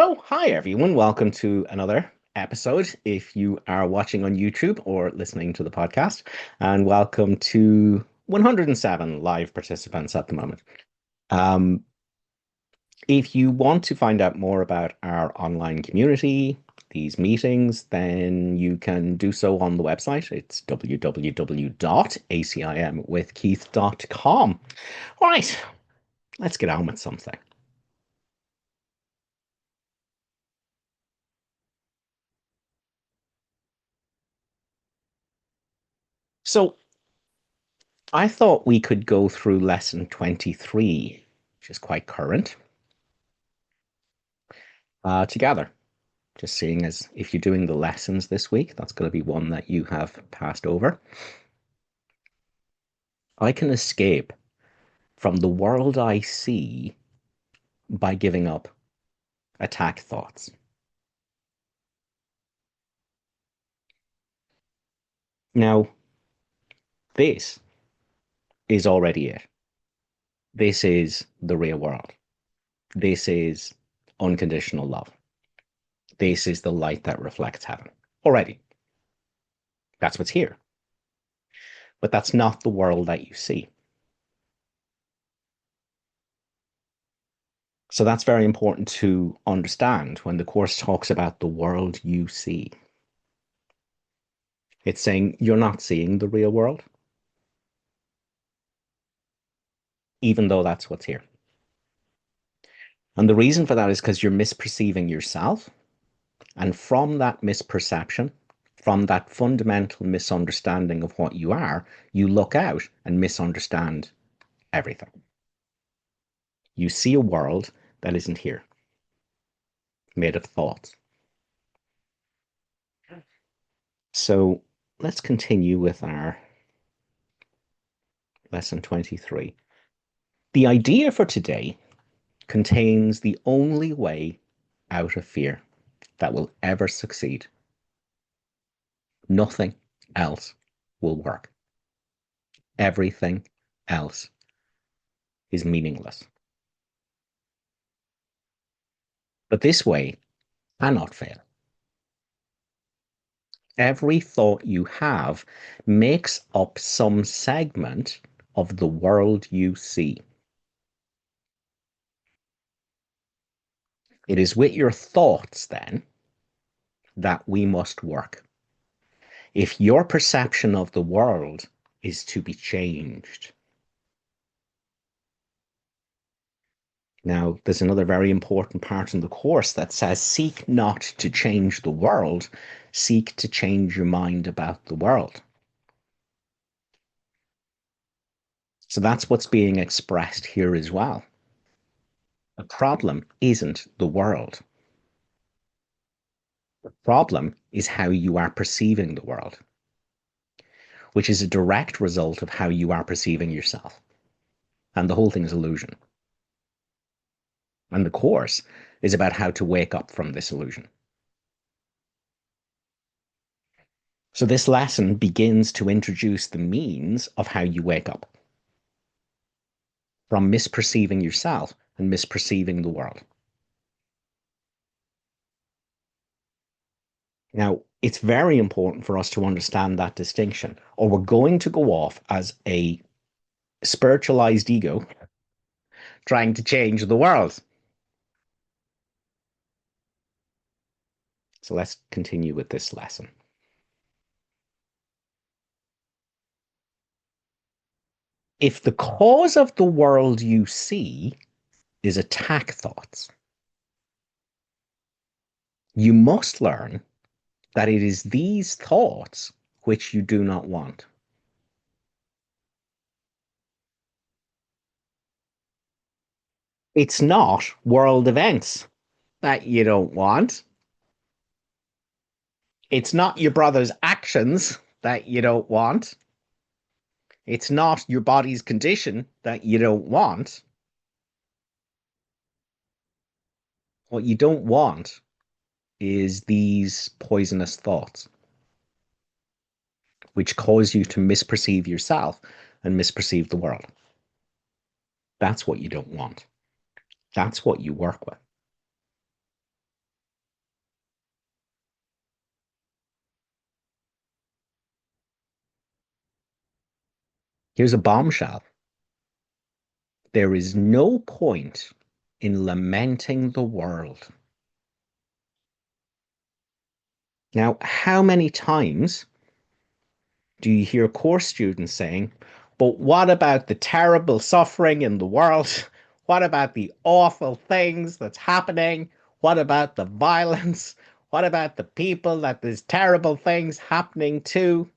Hi everyone, welcome to another episode if you are watching on YouTube or listening to the podcast, and welcome to 107 live participants at the moment. Um, if you want to find out more about our online community, these meetings, then you can do so on the website. It's www.acimwithkeith.com. All right, let's get on with something. So, I thought we could go through lesson 23, which is quite current, together. Just seeing as if you're doing the lessons this week, that's going to be one that you have passed over. I can escape from the world I see by giving up attack thoughts. Now, this is already it. This is the real world. This is unconditional love. This is the light that reflects heaven. Already. That's what's here. But that's not the world that you see. So that's very important to understand when the Course talks about the world you see. It's saying you're not seeing the real world, even though that's what's here. And the reason for that is because you're misperceiving yourself. And from that misperception, from that fundamental misunderstanding of what you are, you look out and misunderstand everything. You see a world that isn't here, made of thoughts. So let's continue with our lesson 23. The idea for today contains the only way out of fear that will ever succeed. Nothing else will work. Everything else is meaningless. But this way cannot fail. Every thought you have makes up some segment of the world you see. It is with your thoughts, then, that we must work. If your perception of the world is to be changed. Now, there's another very important part in the Course that says, seek not to change the world, seek to change your mind about the world. So that's what's being expressed here as well. The problem isn't the world. The problem is how you are perceiving the world, which is a direct result of how you are perceiving yourself. And the whole thing is illusion. And the Course is about how to wake up from this illusion. So this lesson begins to introduce the means of how you wake up from misperceiving yourself and misperceiving the world. Now, it's very important for us to understand that distinction, or we're going to go off as a spiritualized ego trying to change the world. So let's continue with this lesson. If the cause of the world you see is attack thoughts, you must learn that it is these thoughts which you do not want. It's not world events that you don't want. It's not your brother's actions that you don't want. It's not your body's condition that you don't want. What you don't want is these poisonous thoughts, which cause you to misperceive yourself and misperceive the world. That's what you don't want. That's what you work with. Here's a bombshell. There is no point in lamenting the world. Now, how many times do you hear course students saying, but what about the terrible suffering in the world? What about the awful things that's happening? What about the violence? What about the people that there's terrible things happening to?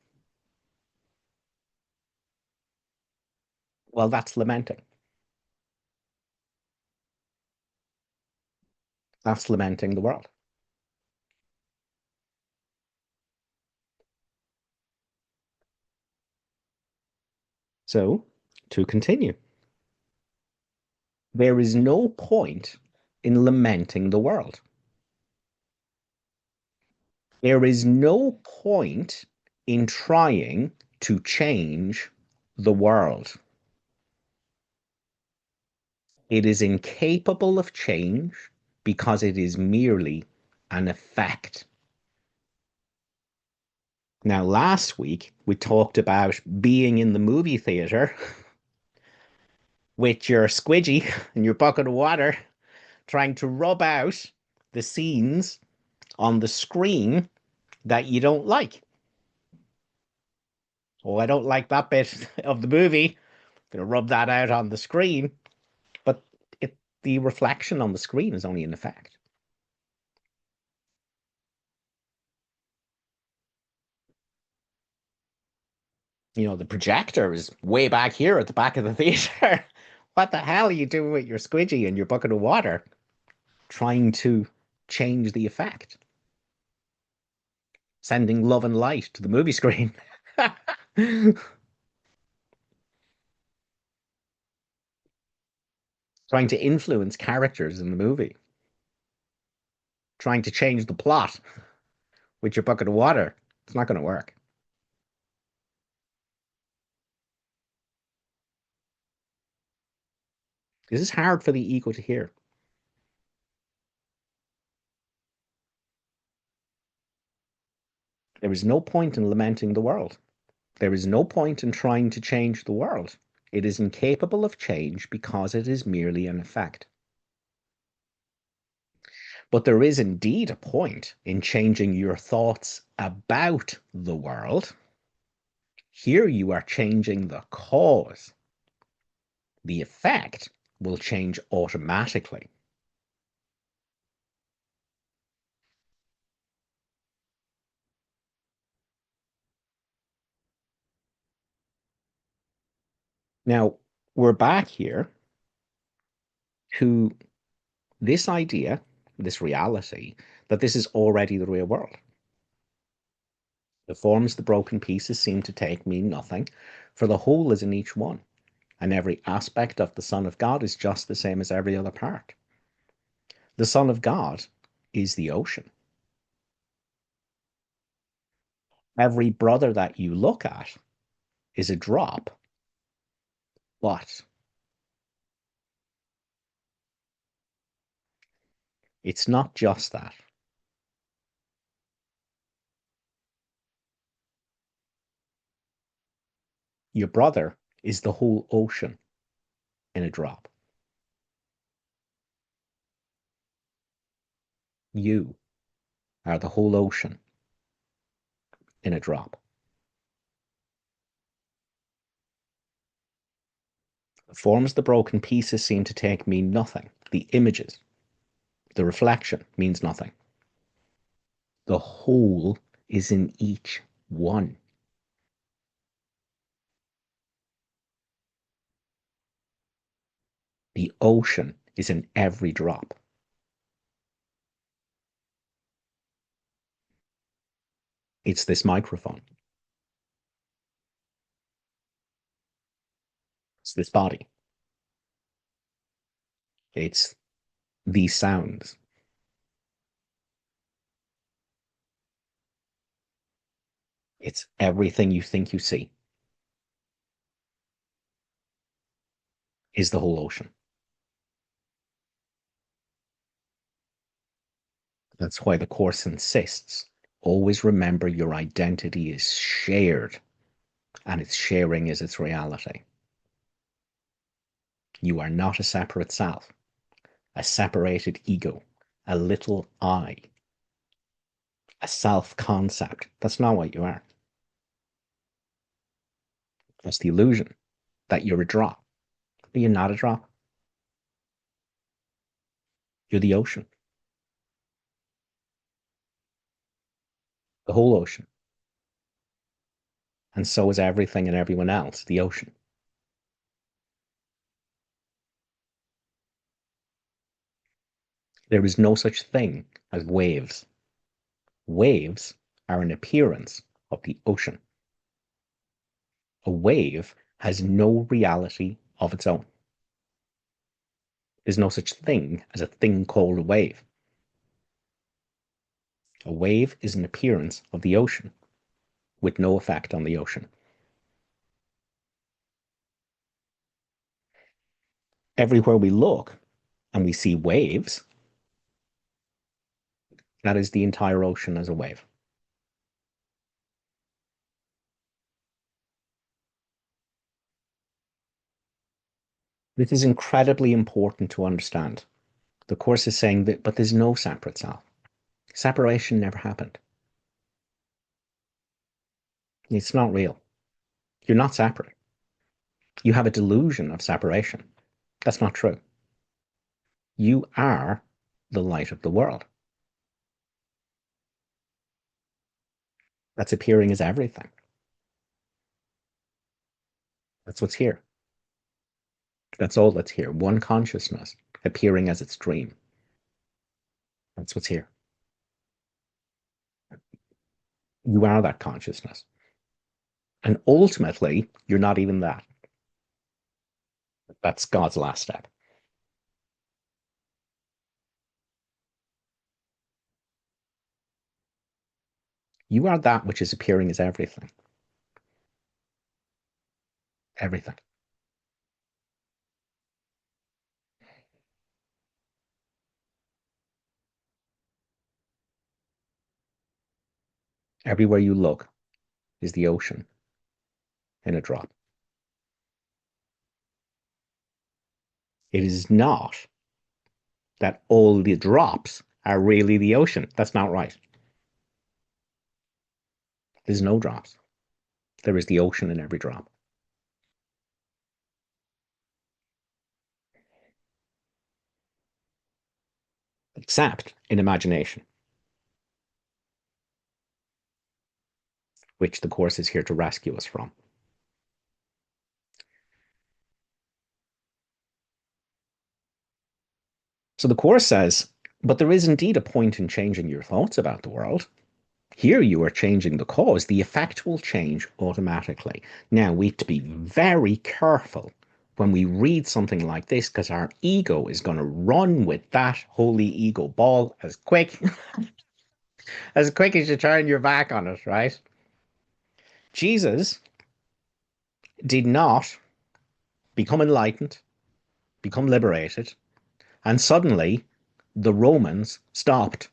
Well, that's lamenting. That's lamenting the world. So, to continue, there is no point in lamenting the world. There is no point in trying to change the world. It is incapable of change because it is merely an effect. Now, last week we talked about being in the movie theater with your squidgy and your bucket of water, trying to rub out the scenes on the screen that you don't like. Oh, I don't like that bit of the movie. I'm going to rub that out on the screen. But the reflection on the screen is only an effect. The projector is way back here at the back of the theater. What the hell are you doing with your squidgy and your bucket of water? Trying to change the effect, sending love and light to the movie screen. Trying to influence characters in the movie, trying to change the plot with your bucket of water. It's not going to work. This is hard for the ego to hear. There is no point in lamenting the world. There is no point in trying to change the world. It is incapable of change because it is merely an effect. But there is indeed a point in changing your thoughts about the world. Here you are changing the cause. The effect will change automatically. Now, we're back here to this idea, this reality, that this is already the real world. The forms, the broken pieces seem to take mean nothing, for the whole is in each one, and every aspect of the Son of God is just the same as every other part. The Son of God is the ocean. Every brother that you look at is a drop, but it's not just that. Your brother is the whole ocean in a drop. You are the whole ocean in a drop. The forms, the broken pieces seem to take mean nothing. The images, the reflection means nothing. The whole is in each one. The ocean is in every drop. It's this microphone. It's this body. It's these sounds. It's everything you think you see is the whole ocean. That's why the Course insists always remember your identity is shared. and its sharing is its reality. You are not a separate self, a separated ego, a little I, a self concept. That's not what you are. That's the illusion that you're a drop. But you're not a drop. You're the ocean, the whole ocean. And so is everything and everyone else, the ocean. There is no such thing as waves. Waves are an appearance of the ocean. A wave has no reality of its own. There's no such thing as a thing called a wave. A wave is an appearance of the ocean with no effect on the ocean. Everywhere we look and we see waves, that is the entire ocean as a wave. This is incredibly important to understand. The Course is saying that, but there's no separate self. Separation never happened. It's not real. You're not separate. You have a delusion of separation. That's not true. You are the light of the world. That's appearing as everything. That's what's here. That's all that's here. One consciousness appearing as its dream. That's what's here. You are that consciousness. And ultimately, you're not even that. That's God's last step. You are that which is appearing as everything. Everything. Everywhere you look is the ocean in a drop. It is not that all the drops are really the ocean. That's not right. There's no drops. There is the ocean in every drop. Except in imagination, which the Course is here to rescue us from. So the Course says, but there is indeed a point in changing your thoughts about the world. Here you are changing the cause. The effect will change automatically. Now, we have to be very careful when we read something like this because our ego is going to run with that holy ego ball as quick as you turn your back on it, right? Jesus did not become enlightened, become liberated, and suddenly the Romans stopped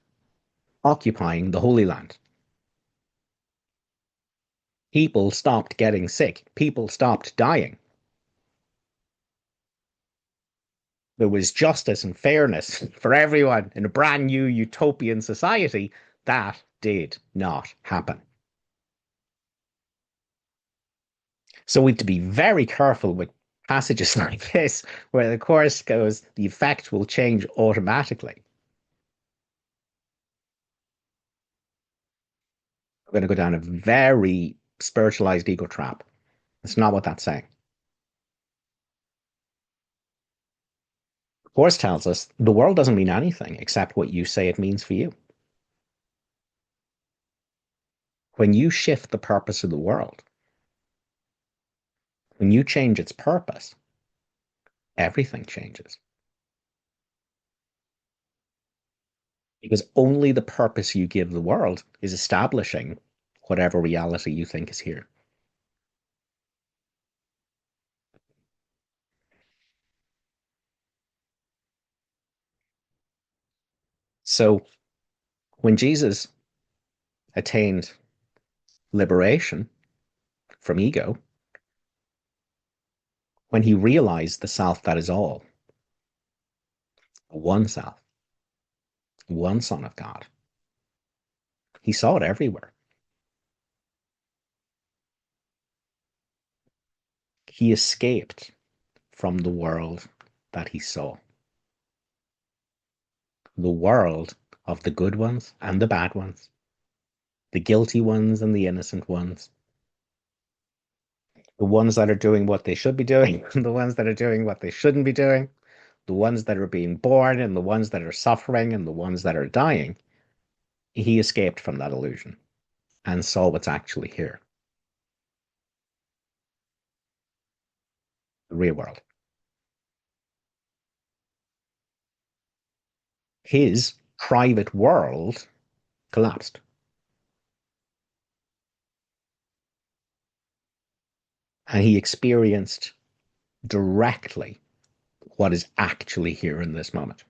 occupying the Holy Land. People stopped getting sick. People stopped dying. There was justice and fairness for everyone in a brand new utopian society. That did not happen. So we have to be very careful with passages like this, where the Course goes, the effect will change automatically. We're going to go down a very spiritualized ego trap. That's not what that's saying. The Course tells us the world doesn't mean anything except what you say it means for you. When you shift the purpose of the world, when you change its purpose, everything changes. Because only the purpose you give the world is establishing whatever reality you think is here. So when Jesus attained liberation from ego when he realized the self that is all, one self, one Son of God. He saw it everywhere. He escaped from the world that he saw, the world of the good ones and the bad ones, the guilty ones and the innocent ones, the ones that are doing what they should be doing, and the ones that are doing what they shouldn't be doing, the ones that are being born and the ones that are suffering and the ones that are dying. He escaped from that illusion and saw what's actually here, the real world. His private world collapsed, and he experienced directly what is actually here in this moment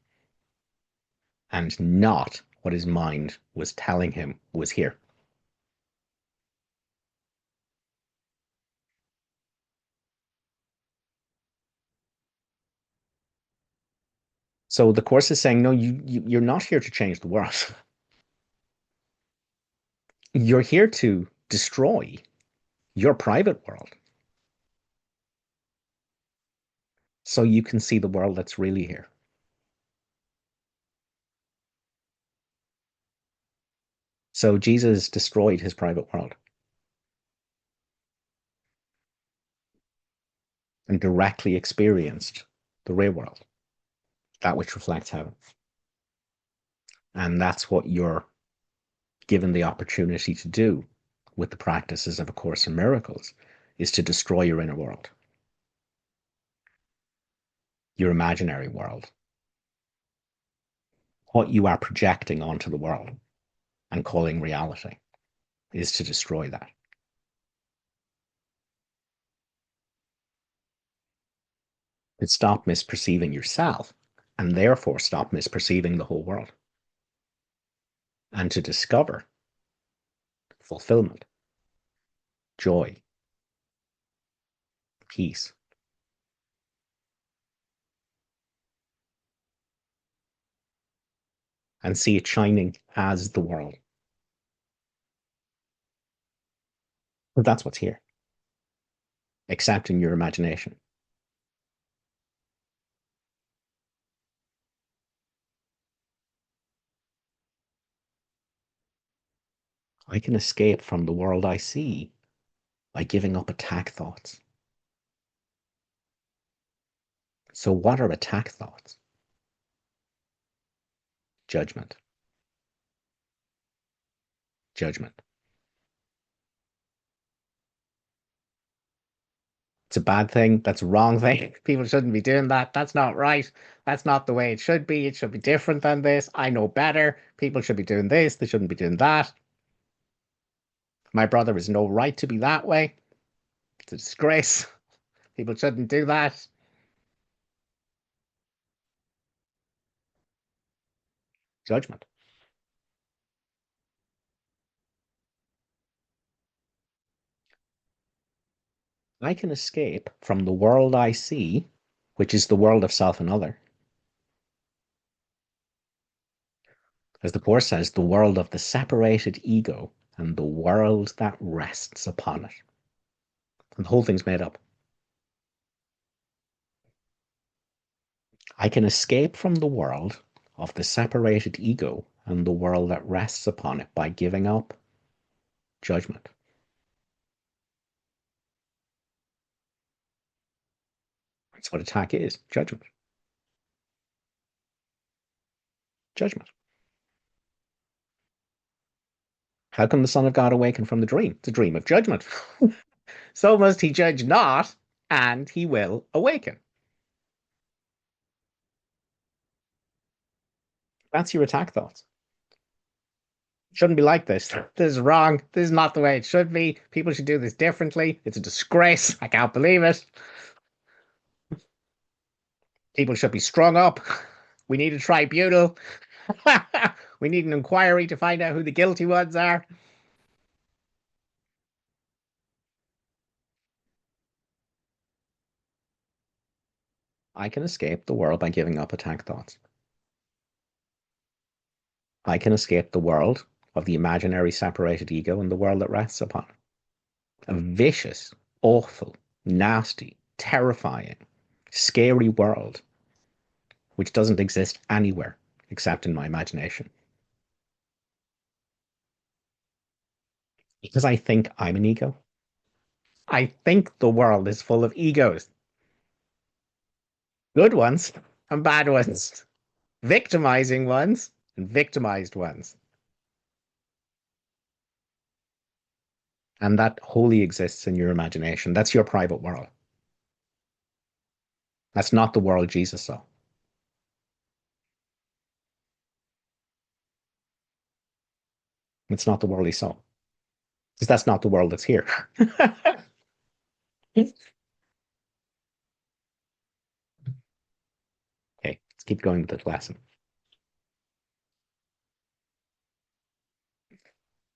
and not what his mind was telling him was here. So the course is saying, no, you're not here to change the world. You're here to destroy your private world so you can see the world that's really here. So Jesus destroyed his private world and directly experienced the real world, that which reflects heaven. And that's what you're given the opportunity to do with the practices of A Course in Miracles, is to destroy your inner world, your imaginary world, what you are projecting onto the world and calling reality, is to destroy that. To stop misperceiving yourself and therefore stop misperceiving the whole world, and to discover fulfillment, joy, peace, and see it shining as the world. But that's what's here, except in your imagination. I can escape from the world I see by giving up attack thoughts. So, what are attack thoughts? Judgment, judgment. It's a bad thing. That's a wrong thing. People shouldn't be doing that. That's not right. That's not the way it should be. It should be different than this. I know better. People should be doing this. They shouldn't be doing that. My brother has no right to be that way. It's a disgrace. People shouldn't do that. Judgment. I can escape from the world I see, which is the world of self and other. As the Course says, the world of the separated ego and the world that rests upon it. And the whole thing's made up. I can escape from the world of the separated ego and the world that rests upon it by giving up judgment. That's what attack is, judgment. Judgment. How can the Son of God awaken from the dream? It's a dream of judgment. So must he judge not, and he will awaken. That's your attack thoughts. Shouldn't be like this. This is wrong. This is not the way it should be. People should do this differently. It's a disgrace. I can't believe it. People should be strung up. We need a tribunal. We need an inquiry to find out who the guilty ones are. I can escape the world by giving up attack thoughts. I can escape the world of the imaginary separated ego and the world that rests upon it. A vicious, awful, nasty, terrifying, scary world which doesn't exist anywhere except in my imagination. Because I think I'm an ego. I think the world is full of egos, good ones and bad ones, victimizing ones and victimized ones. And that wholly exists in your imagination. That's your private world. That's not the world Jesus saw. It's not the world he saw. Because that's not the world that's here. Okay, let's keep going with the lesson.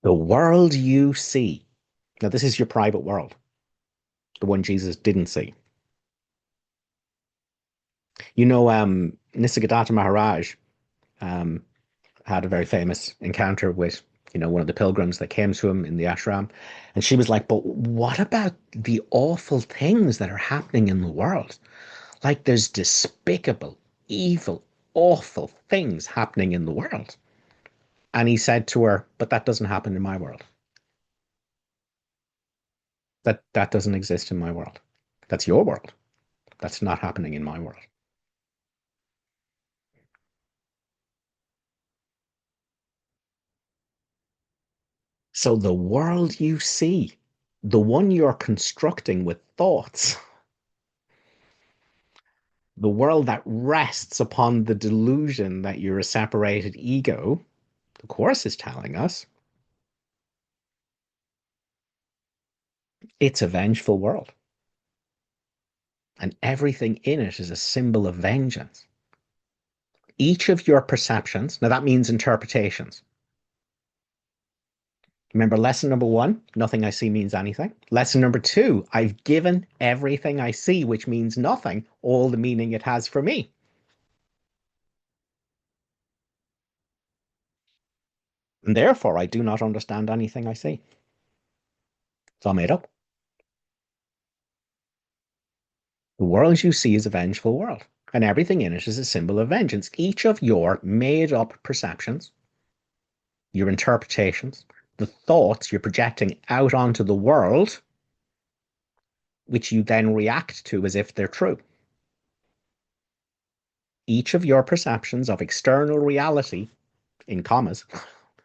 The world you see. Now, this is your private world, the one Jesus didn't see. You know, Nisargadatta Maharaj um, had a very famous encounter with, one of the pilgrims that came to him in the ashram. And she was like, but what about the awful things that are happening in the world? Like there's despicable, evil, awful things happening in the world. And he said to her, but that doesn't happen in my world. That doesn't exist in my world. That's your world. That's not happening in my world. So the world you see, the one you're constructing with thoughts, the world that rests upon the delusion that you're a separated ego, the Course is telling us it's a vengeful world. And everything in it is a symbol of vengeance. Each of your perceptions, now that means interpretations. Remember lesson number one, nothing I see means anything. Lesson number two, I've given everything I see, which means nothing, all the meaning it has for me. And therefore, I do not understand anything I see. It's all made up. The world you see is a vengeful world, and everything in it is a symbol of vengeance. Each of your made up perceptions, your interpretations, the thoughts you're projecting out onto the world, which you then react to as if they're true. Each of your perceptions of external reality, in commas,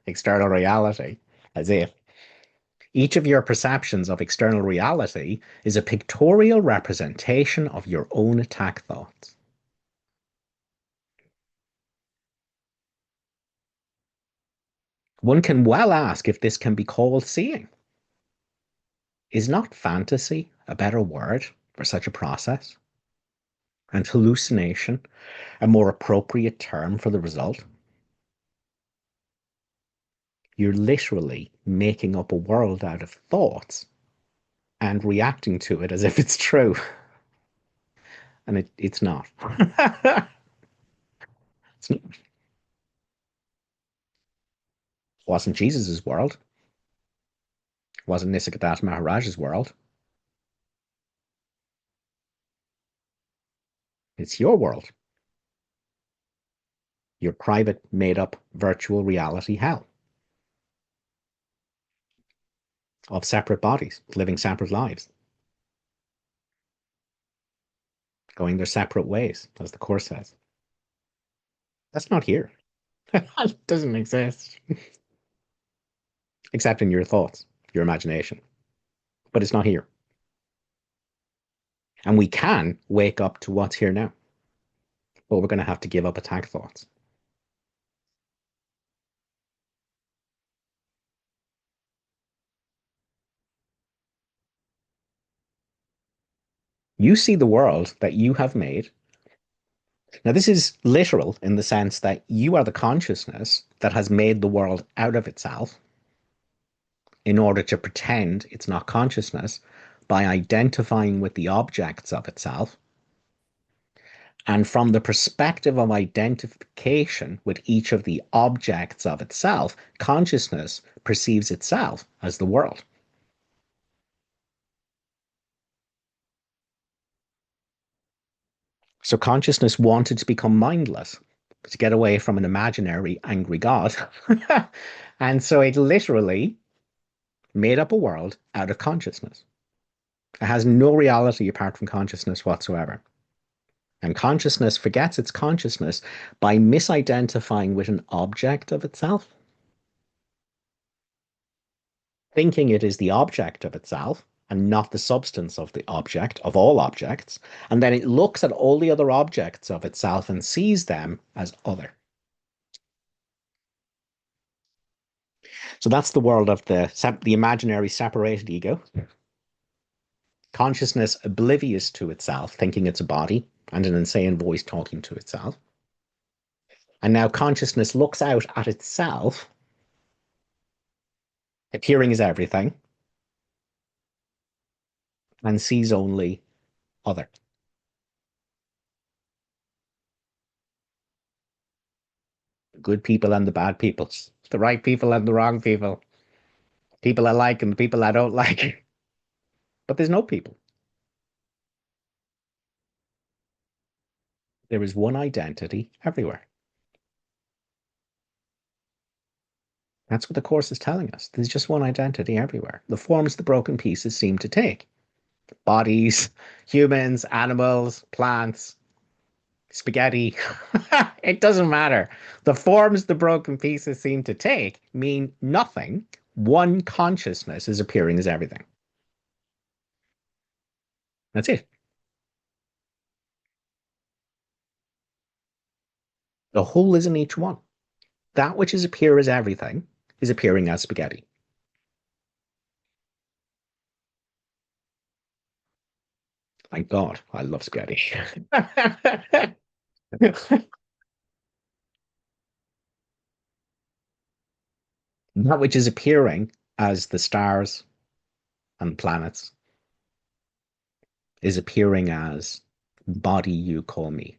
external reality, as if each of your perceptions of external reality is a pictorial representation of your own attack thoughts. One can well ask if this can be called seeing. Is not fantasy a better word for such a process? And hallucination a more appropriate term for the result? You're literally making up a world out of thoughts and reacting to it as if it's true. And it's not. It wasn't Jesus' world. It wasn't Nisargadatta Maharaj's world. It's your world. Your private, made up virtual reality hell of separate bodies, living separate lives, going their separate ways, as the Course says. That's not here. It doesn't exist, except in your thoughts, your imagination. But it's not here. And we can wake up to what's here now, but we're going to have to give up attack thoughts. You see the world that you have made. Now, this is literal in the sense that you are the consciousness that has made the world out of itself in order to pretend it's not consciousness by identifying with the objects of itself And from the perspective of identification with each of the objects of itself, consciousness perceives itself as the world. So consciousness wanted to become mindless, to get away from an imaginary angry God. And so it literally made up a world out of consciousness. It has no reality apart from consciousness whatsoever. And consciousness forgets its consciousness by misidentifying with an object of itself, thinking it is the object of itself and not the substance of the object of all objects. And then it looks at all the other objects of itself and sees them as other. So that's the world of the imaginary separated ego. Consciousness oblivious to itself, thinking it's a body, and an insane voice talking to itself. And now consciousness looks out at itself, appearing as everything, and sees only other. The good people and the bad people, the right people and the wrong people, people I like and the people I don't like. But there's no people. There is one identity everywhere. That's what the Course is telling us. There's just one identity everywhere. The forms the broken pieces seem to take: bodies, humans, animals, plants, spaghetti. It doesn't matter. The forms the broken pieces seem to take mean nothing. One consciousness is appearing as everything. That's it. The whole is in each one. That which is appear as everything is appearing as spaghetti. Thank God, I love spaghetti. That which is appearing as the stars and planets is appearing as body you call me,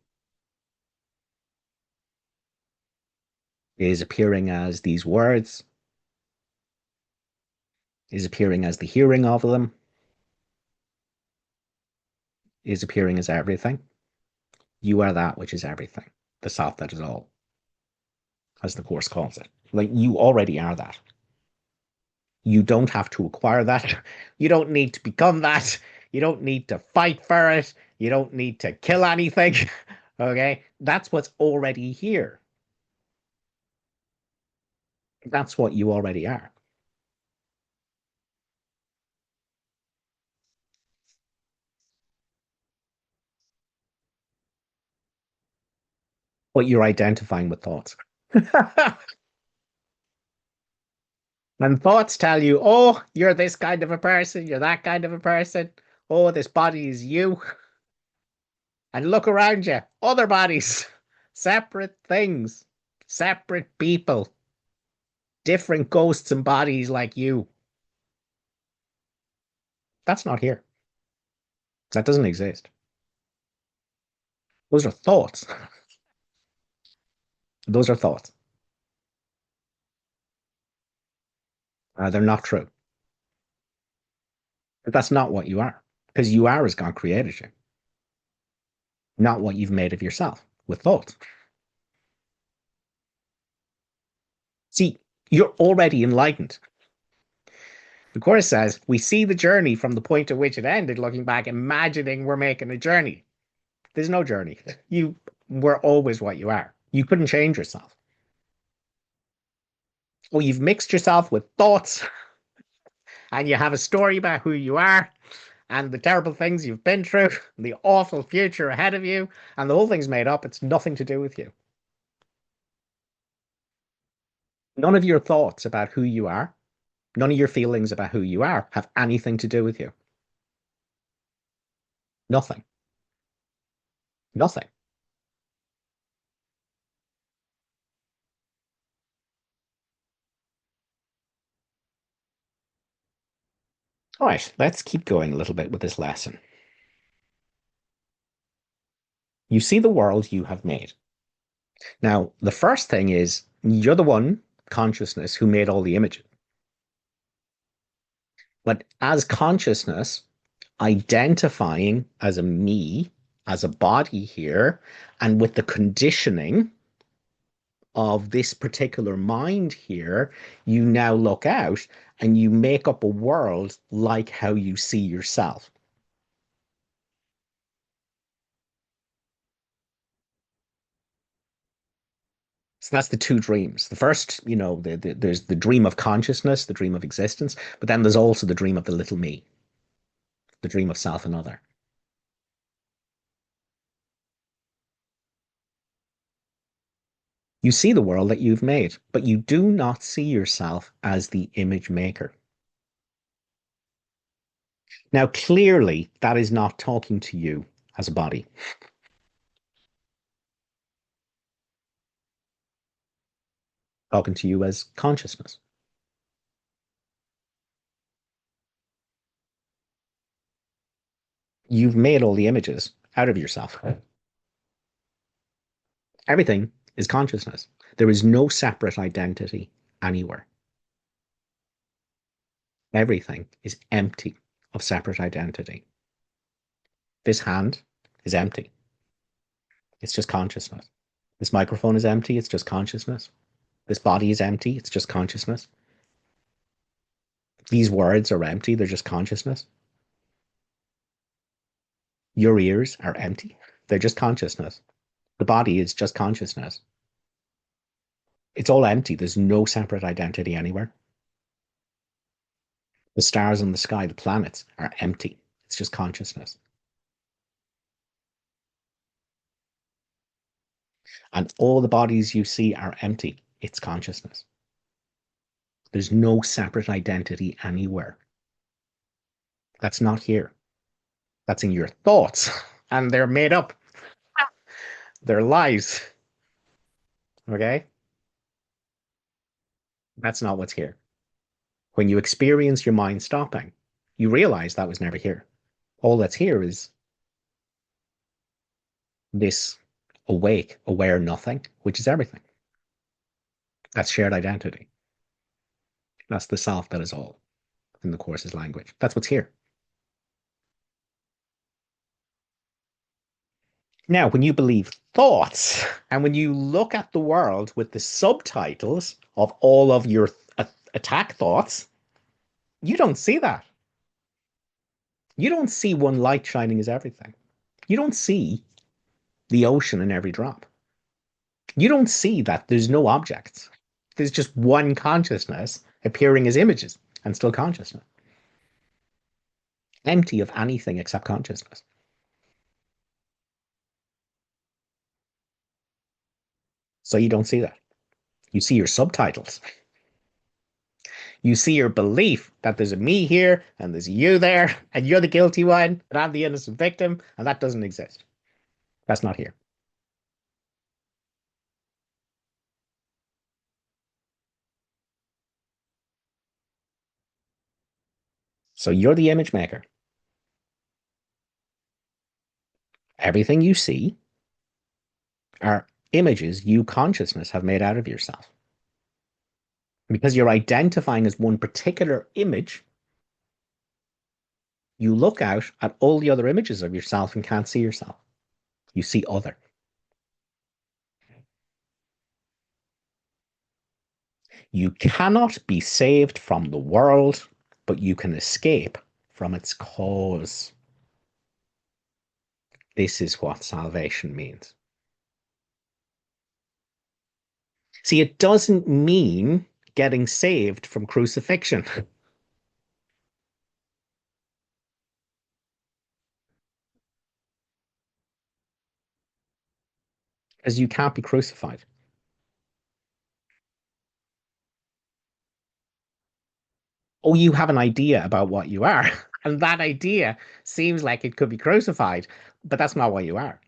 is appearing as these words, is appearing as the hearing of them, is appearing as everything. You are that which is everything, the self that is all, as the Course calls it. Like you already are that. You don't have to acquire that. You don't need to become that. You don't need to fight for it. You don't need to kill anything. Okay? That's what's already here. That's what you already are. But you're identifying with thoughts. And thoughts tell you, oh, you're this kind of a person, you're that kind of a person. Oh, this body is you. And look around you, other bodies, separate things, separate people, different ghosts and bodies like you. That's not here. That doesn't exist. Those are thoughts. Those are thoughts. They're not true. But that's not what you are. Because you are as God created you, not what you've made of yourself with thoughts. See, you're already enlightened. The Course says we see the journey from the point at which it ended, looking back, imagining we're making a journey. There's no journey. You were always what you are. You couldn't change yourself. Well, you've mixed yourself with thoughts and you have a story about who you are and the terrible things you've been through, the awful future ahead of you, and the whole thing's made up. It's nothing to do with you. None of your thoughts about who you are, none of your feelings about who you are have anything to do with you. Nothing. Nothing. All right, let's keep going a little bit with this lesson. You see the world you have made. Now, the first thing is you're the one consciousness who made all the images. But as consciousness, identifying as a me, as a body here, and with the conditioning of this particular mind here, you now look out and you make up a world like how you see yourself. So that's the two dreams. The first, there's the dream of consciousness, the dream of existence, but then there's also the dream of the little me, the dream of self and other. You see the world that you've made, but you do not see yourself as the image maker. Now, clearly, that is not talking to you as a body, talking to you as consciousness. You've made all the images out of yourself. Everything is consciousness. There is no separate identity anywhere. Everything is empty of separate identity. This hand is empty. It's just consciousness. This microphone is empty. It's just consciousness. This body is empty. It's just consciousness. These words are empty. They're just consciousness. Your ears are empty. They're just consciousness. The body is just consciousness. It's all empty. There's no separate identity anywhere. The stars in the sky, the planets, are empty. It's just consciousness. And all the bodies you see are empty. It's consciousness. There's no separate identity anywhere. That's not here. That's in your thoughts. And they're made up. They're lies. Okay? That's not what's here. When you experience your mind stopping, you realize that was never here. All that's here is this awake, aware nothing, which is everything. That's shared identity. That's the self that is all in the course's language. That's what's here. Now, when you believe thoughts and when you look at the world with the subtitles of all of your attack thoughts, you don't see that. You don't see one light shining as everything. You don't see the ocean in every drop. You don't see that there's no objects. There's just one consciousness appearing as images and still consciousness, empty of anything except consciousness. So you don't see that. You see your subtitles. You see your belief that there's a me here and there's a you there, and you're the guilty one, and I'm the innocent victim, and that doesn't exist. That's not here. So you're the image maker. Everything you see are images you consciousness have made out of yourself. Because you're identifying as one particular image, you look out at all the other images of yourself and can't see yourself. You see other. You cannot be saved from the world, but you can escape from its cause. This is what salvation means. See, it doesn't mean getting saved from crucifixion, because you can't be crucified. Oh, you have an idea about what you are, and that idea seems like it could be crucified, but that's not what you are.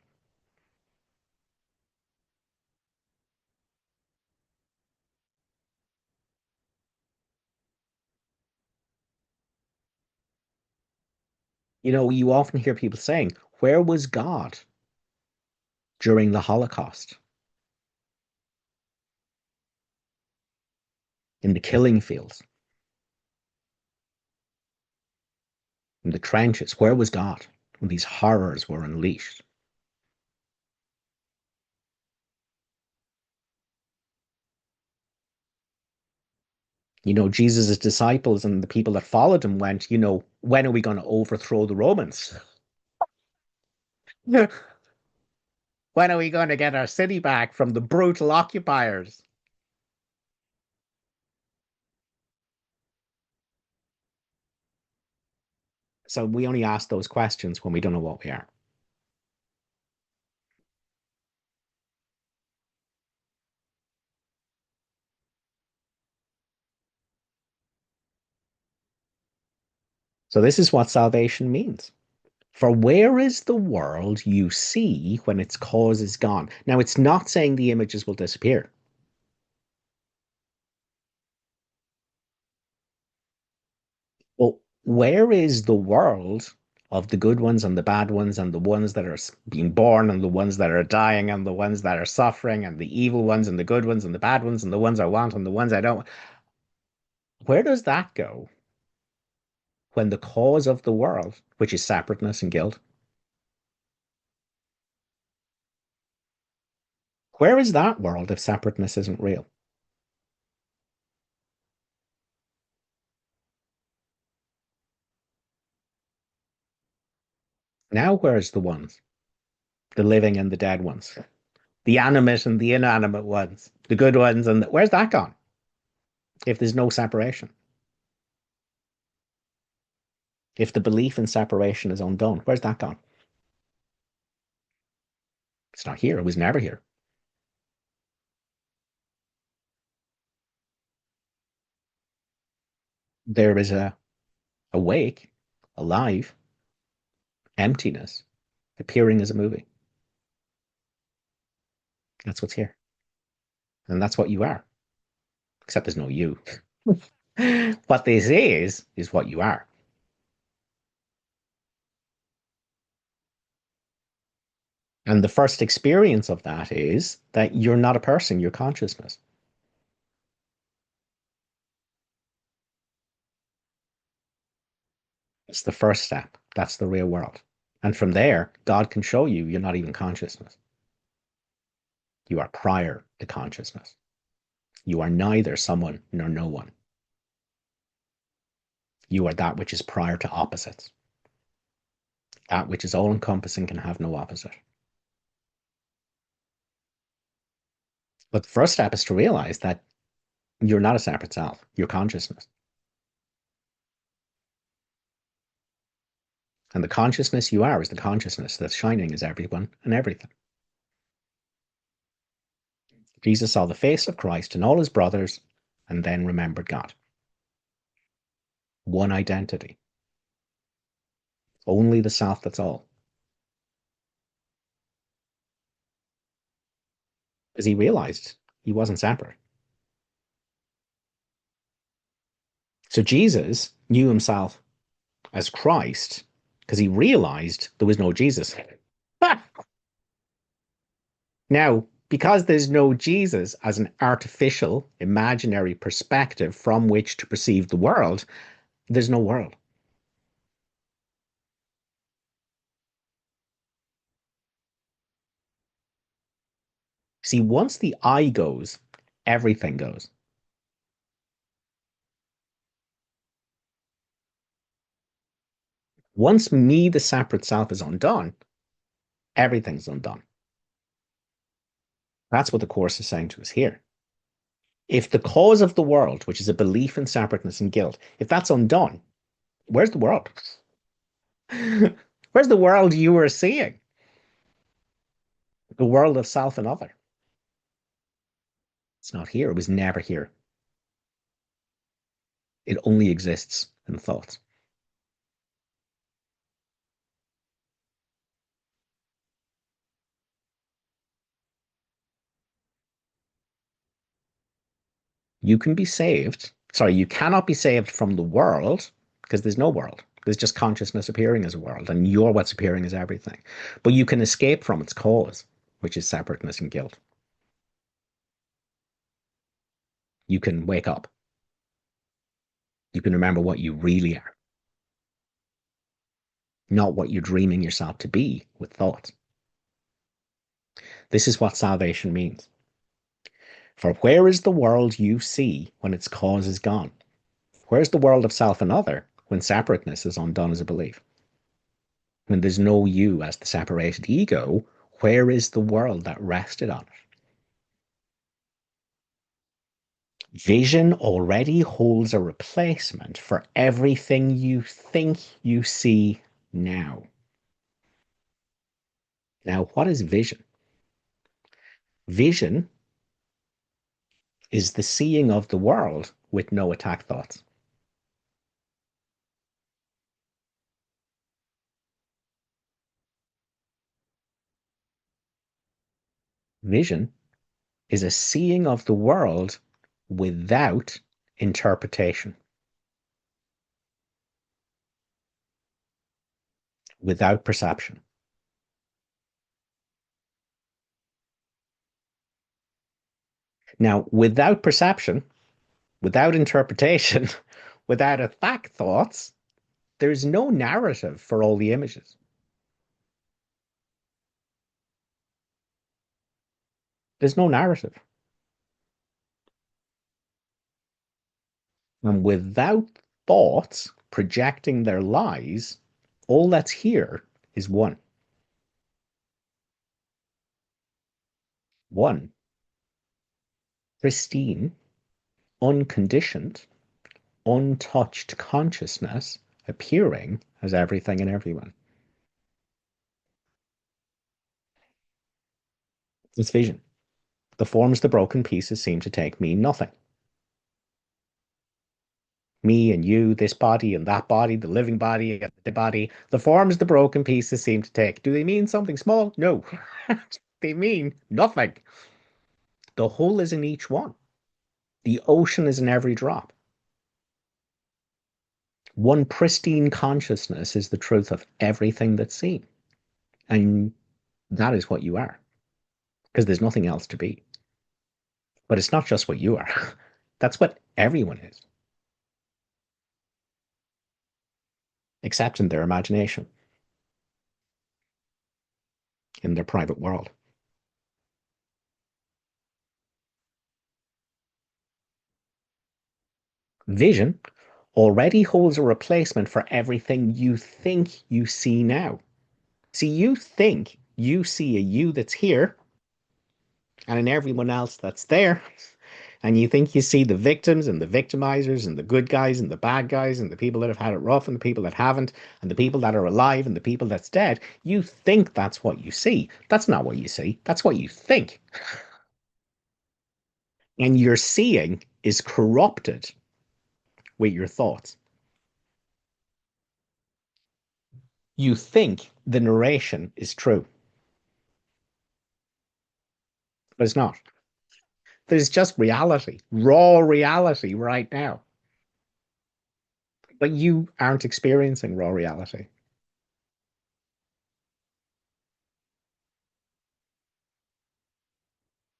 You often hear people saying, "Where was God?" during the Holocaust, in the killing fields, in the trenches. Where was God when these horrors were unleashed? Jesus' disciples and the people that followed him went, when are we going to overthrow the Romans? When are we going to get our city back from the brutal occupiers? So we only ask those questions when we don't know what we are. So this is what salvation means. For where is the world you see when its cause is gone? Now, it's not saying the images will disappear. Well, where is the world of the good ones and the bad ones and the ones that are being born and the ones that are dying and the ones that are suffering and the evil ones and the good ones and the bad ones and the ones I want and the ones I don't? Where does that go when the cause of the world, which is separateness and guilt, where is that world if separateness isn't real? Now, where's the ones? The living and the dead ones, the animate and the inanimate ones, the good ones, and where's that gone? If there's no separation, if the belief in separation is undone, where's that gone? It's not here. It was never here. There is a awake, alive, emptiness appearing as a movie. That's what's here. And that's what you are. Except there's no you. What this is what you are. And the first experience of that is that you're not a person, you're consciousness. It's the first step. That's the real world. And from there, God can show you you're not even consciousness. You are prior to consciousness. You are neither someone nor no one. You are that which is prior to opposites. That which is all encompassing can have no opposite. But the first step is to realize that you're not a separate self, you're consciousness. And the consciousness you are is the consciousness that's shining as everyone and everything. Jesus saw the face of Christ and all his brothers and then remembered God. One identity. Only the self that's all. Because he realized he wasn't separate. So Jesus knew himself as Christ because he realized there was no Jesus. Now, because there's no Jesus as an artificial, imaginary perspective from which to perceive the world, there's no world. See, once the I goes, everything goes. Once me, the separate self, is undone, everything's undone. That's what the Course is saying to us here. If the cause of the world, which is a belief in separateness and guilt, if that's undone, where's the world? Where's the world you were seeing? The world of self and other. It's not here. It was never here. It only exists in thoughts. You can be saved. Sorry, you cannot be saved from the world because there's no world. There's just consciousness appearing as a world, and you're what's appearing as everything. But you can escape from its cause. which is separateness and guilt. You can wake up. You can remember what you really are, not what you're dreaming yourself to be with thoughts. This is what salvation means. For where is the world you see when its cause is gone? Where's the world of self and other when separateness is undone as a belief? When there's no you as the separated ego, where is the world that rested on it? Vision already holds a replacement for everything you think you see now. Now, what is vision? Vision is the seeing of the world with no attack thoughts. Vision is a seeing of the world without interpretation, without perception. Now, without perception, without interpretation, without attack thoughts, there's no narrative for all the images. There's no narrative. And without thoughts projecting their lies, all that's here is one. One pristine, unconditioned, untouched consciousness appearing as everything and everyone. It's vision. The forms the broken pieces seem to take mean nothing. Me and you, this body and that body, the living body and the body, the forms the broken pieces seem to take. Do they mean something small? No. They mean nothing. The whole is in each one. The ocean is in every drop. One pristine consciousness is the truth of everything that's seen. And that is what you are, because there's nothing else to be. But it's not just what you are, that's what everyone is, except in their imagination, in their private world. Vision already holds a replacement for everything you think you see now. See, you think you see a you that's here and in everyone else that's there. And you think you see the victims and the victimizers and the good guys and the bad guys and the people that have had it rough and the people that haven't and the people that are alive and the people that's dead. You think that's what you see. That's not what you see. That's what you think. And your seeing is corrupted with your thoughts. You think the narration is true, but it's not. There's just reality, raw reality right now. But you aren't experiencing raw reality.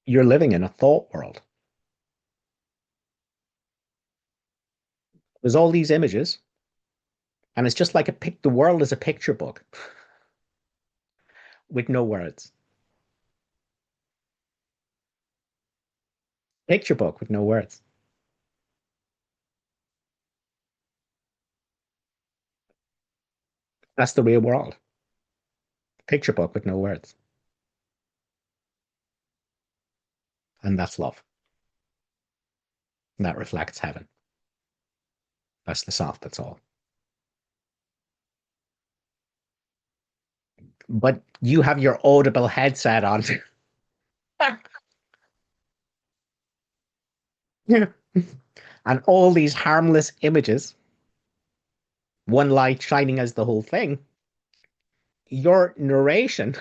You're living in a thought world. There's all these images, and it's just like the world is a picture book with no words. Picture book with no words. That's the real world. Picture book with no words. And that's love. And that reflects heaven. That's the self, that's all. But you have your audible headset on. And all these harmless images, one light shining as the whole thing. Your narration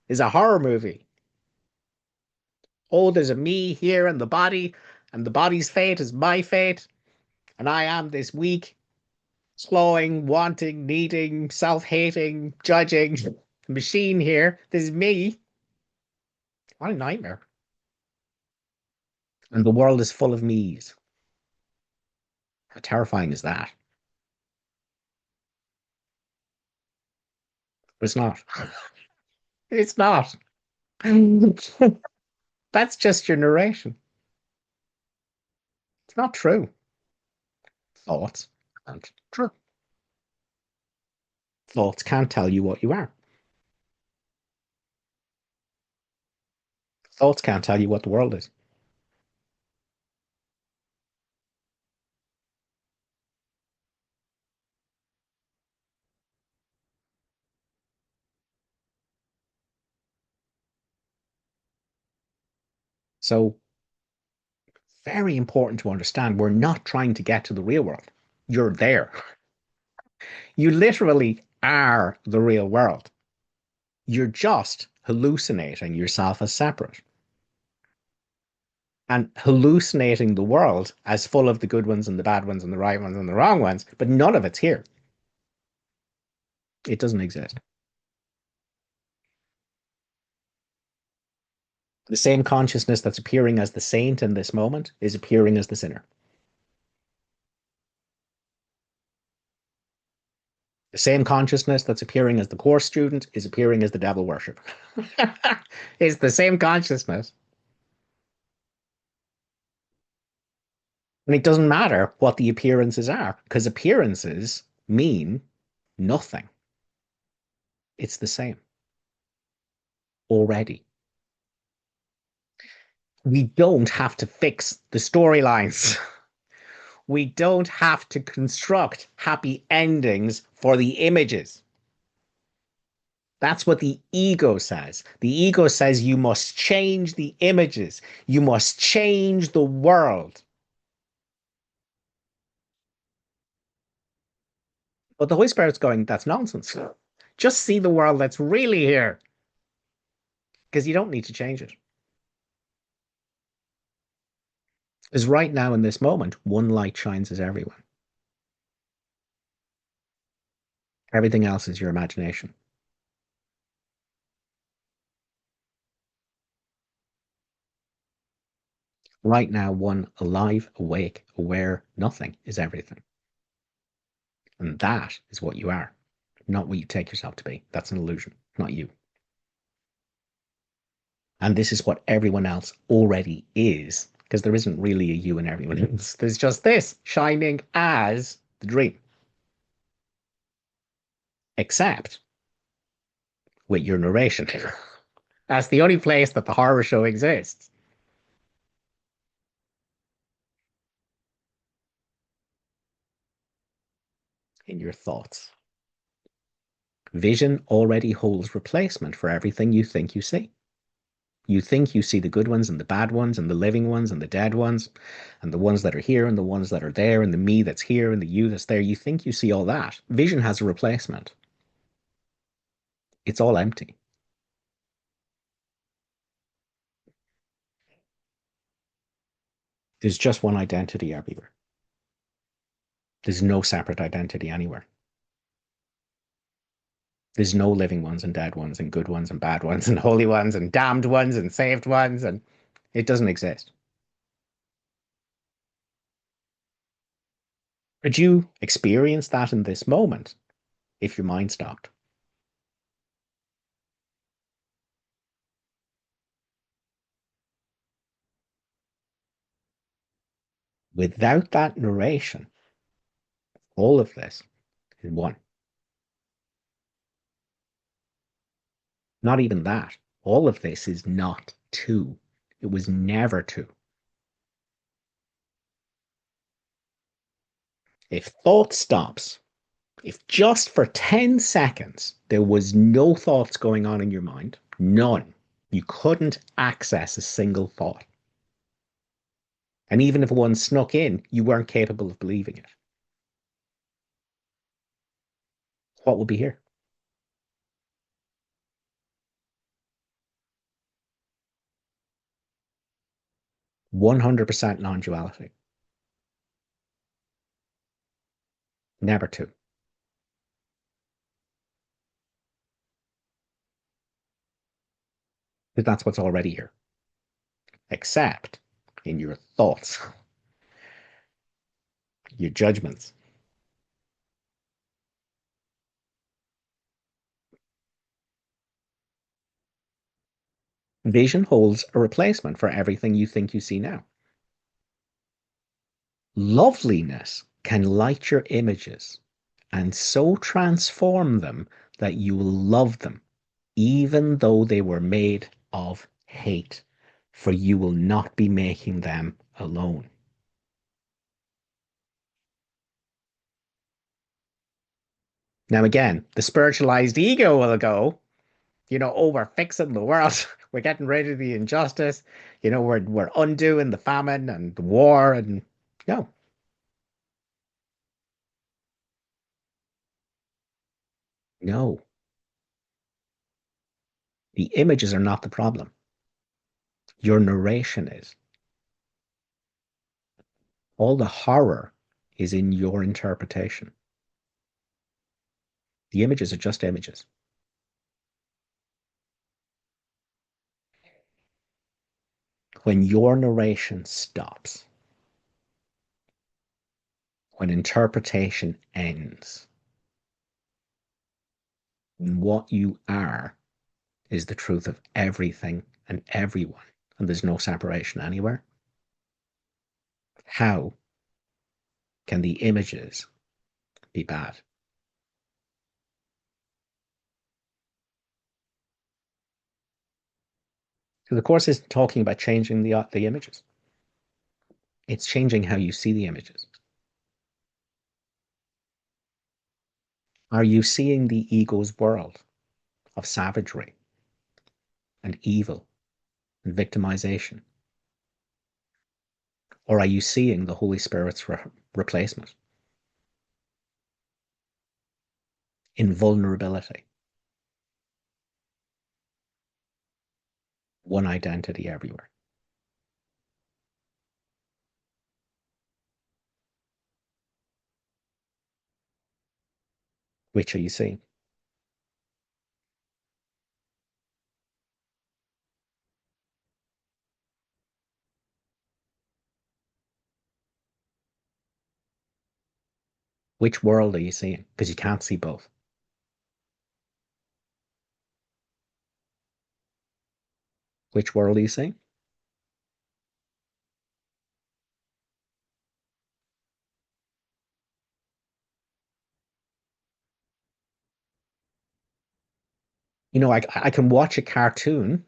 is a horror movie. Oh, there's a me here in the body, and the body's fate is my fate, and I am this weak, slowing, wanting, needing, self-hating, judging machine here. This is me. What a nightmare. And the world is full of me's. How terrifying is that? But it's not. It's not. That's just your narration. It's not true. Thoughts aren't true. Thoughts can't tell you what you are. Thoughts can't tell you what the world is. So, very important to understand we're not trying to get to the real world. You're there. You literally are the real world. You're just hallucinating yourself as separate and hallucinating the world as full of the good ones and the bad ones and the right ones and the wrong ones, but none of it's here. It doesn't exist. The same consciousness that's appearing as the saint in this moment is appearing as the sinner. The same consciousness that's appearing as the course student is appearing as the devil worship. It's the same consciousness. And it doesn't matter what the appearances are, because appearances mean nothing. It's the same already. We don't have to fix the storylines. We don't have to construct happy endings for the images. That's what the ego says. The ego says you must change the images. You must change the world. But the Holy Spirit's going, that's nonsense. Just see the world that's really here because you don't need to change it. Because right now, in this moment, one light shines as everyone. Everything else is your imagination. Right now, one alive, awake, aware, nothing is everything. And that is what you are, not what you take yourself to be. That's an illusion, not you. And this is what everyone else already is, because there isn't really a you and everyone else. There's just this shining as the dream, except with your narration. That's the only place that the horror show exists. In your thoughts. Vision already holds replacement for everything you think you see. You think you see the good ones and the bad ones and the living ones and the dead ones and the ones that are here and the ones that are there and the me that's here and the you that's there. You think you see all that. Vision has a replacement. It's all empty. There's just one identity everywhere. There's no separate identity anywhere. There's no living ones and dead ones and good ones and bad ones and holy ones and damned ones and saved ones, and it doesn't exist. Could you experience that in this moment if your mind stopped? Without that narration, all of this is one. Not even that. All of this is not two. It was never two. If thought stops, if just for 10 seconds there was no thoughts going on in your mind, none, you couldn't access a single thought. And even if one snuck in, you weren't capable of believing it. What would be here? 100% non duality. Never two. because that's what's already here, except in your thoughts, your judgments. Vision holds a replacement for everything you think you see now. Loveliness can light your images and so transform them that you will love them, even though they were made of hate, for you will not be making them alone. Now, again, the spiritualized ego will go, oh, we're fixing the world. We're getting rid of the injustice. We're undoing the famine and the war. And no, no, the images are not the problem. Your narration is. All the horror is in your interpretation. The images are just images. When your narration stops, when interpretation ends, what you are is the truth of everything and everyone, and there's no separation anywhere. How can the images be bad? So the course isn't talking about changing the images. It's changing how you see the images. Are you seeing the ego's world of savagery and evil and victimization? Or are you seeing the Holy Spirit's replacement in vulnerability, one identity everywhere? Which are you seeing? Which world are you seeing? Because you can't see both. Which world are you seeing? I can watch a cartoon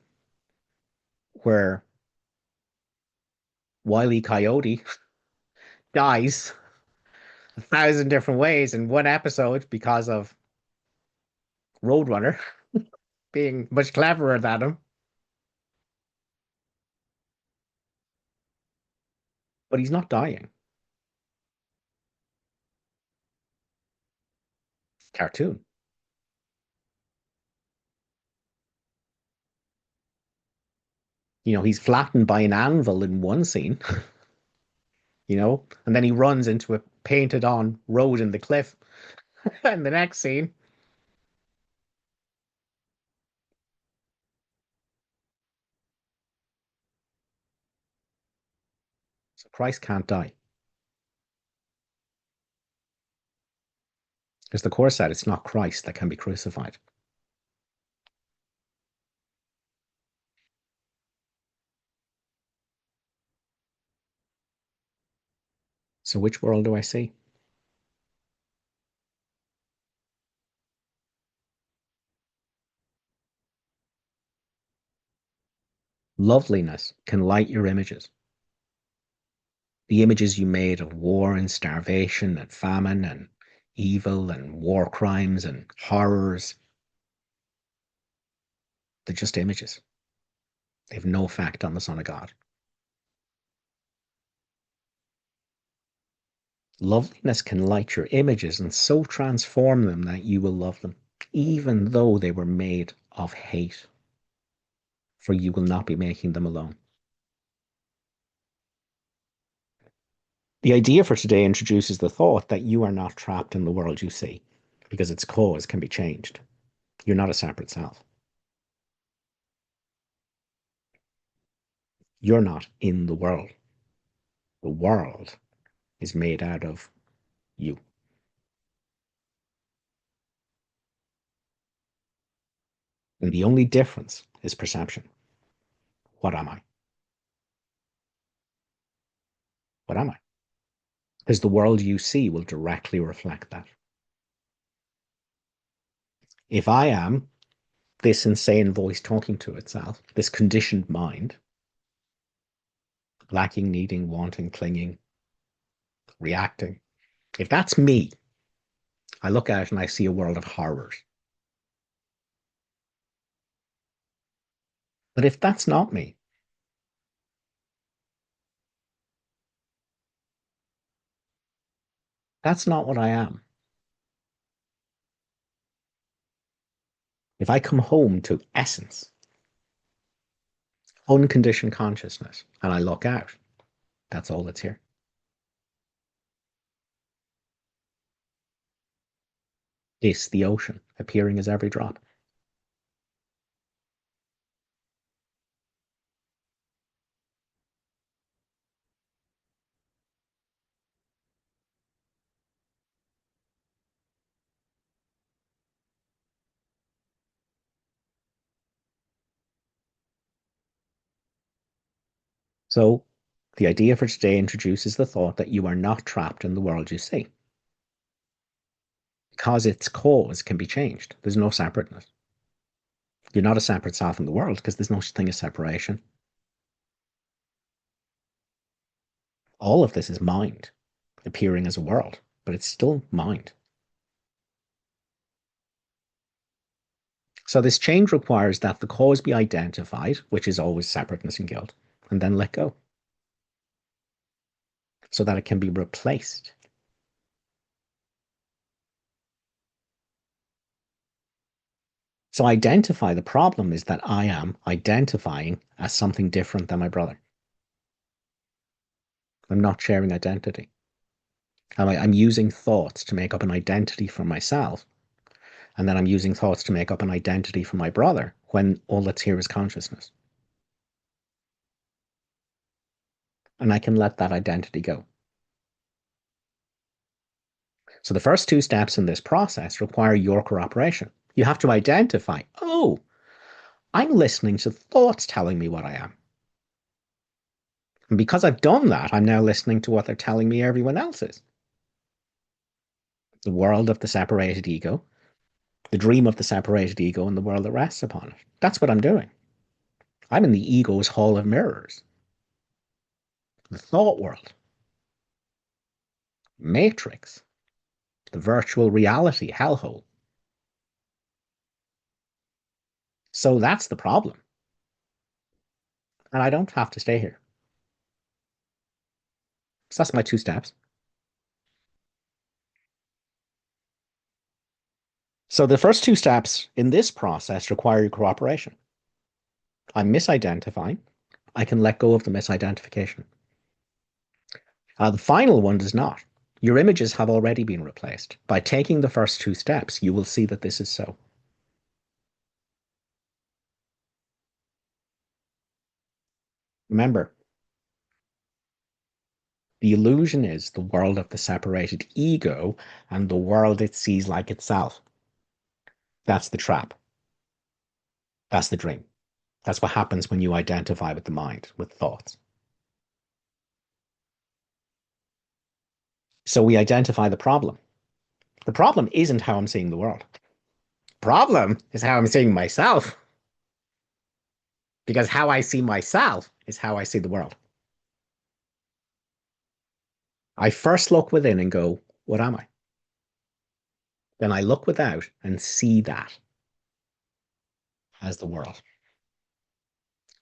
where Wile E. Coyote dies 1,000 different ways in one episode because of Roadrunner being much cleverer than him, but he's not dying. Cartoon. He's flattened by an anvil in one scene, and then he runs into a painted on road in the cliff in the next scene. So Christ can't die. As the Course said, it's not Christ that can be crucified. So which world do I see? Loveliness can light your images. The images you made of war and starvation and famine and evil and war crimes and horrors, they're just images. They have no effect on the Son of God. Loveliness can light your images and so transform them that you will love them, even though they were made of hate, for you will not be making them alone. The idea for today introduces the thought that you are not trapped in the world you see, because its cause can be changed. You're not a separate self. You're not in the world. The world is made out of you. And the only difference is perception. What am I? What am I? Because the world you see will directly reflect that. If I am this insane voice talking to itself, this conditioned mind, lacking, needing, wanting, clinging, reacting, if that's me, I look at it and I see a world of horrors. But if that's not me, that's not what I am. If I come home to essence, unconditioned consciousness, and I look out, that's all that's here. This, the ocean, appearing as every drop. So the idea for today introduces the thought that you are not trapped in the world you see because its cause can be changed. There's no separateness. You're not a separate self in the world because there's no such thing as separation. All of this is mind appearing as a world, but it's still mind. So this change requires that the cause be identified, which is always separateness and guilt, and then let go so that it can be replaced. So identify the problem is that I am identifying as something different than my brother. I'm not sharing identity. I'm using thoughts to make up an identity for myself, and then I'm using thoughts to make up an identity for my brother when all that's here is consciousness. And I can let that identity go. So the first two steps in this process require your cooperation. You have to identify, oh, I'm listening to thoughts telling me what I am. And because I've done that, I'm now listening to what they're telling me everyone else is. The world of the separated ego, the dream of the separated ego, and the world that rests upon it. That's what I'm doing. I'm in the ego's hall of mirrors, the thought world, matrix, the virtual reality hellhole. So that's the problem. And I don't have to stay here. So that's my two steps. So the first two steps in this process require your cooperation. I'm misidentifying. I can let go of the misidentification. The final one does not. Your images have already been replaced. By taking the first two steps, you will see that this is so. Remember, the illusion is the world of the separated ego and the world it sees like itself. That's the trap. That's the dream. That's what happens when you identify with the mind, with thoughts. So we identify the problem. The problem isn't how I'm seeing the world. Problem is how I'm seeing myself. Because how I see myself is how I see the world. I first look within and go, what am I? Then I look without and see that as the world.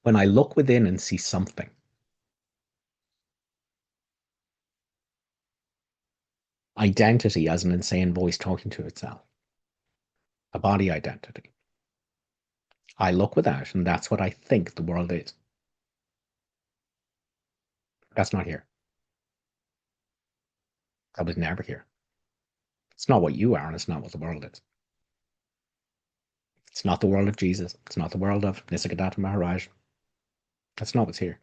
When I look within and see something, identity as an insane voice talking to itself, a body identity. I look without, and that's what I think the world is. That's not here. That was never here. It's not what you are, and it's not what the world is. It's not the world of Jesus. It's not the world of Nisargadatta Maharaj. That's not what's here.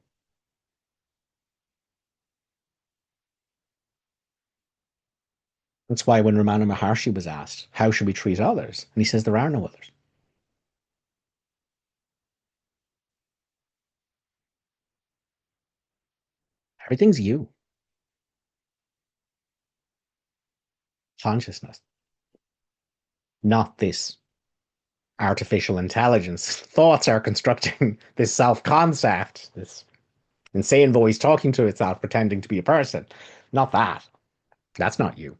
That's why when Ramana Maharshi was asked, how should we treat others? And he says, there are no others. Everything's you, consciousness, not this artificial intelligence. Thoughts are constructing this self concept, this insane voice talking to itself, pretending to be a person. Not that. That's not you.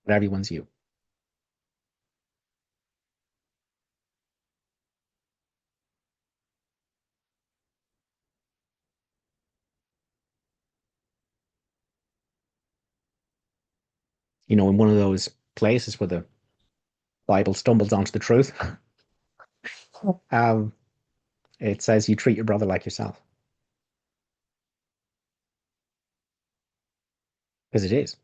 But everyone's you. You know, in one of those places where the Bible stumbles onto the truth, um, it says you treat your brother like yourself. Because it is.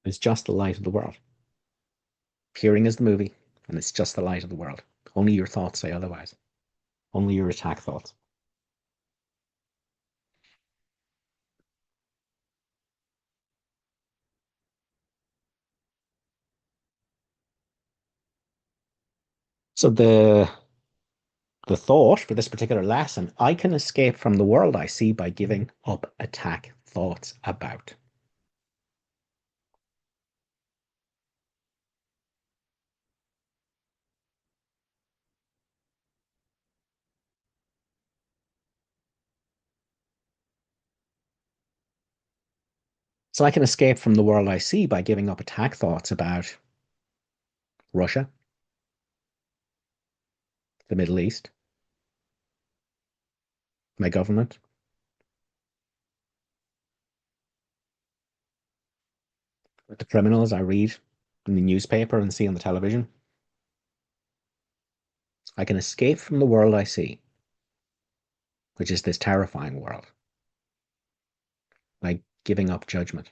It's just the light of the world. Hearing is the movie, and it's just the light of the world. Only your thoughts say otherwise. Only your attack thoughts. So the thought for this particular lesson, I can escape from the world I see by giving up attack thoughts about. So I can escape from the world I see by giving up attack thoughts about Russia, the Middle East, my government, the criminals I read in the newspaper and see on the television. I can escape from the world I see, which is this terrifying world, by giving up judgment,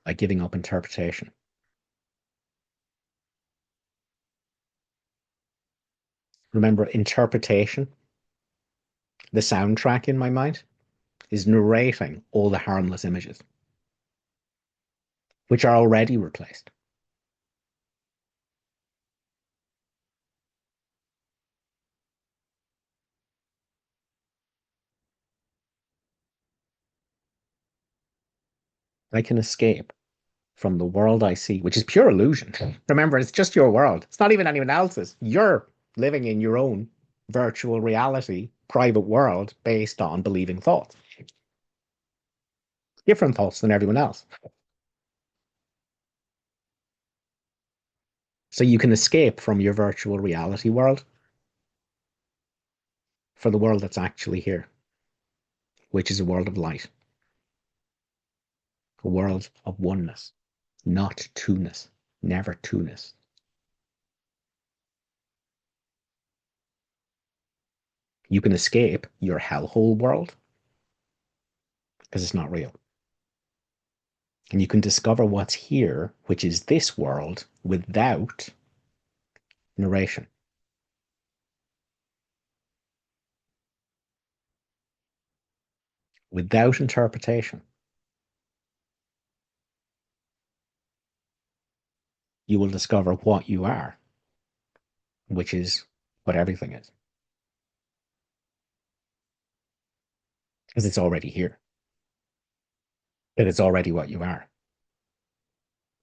by giving up interpretation. Remember, interpretation, the soundtrack in my mind, is narrating all the harmless images, which are already replaced. I can escape from the world I see, which is pure illusion. Remember, it's just your world. It's not even anyone else's. You're living in your own virtual reality, private world based on believing thoughts, different thoughts than everyone else. So you can escape from your virtual reality world for the world that's actually here, which is a world of light, a world of oneness, not two-ness, never two-ness. You can escape your hellhole world because it's not real. And you can discover what's here, which is this world, without narration, without interpretation. You will discover what you are, which is what everything is, because it's already here, that it's already what you are,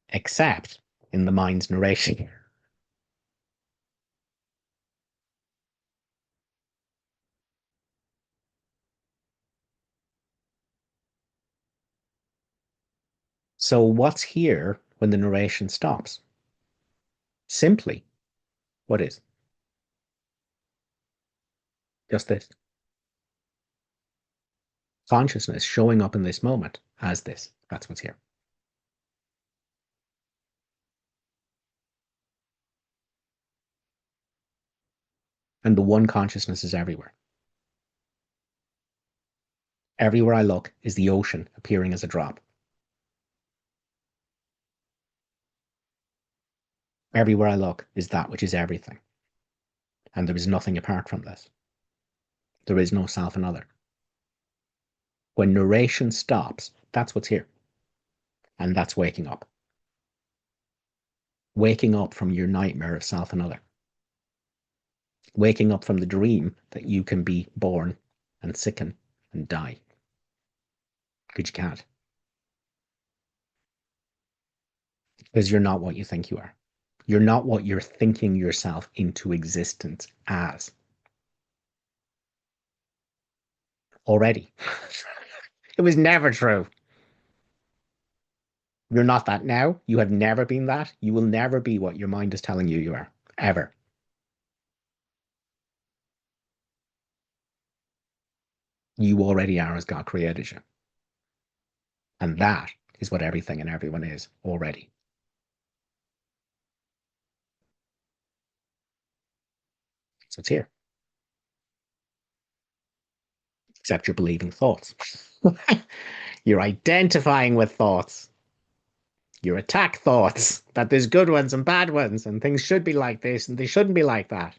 except in the mind's narration. So, what's here when the narration stops? Simply, what is? Just this consciousness showing up in this moment as this. That's what's here. And the one consciousness is everywhere. Everywhere I look is the ocean appearing as a drop. Everywhere I look is that which is everything. And there is nothing apart from this. There is no self and other. When narration stops, that's what's here. And that's waking up. Waking up from your nightmare of self and other. Waking up from the dream that you can be born and sicken and die. Because you can't. Because you're not what you think you are. You're not what you're thinking yourself into existence as already. It was never true. You're not that now. You have never been that. You will never be what your mind is telling you you are, ever. You already are as God created you. And that is what everything and everyone is already. So it's here, except you're believing thoughts. You're identifying with thoughts. You attack thoughts that there's good ones and bad ones, and things should be like this and they shouldn't be like that.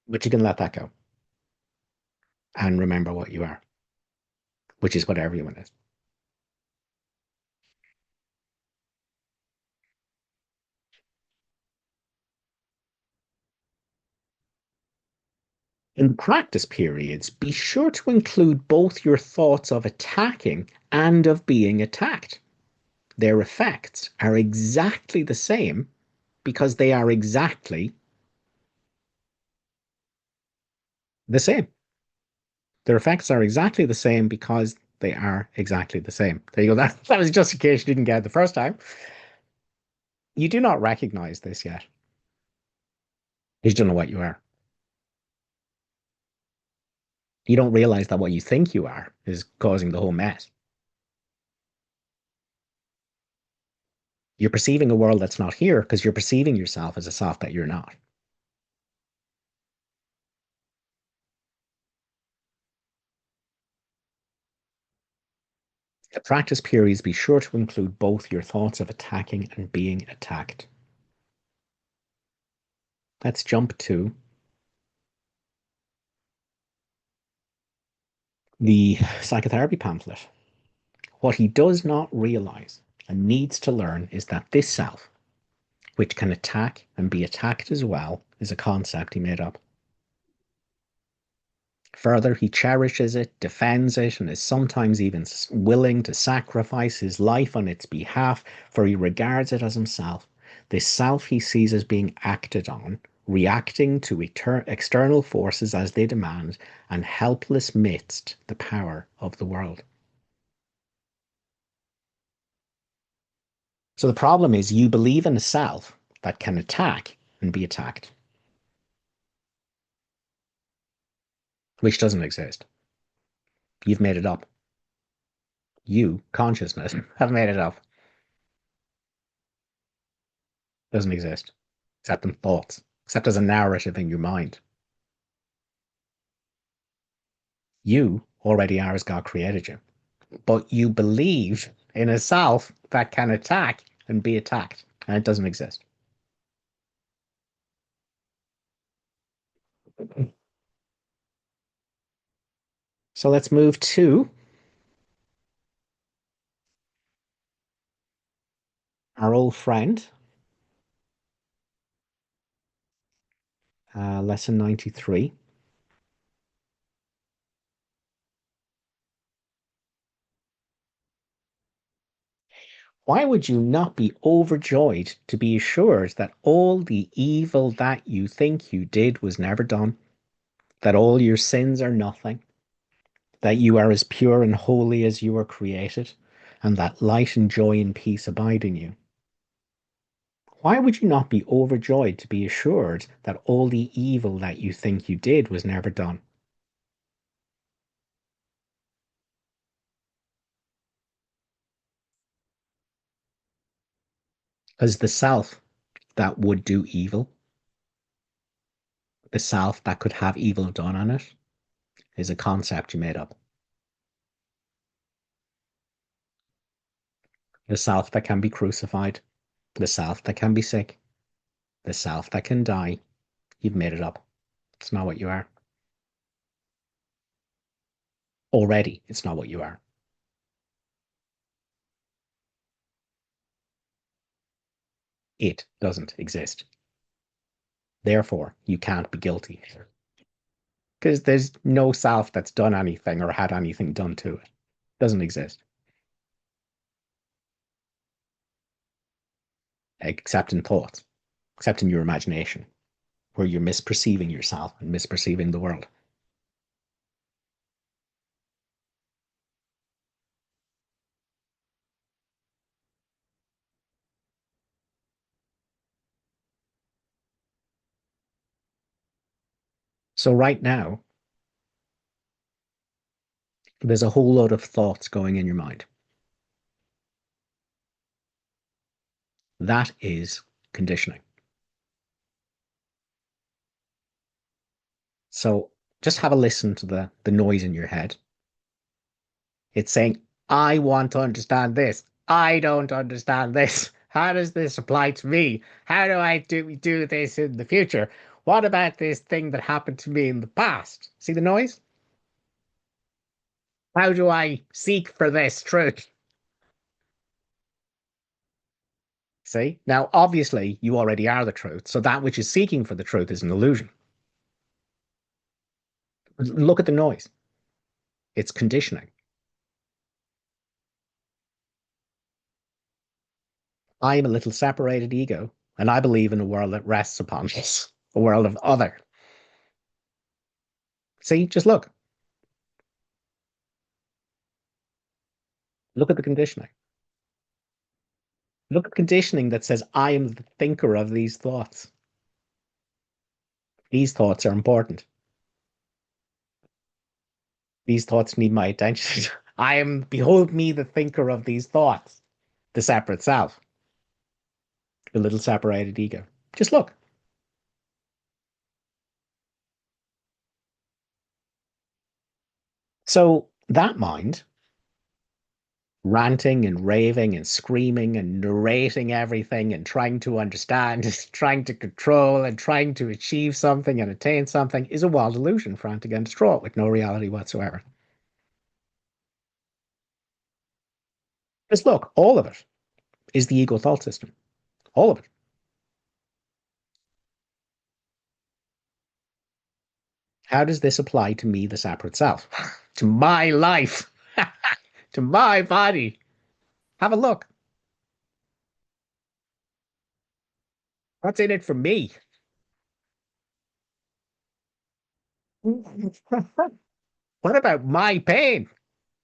But you can let that go and remember what you are, which is what everyone is. In practice periods, be sure to include both your thoughts of attacking and of being attacked. Their effects are exactly the same because they are exactly the same. Their effects are exactly the same because they are exactly the same. There you go. That was just in case you didn't get it the first time. You do not recognize this yet. You don't know what you are. You don't realize that what you think you are is causing the whole mess. You're perceiving a world that's not here because you're perceiving yourself as a self that you're not. The practice periods be sure to include both your thoughts of attacking and being attacked. Let's jump to the psychotherapy pamphlet. What he does not realize and needs to learn is that this self, which can attack and be attacked as well, is a concept he made up. Further, he cherishes it, defends it, and is sometimes even willing to sacrifice his life on its behalf, for he regards it as himself. This self he sees as being acted on, reacting to external forces as they demand, and helpless midst the power of the world. So the problem is you believe in a self that can attack and be attacked, which doesn't exist. You've made it up. You, consciousness, have made it up. Doesn't exist. Except in thoughts, except as a narrative in your mind. You already are as God created you. But you believe in a self that can attack and be attacked, and it doesn't exist. So let's move to our old friend, lesson 93. Why would you not be overjoyed to be assured that all the evil that you think you did was never done, that all your sins are nothing, that you are as pure and holy as you were created, and that light and joy and peace abide in you? Why would you not be overjoyed to be assured that all the evil that you think you did was never done? As the self that would do evil, the self that could have evil done on it, is a concept you made up. The self that can be crucified, the self that can be sick, the self that can die. You've made it up. It's not what you are. Already, it's not what you are. It doesn't exist. Therefore, you can't be guilty. Because there's no self that's done anything or had anything done to it. Doesn't exist. Except in thoughts, except in your imagination, where you're misperceiving yourself and misperceiving the world. So right now, there's a whole lot of thoughts going in your mind. That is conditioning. So just have a listen to the noise in your head. It's saying, I want to understand this. I don't understand this. How does this apply to me? How do I do this in the future? What about this thing that happened to me in the past? See the noise? How do I seek for this truth? See? Now, obviously, you already are the truth. So that which is seeking for the truth is an illusion. Look at the noise. It's conditioning. I am a little separated ego, and I believe in a world that rests upon this, a world of other. See, just look. Look at the conditioning. Look at conditioning that says, I am the thinker of these thoughts. These thoughts are important. These thoughts need my attention. Behold me, the thinker of these thoughts, the separate self, the little separated ego. Just look. So that mind, ranting and raving and screaming and narrating everything and trying to understand, trying to control and trying to achieve something and attain something is a wild illusion, frantic and distraught with no reality whatsoever. Just look, all of it is the ego thought system. All of it. How does this apply to me, the separate self? To my life? To my body? Have a look. What's in it for me? What about my pain?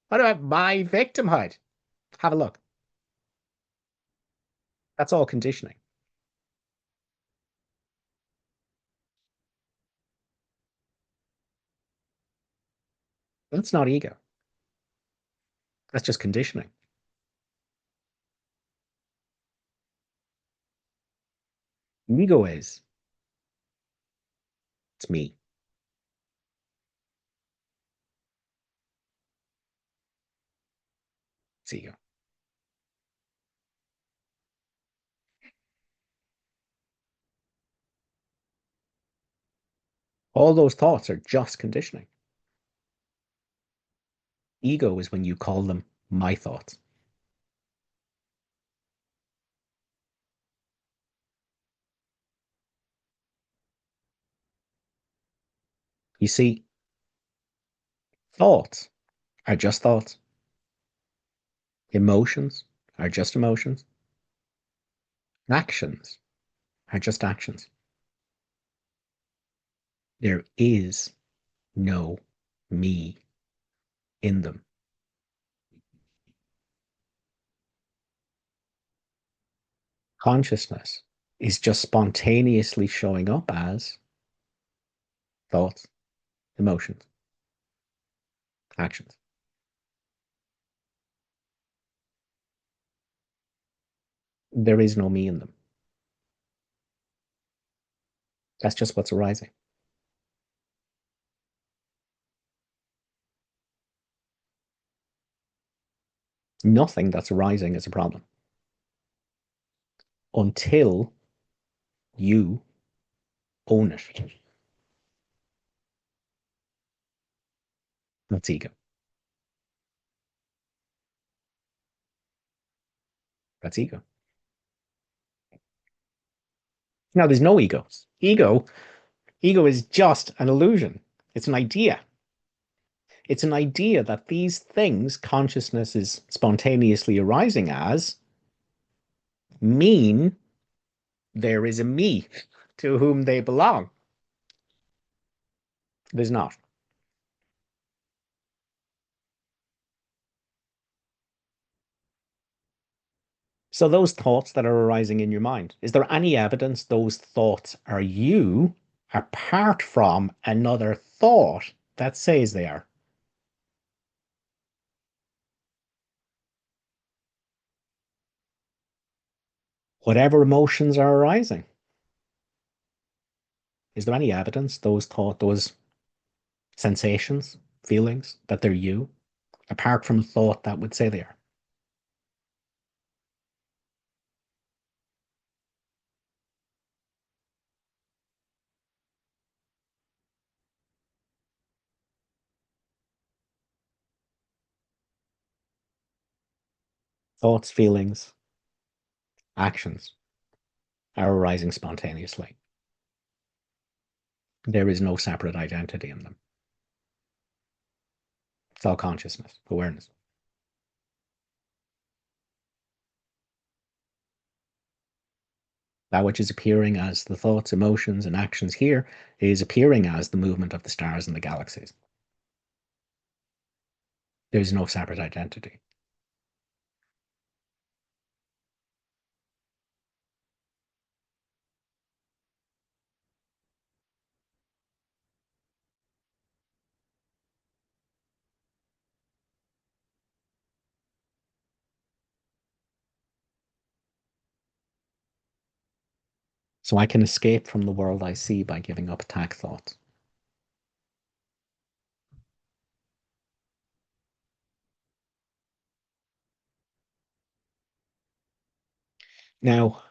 What about my victimhood? Have a look. That's all conditioning. That's not ego. That's just conditioning. Ego is, it's me. It's ego. All those thoughts are just conditioning. Ego is when you call them my thoughts. You see, thoughts are just thoughts. Emotions are just emotions. Actions are just actions. There is no me in them. Consciousness is just spontaneously showing up as thoughts, emotions, actions. There is no me in them. That's just what's arising. Nothing that's arising is a problem until you own it. That's ego. That's ego. Now, there's no egos. Ego is just an illusion. It's an idea. It's an idea that these things consciousness is spontaneously arising as mean there is a me to whom they belong. There's not. So those thoughts that are arising in your mind, is there any evidence those thoughts are you apart from another thought that says they are? Whatever emotions are arising, is there any evidence those sensations, feelings, that they're you apart from a thought that would say they are? Thoughts, feelings, actions are arising spontaneously. There is no separate identity in them. It's all consciousness, awareness. That which is appearing as the thoughts, emotions, and actions here is appearing as the movement of the stars and the galaxies. There's no separate identity. So I can escape from the world I see by giving up attack thoughts. Now,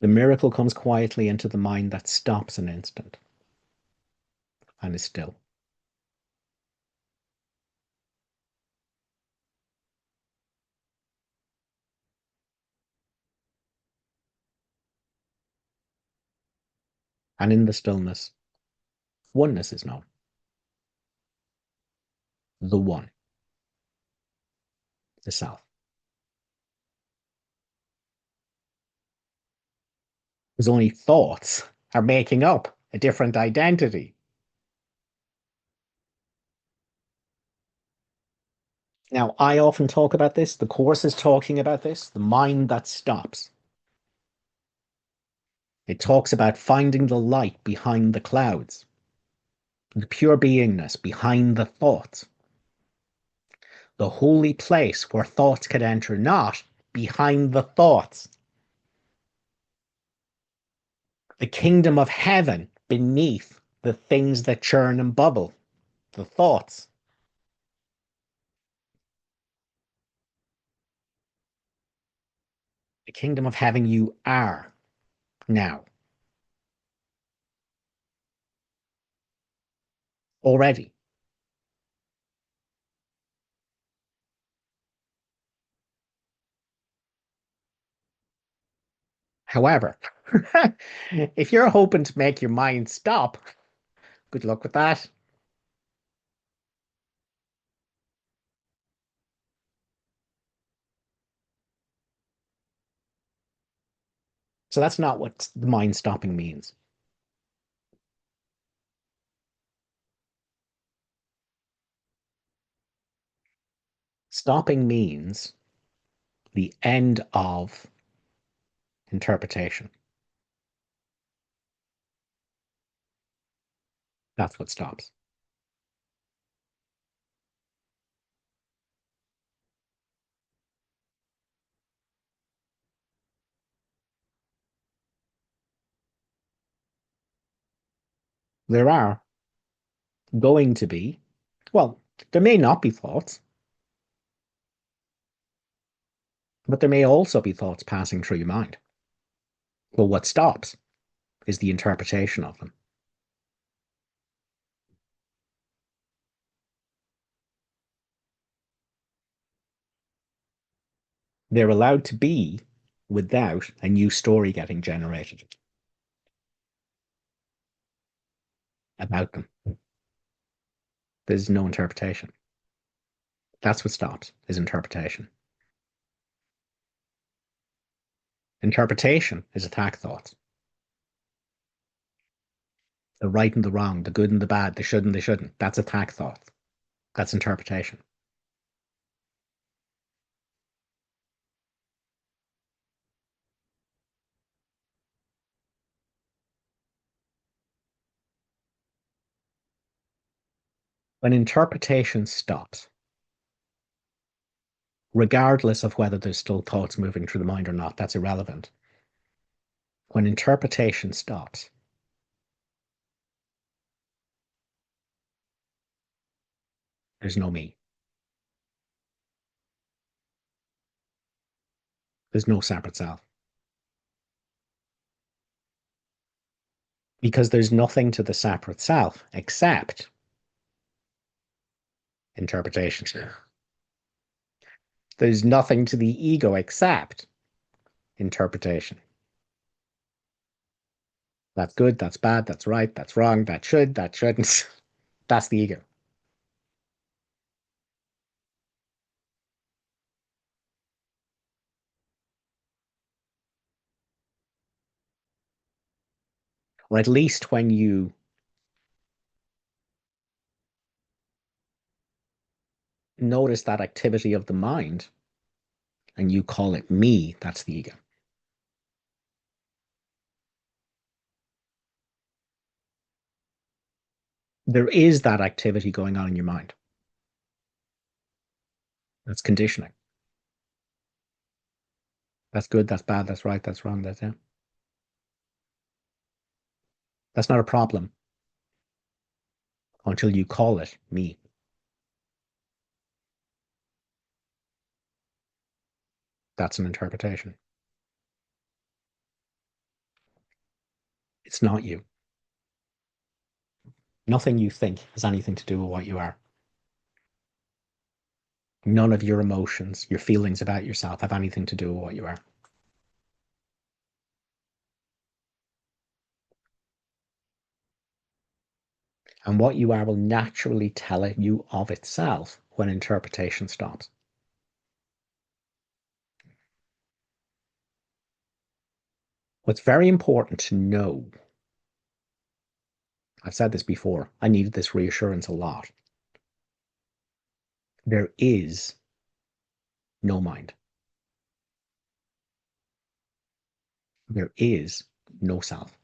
the miracle comes quietly into the mind that stops an instant and is still. And in the stillness, oneness is known. The one, the self. Because only thoughts are making up a different identity. Now, I often talk about this. The Course is talking about this, the mind that stops. It talks about finding the light behind the clouds, the pure beingness behind the thoughts, the holy place where thoughts can enter not, behind the thoughts, the kingdom of heaven beneath the things that churn and bubble, the thoughts, the kingdom of heaven you are now, already. However, if you're hoping to make your mind stop, good luck with that. So that's not what the mind stopping means. Stopping means the end of interpretation. That's what stops. There are going to be, well, there may not be thoughts, but there may also be thoughts passing through your mind. But what stops is the interpretation of them. They're allowed to be without a new story getting generated about them. There's no interpretation. That's what stops, is interpretation. Interpretation is attack thoughts. The right and the wrong, the good and the bad, the should and the shouldn't. That's attack thoughts. That's interpretation. When interpretation stops, regardless of whether there's still thoughts moving through the mind or not, that's irrelevant. When interpretation stops, there's no me. There's no separate self. Because there's nothing to the separate self except interpretation. There's nothing to the ego except interpretation. That's good, that's bad, that's right, that's wrong, that should, that shouldn't. That's the ego. Or at least when you notice that activity of the mind and you call it me, that's the ego. There is that activity going on in your mind. That's conditioning. That's good, that's bad, that's right, that's wrong, that's it. That's not a problem until you call it me. That's an interpretation. It's not you. Nothing you think has anything to do with what you are. None of your emotions, your feelings about yourself have anything to do with what you are. And what you are will naturally tell you of itself when interpretation stops. What's very important to know, I've said this before, I needed this reassurance a lot. There is no mind. There is no self.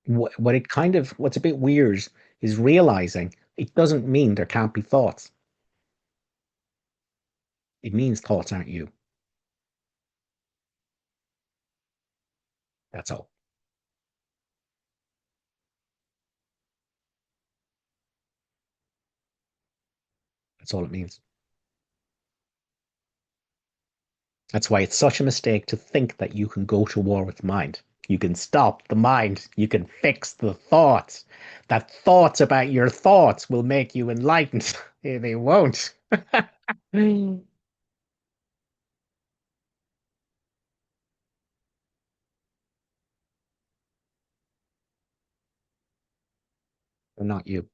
What's a bit weird is realizing it doesn't mean there can't be thoughts. It means thoughts aren't you. That's all. That's all it means. That's why it's such a mistake to think that you can go to war with the mind. You can stop the mind. You can fix the thoughts. That thoughts about your thoughts will make you enlightened. They won't. They're not you.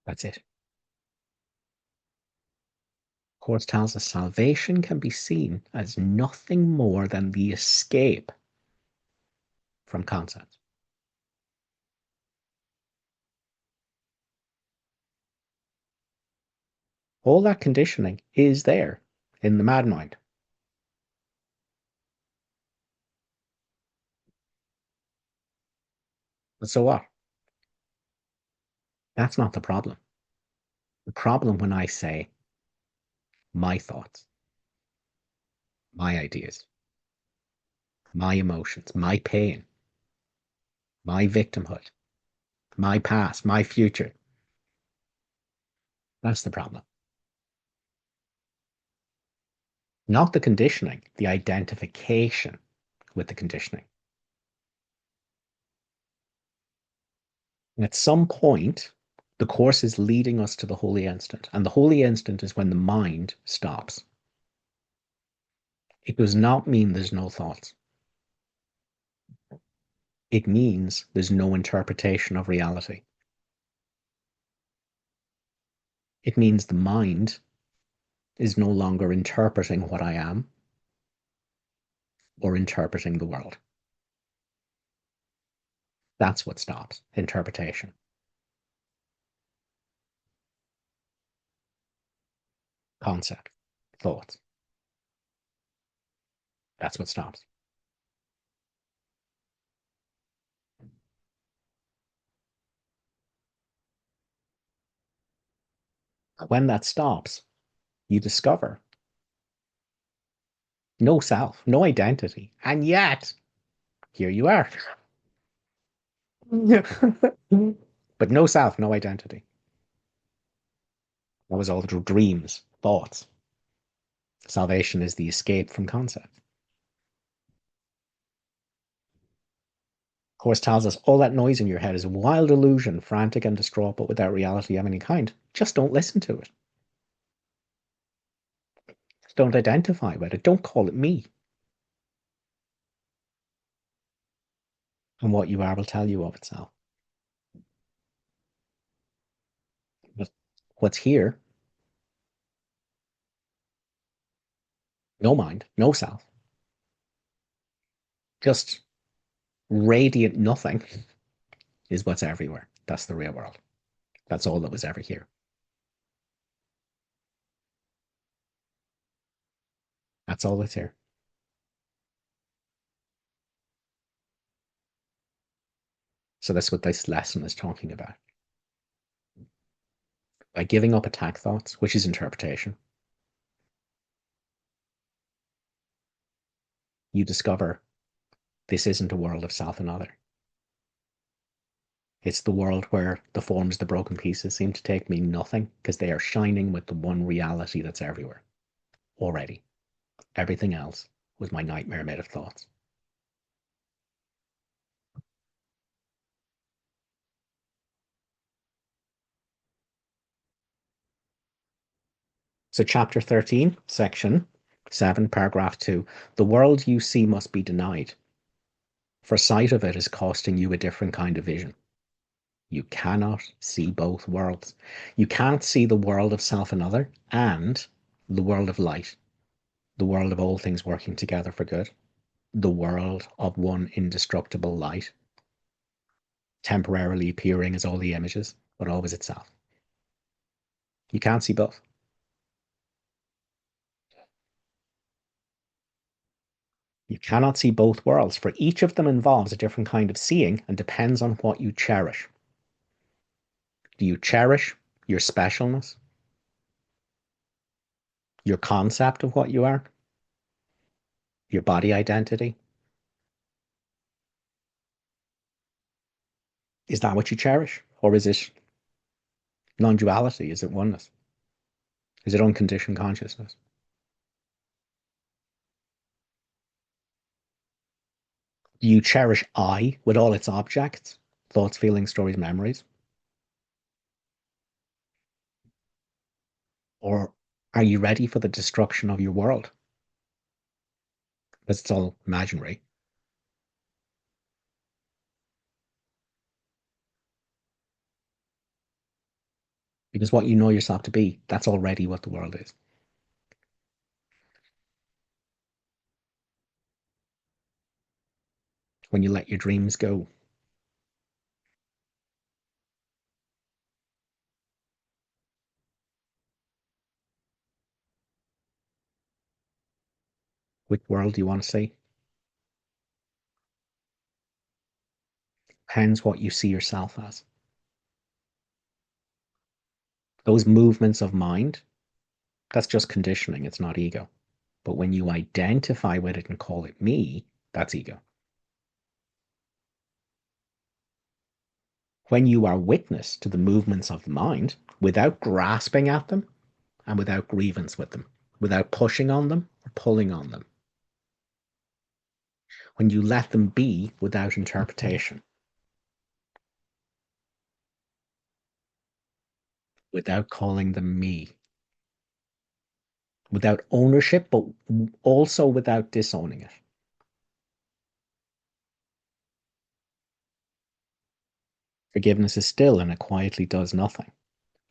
That's it. Course tells us salvation can be seen as nothing more than the escape from concepts. All that conditioning is there in the mad mind. But so what? That's not the problem. The problem when I say my thoughts, my ideas, my emotions, my pain, my victimhood, my past, my future, that's the problem. Not the conditioning, the identification with the conditioning. And at some point, the course is leading us to the holy instant. And the holy instant is when the mind stops. It does not mean there's no thoughts. It means there's no interpretation of reality. It means the mind is no longer interpreting what I am or interpreting the world. That's what stops interpretation. Concept, thoughts. That's what stops. When that stops, you discover no self, no identity. And yet, here you are. But no self, no identity. That was all through dreams, thoughts. Salvation is the escape from concept. Course tells us all that noise in your head is a wild illusion, frantic and distraught, but without reality of any kind. Just don't listen to it. Just don't identify with it. Don't call it me. And what you are will tell you of itself. But what's here, no mind, no self, just radiant nothing is what's everywhere. That's the real world. That's all that was ever here. That's all that's here. So that's what this lesson is talking about. By giving up attack thoughts, which is interpretation, you discover this isn't a world of self and other. It's the world where the forms, the broken pieces seem to take me nothing because they are shining with the one reality that's everywhere already. Everything else was my nightmare made of thoughts. So, chapter 13, section 7, paragraph 2, the world you see must be denied, for sight of it is costing you a different kind of vision. You cannot see both worlds. You can't see the world of self and other and the world of light, the world of all things working together for good, the world of one indestructible light, temporarily appearing as all the images, but always itself. You can't see both. You cannot see both worlds, for each of them involves a different kind of seeing and depends on what you cherish. Do you cherish your specialness, your concept of what you are, your body identity? Is that what you cherish? Or is it non duality? Is it oneness? Is it unconditioned consciousness? Do you cherish I with all its objects, thoughts, feelings, stories, memories? Or are you ready for the destruction of your world? Because it's all imaginary. Because what you know yourself to be, that's already what the world is. When you let your dreams go, which world do you want to see? Depends what you see yourself as. Those movements of mind, that's just conditioning. It's not ego. But when you identify with it and call it me, that's ego. When you are witness to the movements of the mind without grasping at them and without grievance with them, without pushing on them or pulling on them, when you let them be without interpretation, without calling them me, without ownership, but also without disowning it. Forgiveness is still and it quietly does nothing.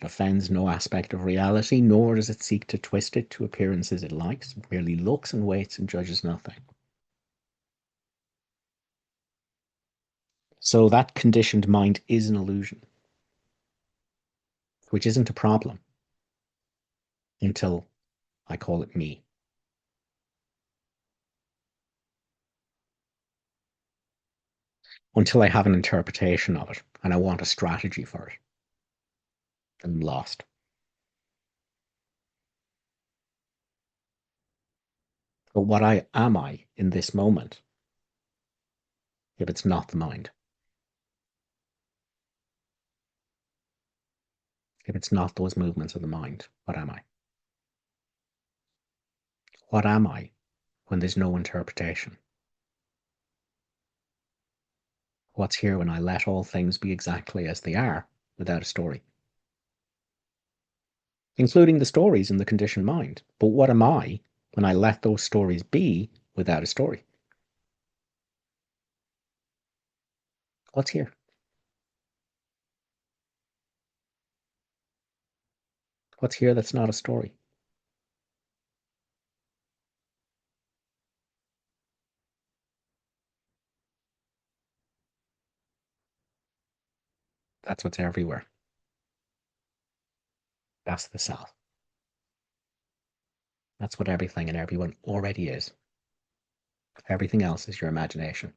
It offends no aspect of reality, nor does it seek to twist it to appearances it likes. It merely looks and waits and judges nothing. So that conditioned mind is an illusion, which isn't a problem until I call it me. Until I have an interpretation of it and I want a strategy for it. I'm lost. But what am I in this moment if it's not the mind? If it's not those movements of the mind, what am I? What am I when there's no interpretation? What's here when I let all things be exactly as they are without a story? Including the stories in the conditioned mind. But what am I when I let those stories be without a story? What's here? What's here that's not a story? That's what's everywhere. That's the self. That's what everything and everyone already is. Everything else is your imagination.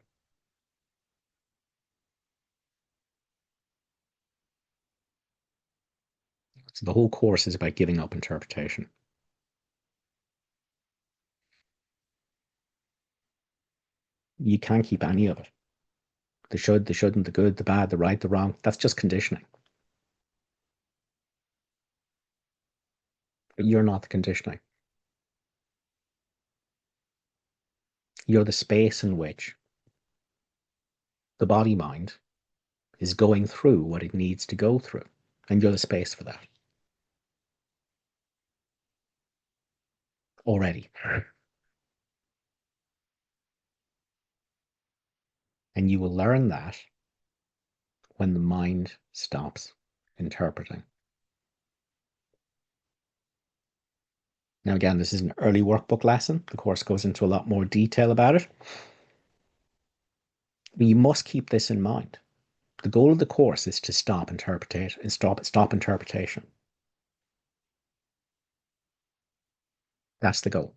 So the whole course is about giving up interpretation. You can't keep any of it. The should, the shouldn't, the good, the bad, the right, the wrong. That's just conditioning. But you're not the conditioning. You're the space in which the body mind is going through what it needs to go through. And you're the space for that already. And you will learn that when the mind stops interpreting. Now, again, this is an early workbook lesson. The course goes into a lot more detail about it. But you must keep this in mind. The goal of the course is to stop interpretation and stop interpretation. That's the goal.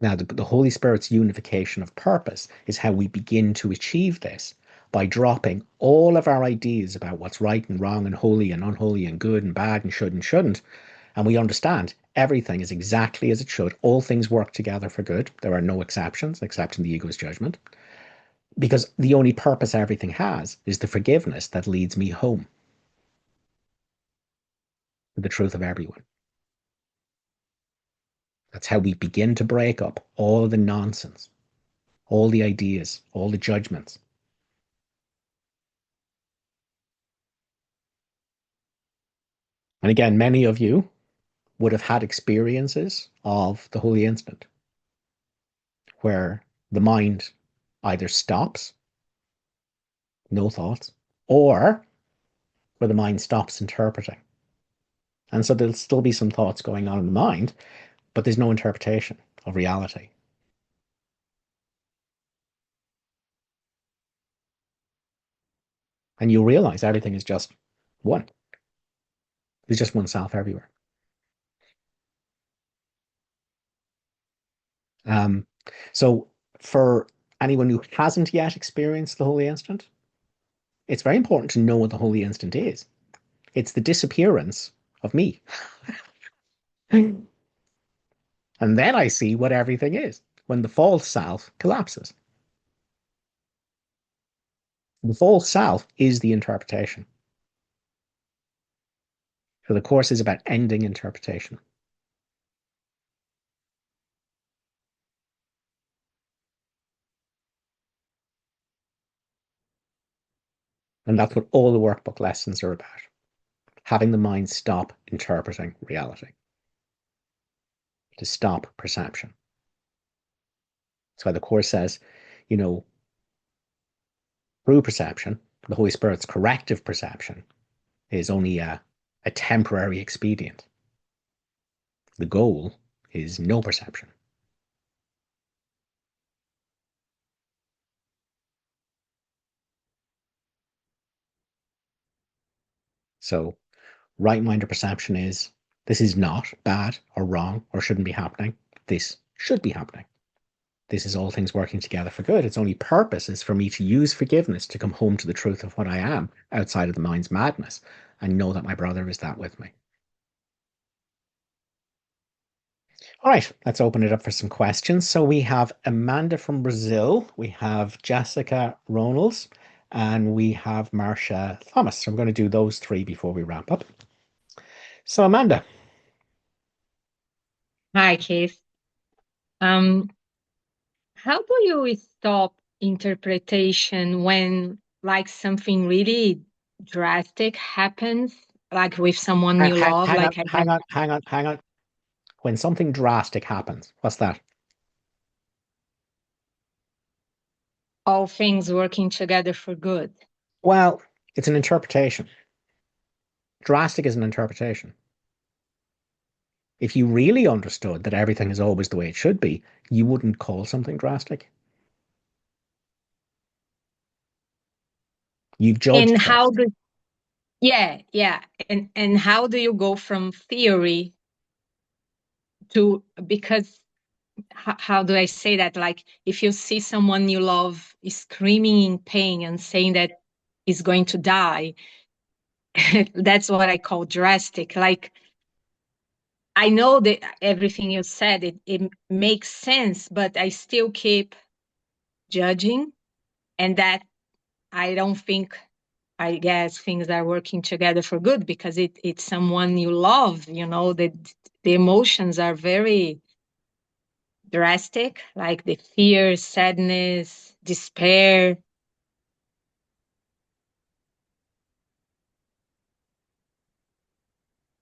Now, the Holy Spirit's unification of purpose is how we begin to achieve this by dropping all of our ideas about what's right and wrong and holy and unholy and good and bad and should and shouldn't. And we understand everything is exactly as it should. All things work together for good. There are no exceptions, except in the ego's judgment. Because the only purpose everything has is the forgiveness that leads me home to the truth of everyone. That's how we begin to break up all the nonsense, all the ideas, all the judgments. And again, many of you would have had experiences of the holy instant where the mind either stops, no thoughts, or where the mind stops interpreting. And so there'll still be some thoughts going on in the mind, but there's no interpretation of reality. And you'll realize everything is just one. There's just one self everywhere. Um, so for anyone who hasn't yet experienced the holy instant, it's very important to know what the holy instant is. It's the disappearance of me. And then I see what everything is when the false self collapses. The false self is the interpretation. So the course is about ending interpretation. And that's what all the workbook lessons are about. Having the mind stop interpreting reality, to stop perception. That's why the course says, you know, through perception, the Holy Spirit's corrective perception is only a temporary expedient. The goal is no perception. So right-minded perception is this is not bad or wrong or shouldn't be happening. This should be happening. This is all things working together for good. Its only purpose is for me to use forgiveness to come home to the truth of what I am outside of the mind's madness and know that my brother is that with me. All right, let's open it up for some questions. So we have Amanda from Brazil, we have Jessica Ronalds, and we have Marcia Thomas. So I'm going to do those three before we wrap up. So Amanda, Hi, Keith. Um, how do you stop interpretation when like something really drastic happens, like with someone you love, hang on, like I hang on, hang on, hang on. When something drastic happens, what's that? all things working together for good. Well, it's an interpretation. Drastic is an interpretation. If you really understood that everything is always the way it should be, you wouldn't call something drastic. You've And judged how first. do yeah, and how do you go from theory to because how do I say that? Like if you see someone you love screaming in pain and saying that is going to die, that's what I call drastic. Like I know that everything you said, it makes sense, but I still keep judging, and that I don't think, I guess things are working together for good because it's someone you love, the emotions are very drastic, like the fear, sadness, despair.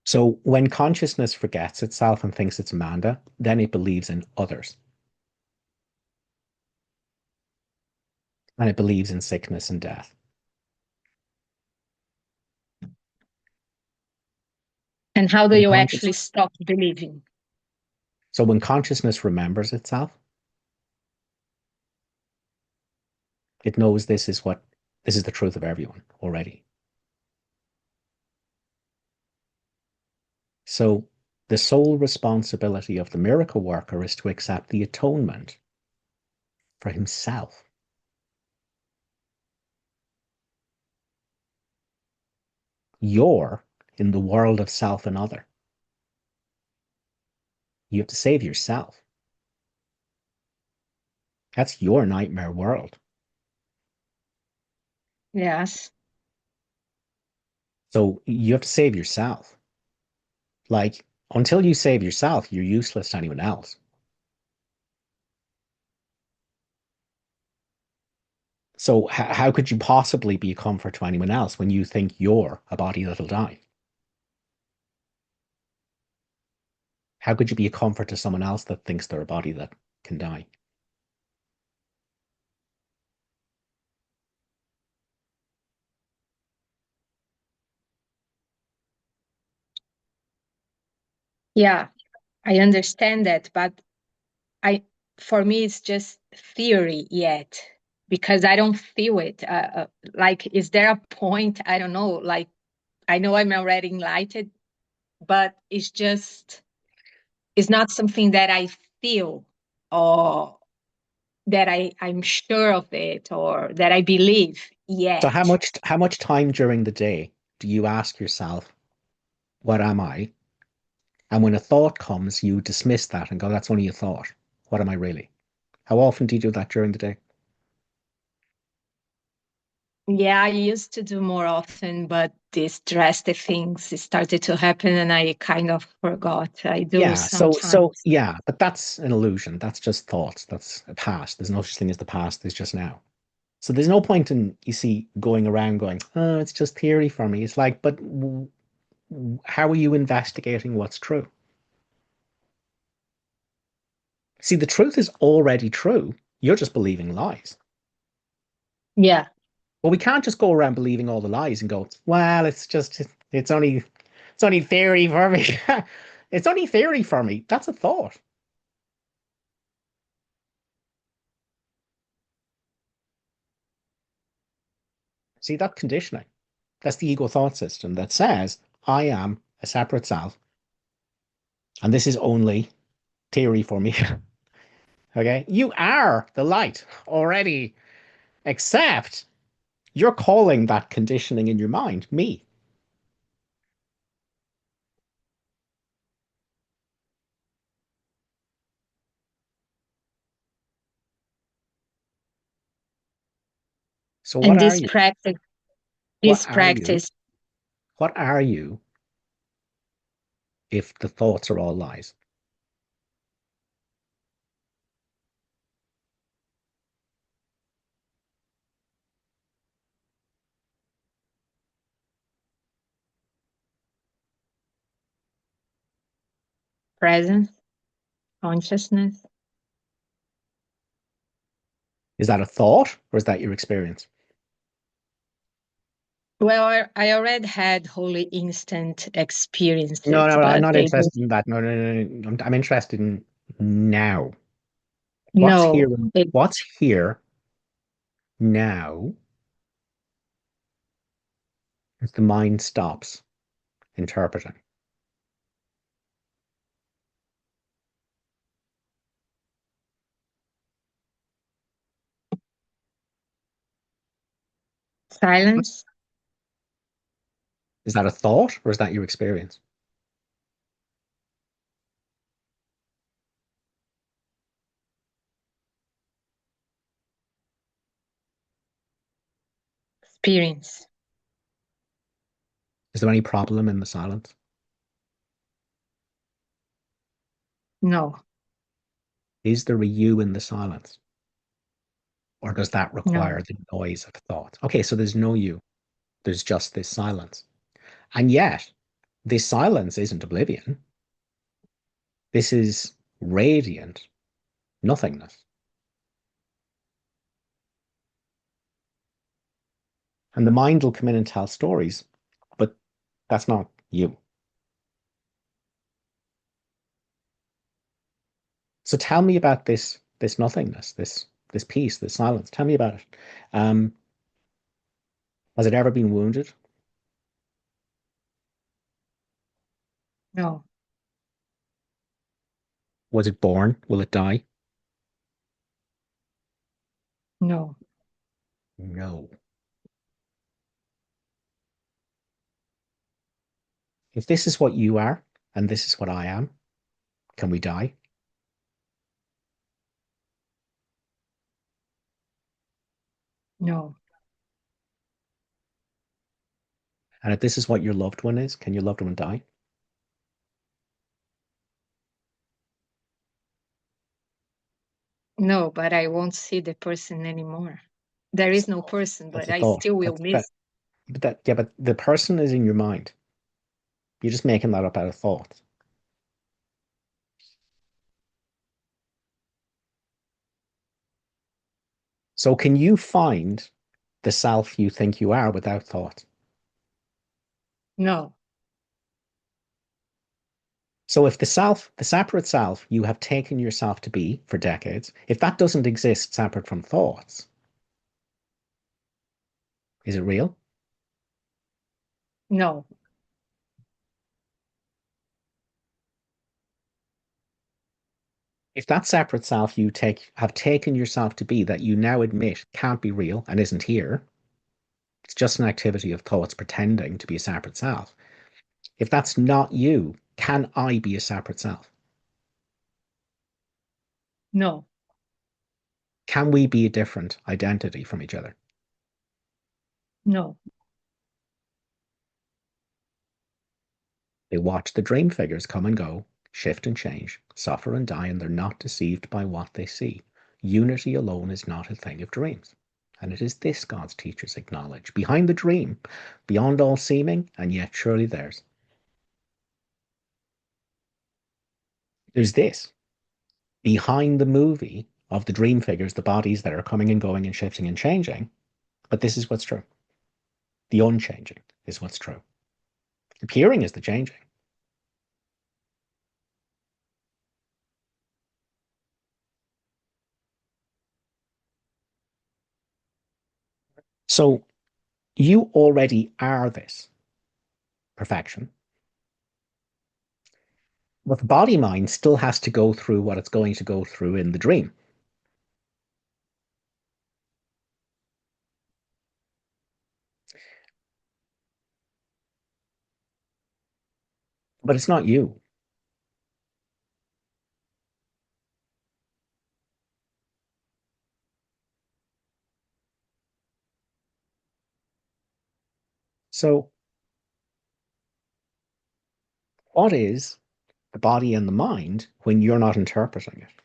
So when consciousness forgets itself and thinks it's Amanda, then it believes in others. And it believes in sickness and death. And how do When you conscious, actually stop believing? so when consciousness remembers itself, it knows this is the truth of everyone already. So the sole responsibility of the miracle worker is to accept the atonement for himself. You're in the world of self and other. You have to save yourself. That's your nightmare world. Yes. So you have to save yourself. Like, until you save yourself, you're useless to anyone else. So, how could you possibly be a comfort to anyone else when you think you're a body that'll die? How could you be a comfort to someone else that thinks they're a body that can die? Yeah, I understand that, but I, for me, it's just theory yet because I don't feel it. Like, is there a point? I don't know. Like, I know I'm already enlightened, but it's not something that I feel or that I'm sure of it or that I believe So yet. how much time during the day do you ask yourself, what am I? And when a thought comes, you dismiss that and go, that's only a thought. What am I really? How often do you do that during the day? Yeah, I used to do more often, but these drastic things started to happen and I kind of forgot. I do Yeah, so sometimes. yeah, but that's an illusion. That's just thoughts. That's a past. There's no such thing as the past. There's just now. So there's no point in, you see, going around going, oh, it's just theory for me. It's like, but how are you investigating what's true? See, the truth is already true. You're just believing lies. Yeah. But we can't just go around believing all the lies and go, well, it's only theory for me. It's only theory for me. That's a thought. See, that conditioning. That's the ego thought system that says, I am a separate self, and this is only theory for me. Okay? You are the light already, except you're calling that conditioning in your mind me. So what And are this you? practice, What this are you? practice, What are you if the thoughts are all lies? presence, consciousness. Is that a thought or is that your experience? Well, I already had holy instant No, experiences, no, I'm but not they interested just, in that. No, no, no, no. I'm interested in now. What's here? no, it, What's here now as the mind stops interpreting? silence, Is that a thought or is that your experience? experience. Is there any problem in the silence? No, Is there a you in the silence? Or does that require no, the noise of thought? Okay, so there's no you. There's just this silence. And yet, this silence isn't oblivion. This is radiant nothingness. And the mind will come in and tell stories, but that's not you. So tell me about this nothingness, this peace, this silence. Tell me about it. Um, has it ever been wounded? no, Was it born? Will it die? no, No. If this is what you are and this is what I am, can we die? no, And if this is what your loved one is, can your loved one die? no, but I won't see the person anymore. There That's is a no thought. person, That's but a I thought. still will That's that. miss. But that. Yeah, but the person is in your mind. You're just making that up out of thought. So can you find the self you think you are without thought? No, So if the self, the separate self you have taken yourself to be for decades, if that doesn't exist separate from thoughts, is it real? no, If that separate self you take have taken yourself to be that you now admit can't be real and isn't here, It's just an activity of thoughts pretending to be a separate self. If that's not you, can I be a separate self? No, Can we be a different identity from each other? no. They watch the dream figures come and go, shift and change, suffer and die, and they're not deceived by what they see. Unity alone is not a thing of dreams. And it is this God's teachers acknowledge. Behind the dream, beyond all seeming, and yet surely there's this. Behind the movie of the dream figures, the bodies that are coming and going and shifting and changing, but this is what's true. The unchanging is what's true. Appearing is the changing. So you already are this perfection. But the body mind still has to go through what it's going to go through in the dream. But it's not you. So what is the body and the mind when you're not interpreting it?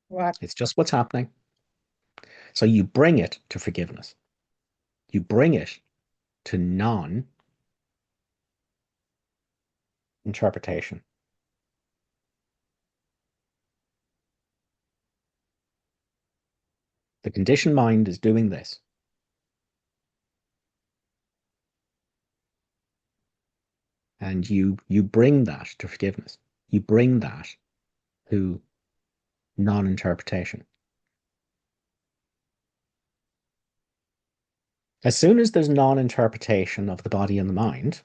What? It's just what's happening. So you bring it to forgiveness. You bring it to non interpretation. The conditioned mind is doing this. And you bring that to forgiveness. You bring that to non-interpretation. As soon as there's non-interpretation of the body and the mind,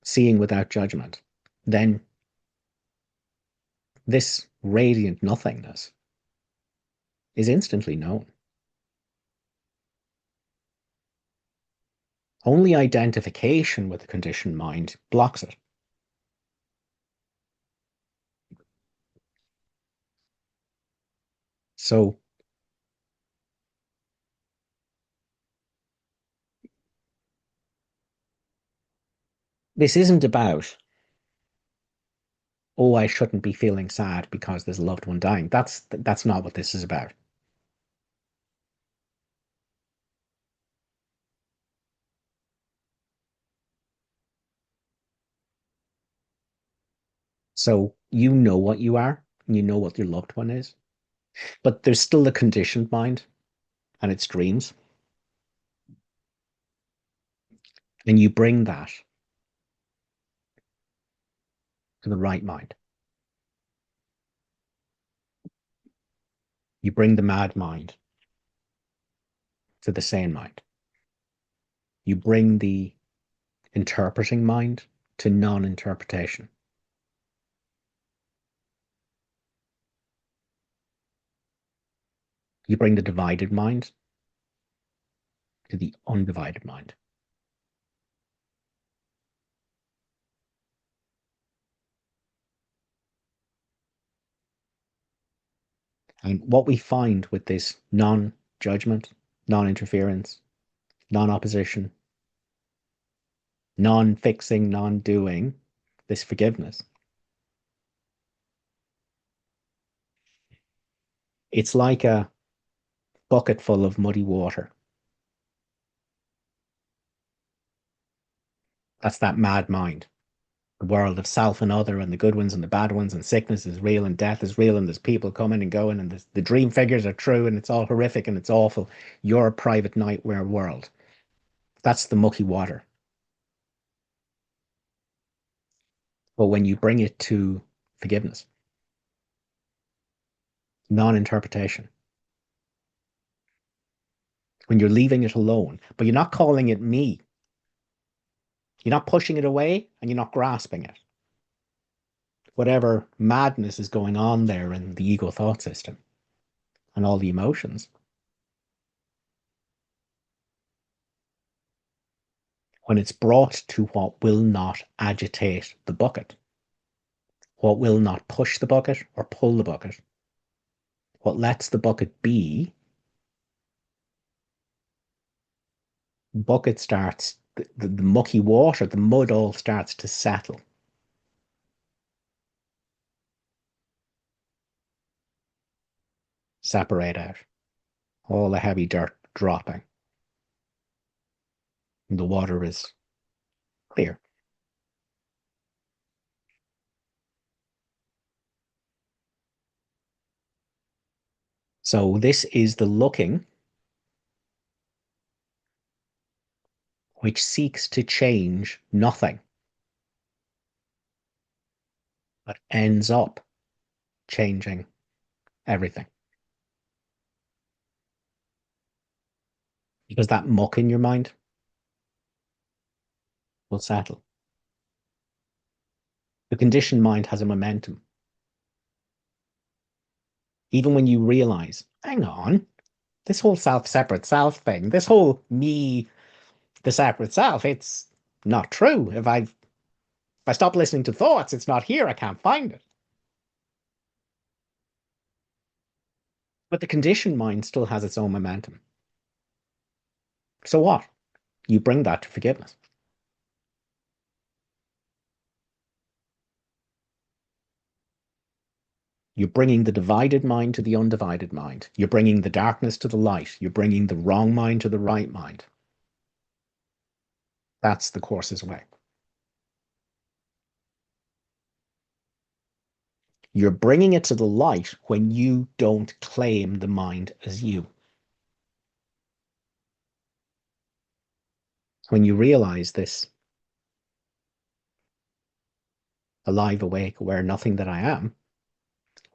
seeing without judgment, then this radiant nothingness is instantly known. Only identification with the conditioned mind blocks it. So this isn't about, oh, I shouldn't be feeling sad because there's a loved one dying. That's not what this is about. So you know what you are, you know what your loved one is, but there's still the conditioned mind and its dreams, and you bring that to the right mind. You bring the mad mind to the sane mind. You bring the interpreting mind to non-interpretation. You bring the divided mind to the undivided mind. And what we find with this non-judgment, non-interference, non-opposition, non-fixing, non-doing, this forgiveness, it's like a bucket full of muddy water. That's that mad mind. The world of self and other, and the good ones and the bad ones, and sickness is real, and death is real, and there's people coming and going, and the dream figures are true, and it's all horrific and it's awful. Your private nightmare world. That's the mucky water. But when you bring it to forgiveness, non-interpretation, when you're leaving it alone, but you're not calling it me, you're not pushing it away, and you're not grasping it. whatever madness is going on there in the ego thought system and all the emotions. When it's brought to what will not agitate the bucket, what will not push the bucket or pull the bucket, what lets the bucket be, bucket starts, the mucky water, the mud all starts to settle, separate out, all the heavy dirt dropping, and the water is clear. So this is the looking which seeks to change nothing, but ends up changing everything. Because that muck in your mind will settle. The conditioned mind has a momentum. Even when you realize, hang on, this whole separate self thing, this whole me, the separate self, it's not true. If I stop listening to thoughts, it's not here. I can't find it. But the conditioned mind still has its own momentum. So what? You bring that to forgiveness. You're bringing the divided mind to the undivided mind. You're bringing the darkness to the light. You're bringing the wrong mind to the right mind. That's the course's way. You're bringing it to the light when you don't claim the mind as you. When you realize this alive, awake, aware, nothing that I am,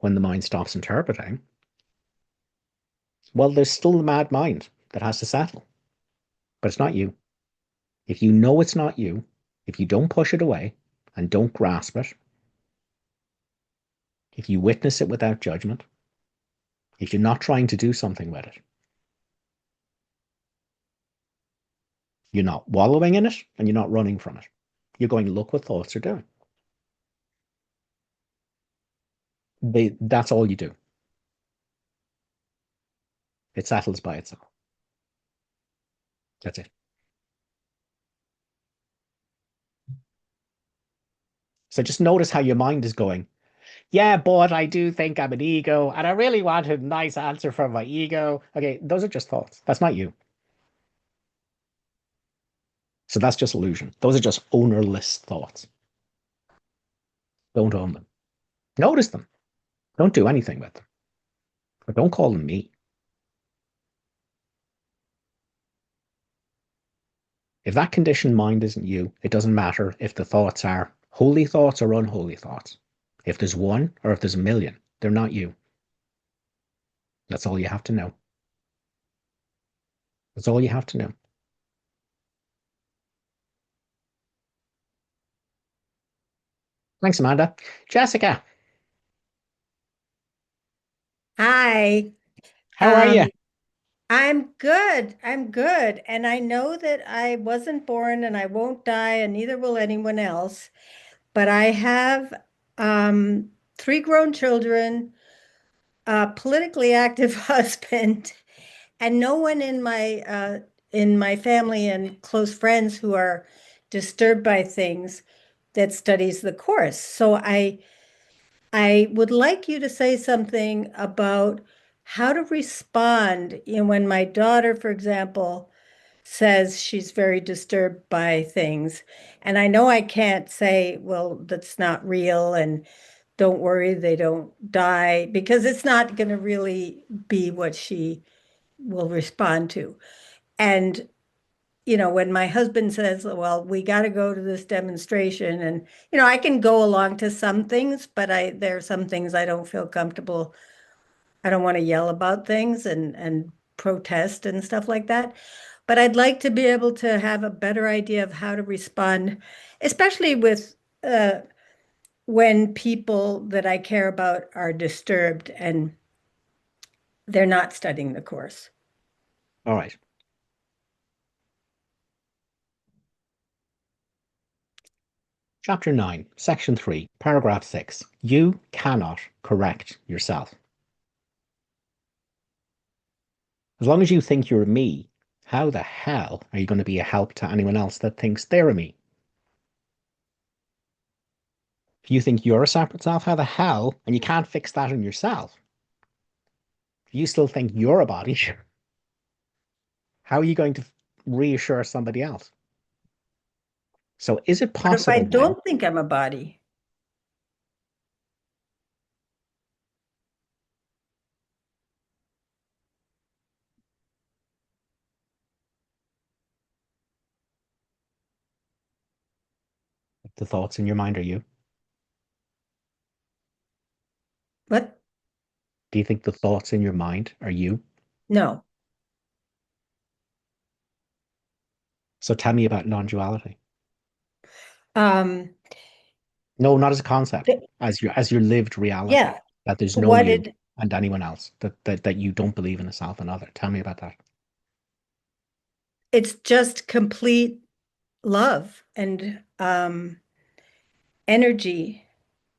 when the mind stops interpreting, well, there's still the mad mind that has to settle, but it's not you. If you know it's not you, if you don't push it away and don't grasp it, if you witness it without judgment, if you're not trying to do something with it, you're not wallowing in it and you're not running from it. You're going, look what thoughts are doing. That's all you do. It settles by itself. That's it. So just notice how your mind is going. Yeah, but I do think I'm an ego, and I really wanted a nice answer from my ego. Okay, those are just thoughts. That's not you. So that's just illusion. Those are just ownerless thoughts. Don't own them. Notice them. Don't do anything with them. But don't call them me. If that conditioned mind isn't you, it doesn't matter if the thoughts are holy thoughts or unholy thoughts. If there's one or if there's a million, they're not you. That's all you have to know. That's all you have to know. Thanks, Amanda. Jessica, Hi. how are you? Um, I'm good. I'm good. And I know that I wasn't born and I won't die, and neither will anyone else. But I have three grown children, a politically active husband, and no one in my family and close friends who are disturbed by things that studies the course. So I would like you to say something about how to respond, when my daughter, for example, says she's very disturbed by things. And I know I can't say, well, that's not real and don't worry, they don't die, because it's not going to really be what she will respond to. And when my husband says, well, we got to go to this demonstration, and, I can go along to some things, but there are some things I don't feel comfortable. I don't want to yell about things and protest and stuff like that. But I'd like to be able to have a better idea of how to respond, especially with when people that I care about are disturbed and they're not studying the course. All right. Chapter 9, Section 3, Paragraph 6. You cannot correct yourself. As long as you think you're a me, how the hell are you going to be a help to anyone else that thinks they're a me? If you think you're a separate self, how the hell, and you can't fix that in yourself, if you still think you're a body, how are you going to reassure somebody else? So is it What if I possible then, don't think I'm a body? the thoughts in your mind are you? What? Do you think the thoughts in your mind are you? No. So tell me about non-duality. Um, No, not as a concept, th- as your lived reality, yeah. that there's no What you did and anyone else, that you don't believe in a self and other. Tell me about that. it's just complete love and energy,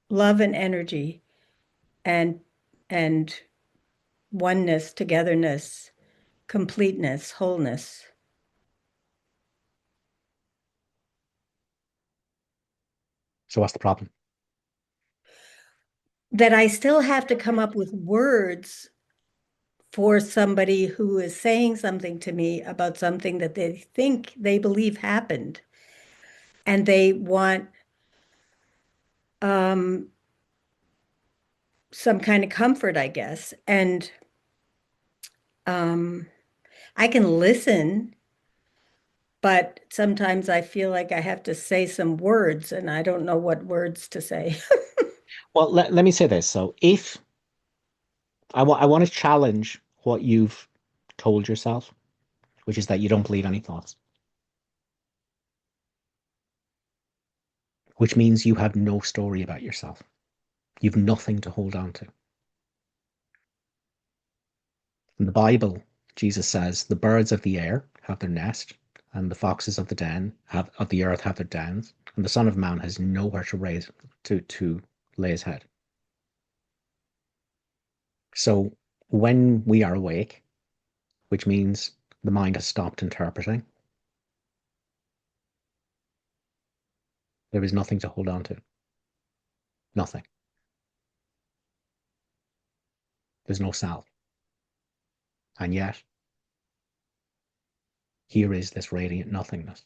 love and energy and and oneness, togetherness, completeness, wholeness. So what's the problem? That I still have to come up with words for somebody who is saying something to me about something that they think they believe happened. And they want um, some kind of comfort, I guess. And um, I can listen, but sometimes I feel like I have to say some words and I don't know what words to say. Well, let me say this. So if I want to challenge what you've told yourself, which is that you don't believe any thoughts, which means you have no story about yourself. You've nothing to hold on to. In the Bible, Jesus says the birds of the air have their nest, and the foxes of the den have of the earth have their dens, and the Son of Man has nowhere to raise to lay his head. So when we are awake, which means the mind has stopped interpreting, there is nothing to hold on to. Nothing. There's no self. And yet, here is this radiant nothingness,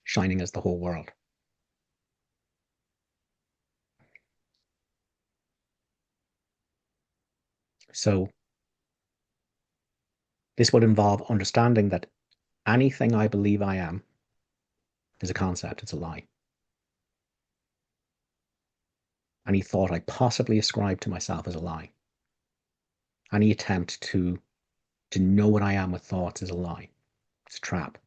shining as the whole world. So this would involve understanding that anything I believe I am is a concept, it's a lie. Any thought I possibly ascribe to myself is a lie. Any attempt to know what I am with thoughts is a lie. It's a trap.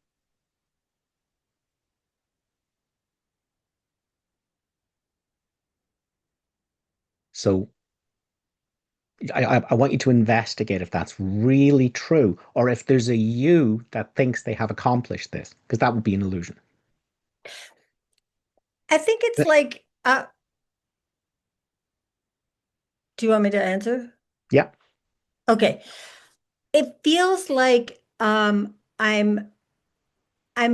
So I want you to investigate if that's really true, or if there's a you that thinks they have accomplished this, because that would be an illusion. I think it's like, do you want me to answer? Yeah, Okay. It feels like I'm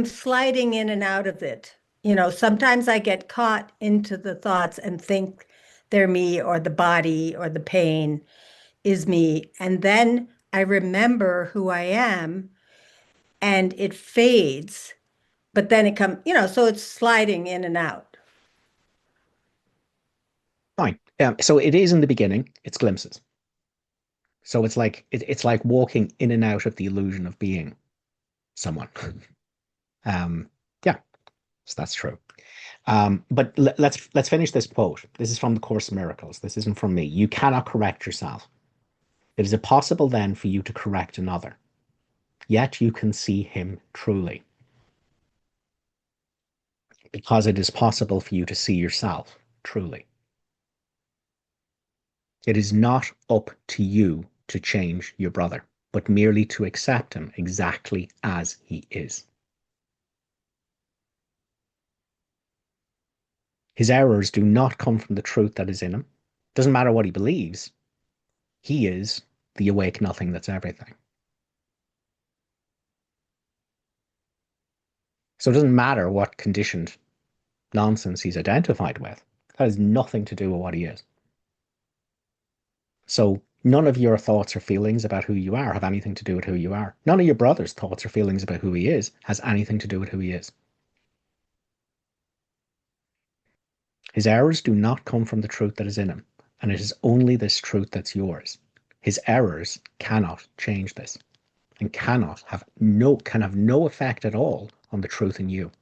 sliding in and out of it. You know, sometimes I get caught into the thoughts and think they're me or the body or the pain is me. And then I remember who I am and it fades, but then it comes, so it's sliding in and out. fine. So it is in the beginning, it's glimpses. So it's like walking in and out of the illusion of being someone. Um, yeah, so that's true. But let's finish this quote. This is from the Course in Miracles. This isn't from me. You cannot correct yourself. It is impossible then for you to correct another. Yet you can see him truly. because it is possible for you to see yourself truly. It is not up to you to change your brother, but merely to accept him exactly as he is. His errors do not come from the truth that is in him. Doesn't matter what he believes. He is the awake nothing that's everything. So it doesn't matter what conditioned nonsense he's identified with. That has nothing to do with what he is. So none of your thoughts or feelings about who you are have anything to do with who you are. None of your brother's thoughts or feelings about who he is has anything to do with who he is. His errors do not come from the truth that is in him, and it is only this truth that's yours. His errors cannot change this and can have no effect at all on the truth in you.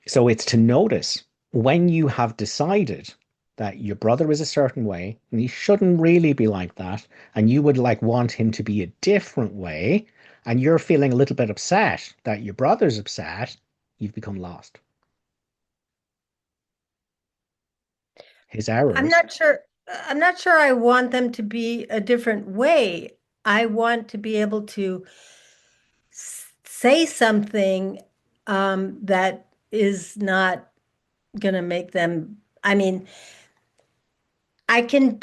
So it's to notice when you have decided that your brother is a certain way and he shouldn't really be like that, and you would like want him to be a different way, and you're feeling a little bit upset that your brother's upset, you've become lost. His I'm errors. not sure. I'm not sure I want them to be a different way. I want to be able to say something that is not going to make them. I mean, I can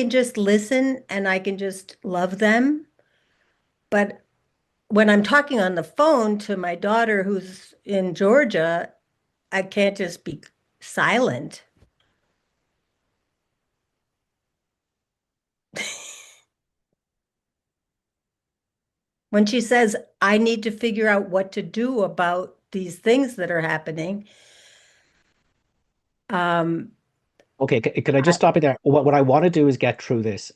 just listen and I can just love them. But when I'm talking on the phone to my daughter who's in Georgia, I can't just be silent. When she says, I need to figure out what to do about these things that are happening, um, Okay, could I I, just stop you there? What I want to do is get through this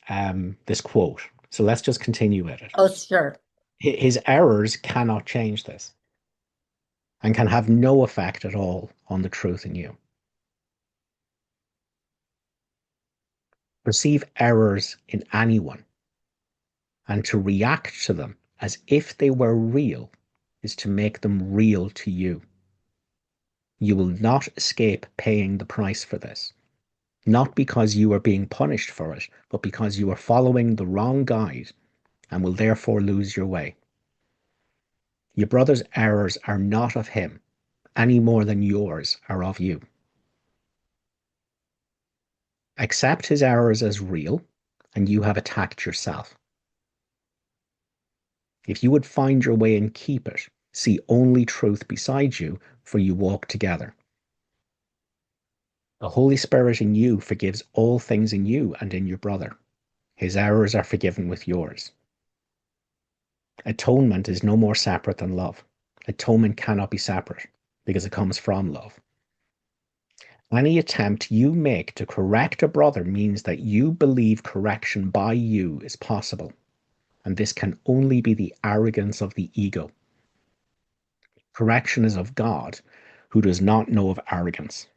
quote. So let's just continue with it. oh, sure. His errors cannot change this and can have no effect at all on the truth in you. Perceive errors in anyone and to react to them as if they were real is to make them real to you. You will not escape paying the price for this, not because you are being punished for it, but because you are following the wrong guide and will therefore lose your way. Your brother's errors are not of him any more than yours are of you. Accept his errors as real, and you have attacked yourself. If you would find your way and keep it, see only truth beside you, for you walk together. The Holy Spirit in you forgives all things in you and in your brother. His errors are forgiven with yours. Atonement is no more separate than love. Atonement cannot be separate because it comes from love. Any attempt you make to correct a brother means that you believe correction by you is possible, and this can only be the arrogance of the ego. Correction is of God, who does not know of arrogance.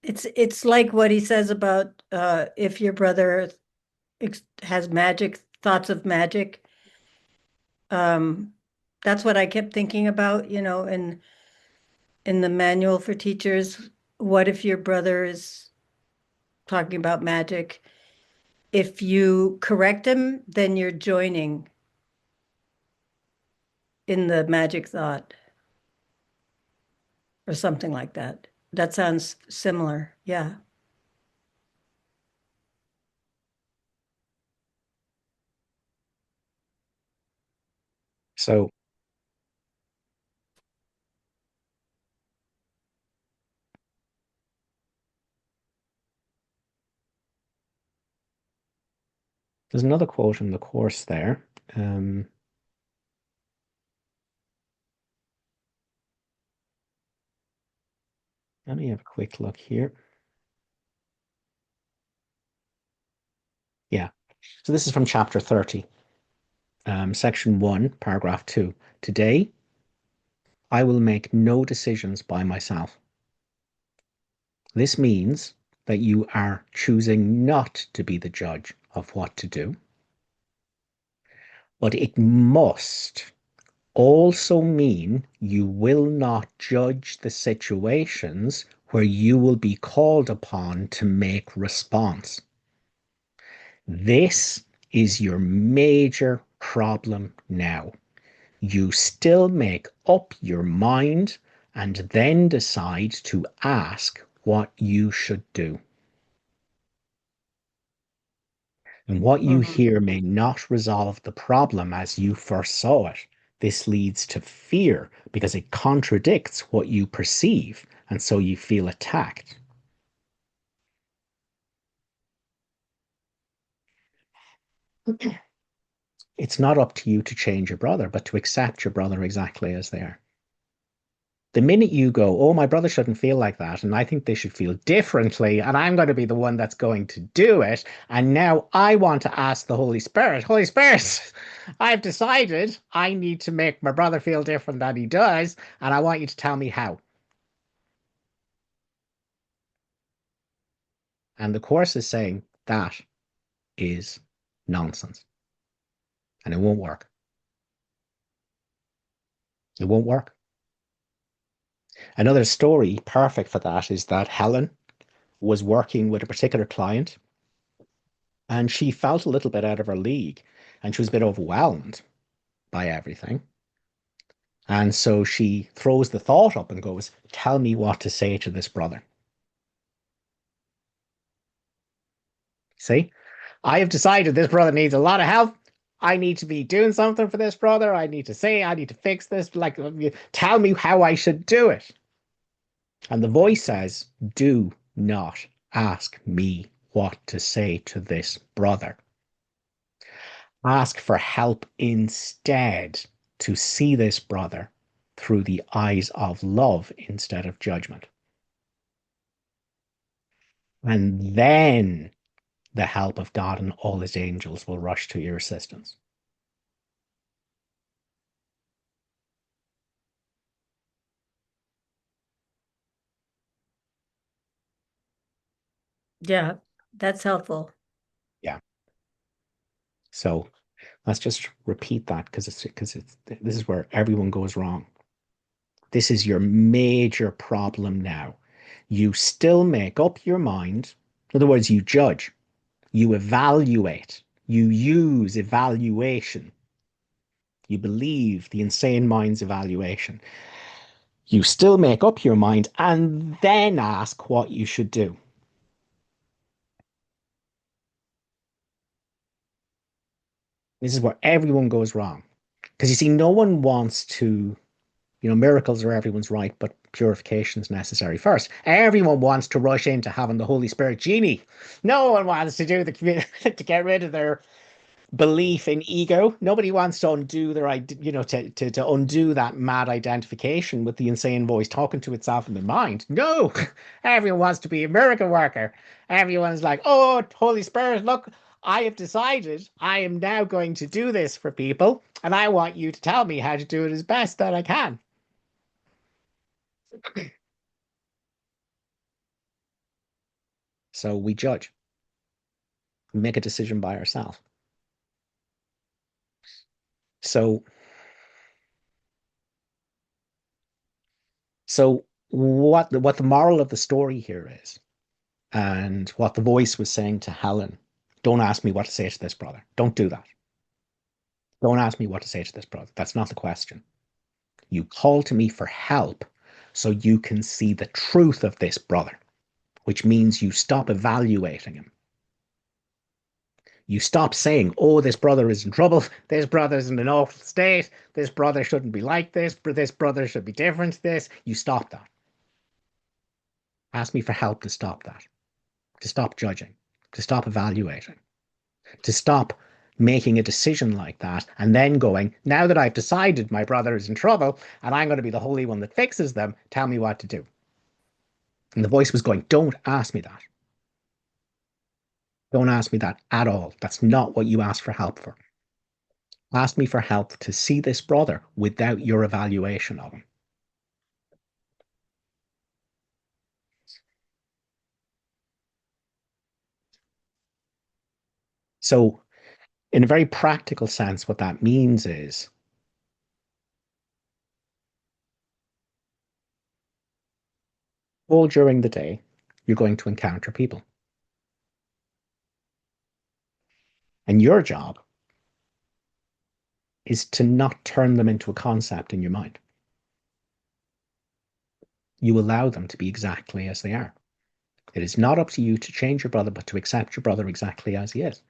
It's like what he says about if your brother has magic thoughts of magic. Um, that's what I kept thinking about, in the manual for teachers. What if your brother is talking about magic? If you correct him, then you're joining in the magic thought or something like that. That sounds similar. Yeah. So there's another quote in the course there. Let me have a quick look here. Yeah. So this is from chapter 30, section 1, paragraph 2. Today, I will make no decisions by myself. This means that you are choosing not to be the judge of what to do. But it must also mean you will not judge the situations where you will be called upon to make response. This is your major problem now. You still make up your mind and then decide to ask what you should do. And what you Mhm. hear may not resolve the problem as you first saw it. This leads to fear because it contradicts what you perceive, and so you feel attacked. It's not up to you to change your brother, but to accept your brother exactly as they are. The minute you go, oh, my brother shouldn't feel like that, and I think they should feel differently, and I'm going to be the one that's going to do it, and now I want to ask the Holy Spirit, I've decided I need to make my brother feel different than he does, and I want you to tell me how. And the Course is saying that is nonsense, and it won't work. It won't work. Another story perfect for that is that Helen was working with a particular client and she felt a little bit out of her league and she was a bit overwhelmed by everything. And so she throws the thought up and goes, tell me what to say to this brother. See, I have decided this brother needs a lot of help. I need to be doing something for this brother. I need to fix this. Like, tell me how I should do it. And the voice says, do not ask me what to say to this brother. Ask for help instead to see this brother through the eyes of love instead of judgment. And then the help of God and all his angels will rush to your assistance. Yeah, that's helpful. Yeah. So let's just repeat that because it's this is where everyone goes wrong. This is your major problem now. You still make up your mind. In other words, you judge, you evaluate, you use evaluation. You believe the insane mind's evaluation. You still make up your mind and then ask what you should do. This is where everyone goes wrong. Because you see, no one wants to, miracles are everyone's right, but purification is necessary first. Everyone wants to rush into having the Holy Spirit genie. No one wants to do the to get rid of their belief in ego. Nobody wants to undo to undo that mad identification with the insane voice talking to itself in the mind. No, everyone wants to be a miracle worker. Everyone's like, oh, Holy Spirit, look, I have decided I am now going to do this for people, and I want you to tell me how to do it as best that I can. So we judge, we make a decision by ourselves. So, so what the moral of the story here is, and what the voice was saying to Helen, don't ask me what to say to this brother. Don't do that. Don't ask me what to say to this brother. That's not the question. You call to me for help so you can see the truth of this brother, which means you stop evaluating him. You stop saying, oh, this brother is in trouble. This brother's in an awful state. This brother shouldn't be like this. This brother should be different to this. You stop that. Ask me for help to stop that, to stop judging, to stop evaluating, to stop making a decision like that and then going, now that I've decided my brother is in trouble and I'm going to be the holy one that fixes them, tell me what to do. And the voice was going, don't ask me that. Don't ask me that at all. That's not what you asked for help for. Ask me for help to see this brother without your evaluation of him. So In a very practical sense, what that means is all during the day, you're going to encounter people. And your job is to not turn them into a concept in your mind. You allow them to be exactly as they are. It is not up to you to change your brother, but to accept your brother exactly as he is.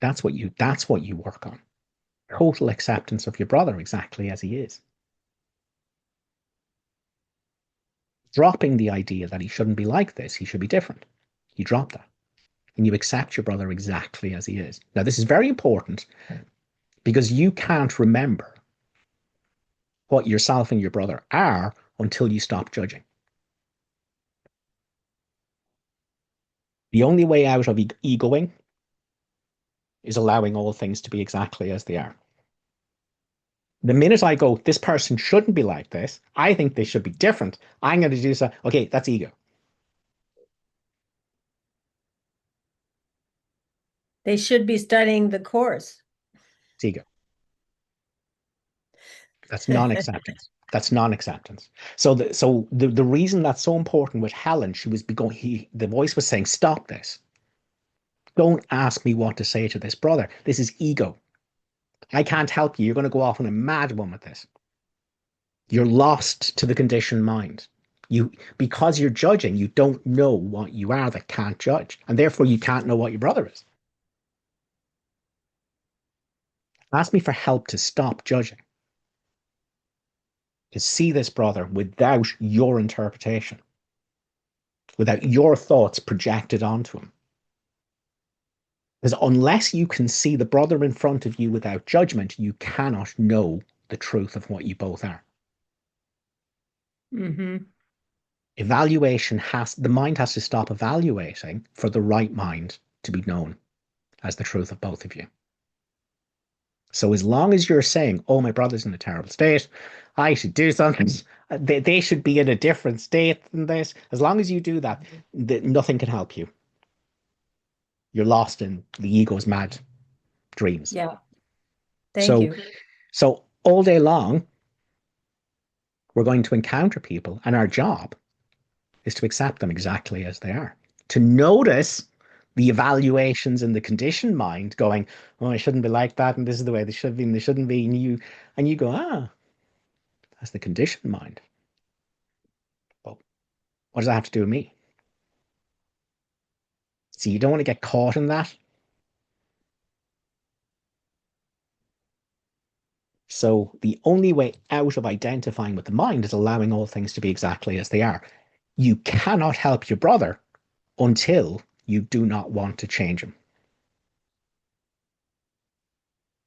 That's what you work on. Total acceptance of your brother exactly as he is. Dropping the idea that he shouldn't be like this, he should be different. You drop that and you accept your brother exactly as he is. Now, this is very important because you can't remember what yourself and your brother are until you stop judging. The only way out of egoing is allowing all things to be exactly as they are. The minute I go, this person shouldn't be like this, I think they should be different, I'm going to do so. Okay, that's ego. They should be studying the course. It's ego. That's non-acceptance. That's non-acceptance. So the reason that's so important with Helen, she was going, the voice was saying, stop this. Don't ask me what to say to this brother. This is ego. I can't help you. You're going to go off on a mad one with this. You're lost to the conditioned mind. Because you're judging, you don't know what you are that can't judge. And therefore you can't know what your brother is. Ask me for help to stop judging. To see this brother without your interpretation, without your thoughts projected onto him. Because unless you can see the brother in front of you without judgment, you cannot know the truth of what you both are. Mm-hmm. The mind has to stop evaluating for the right mind to be known as the truth of both of you. So as long as you're saying, oh, my brother's in a terrible state, I should do something, they should be in a different state than this. As long as you do that, nothing can help you. You're lost in the ego's mad dreams. Yeah. Thank So, you. so all day long, we're going to encounter people, and our job is to accept them exactly as they are. To notice the evaluations in the conditioned mind going, oh, I shouldn't be like that, and this is the way they should be, and they shouldn't be, and you go, that's the conditioned mind. Well, what does that have to do with me? See, you don't want to get caught in that. So the only way out of identifying with the mind is allowing all things to be exactly as they are. You cannot help your brother until you do not want to change him.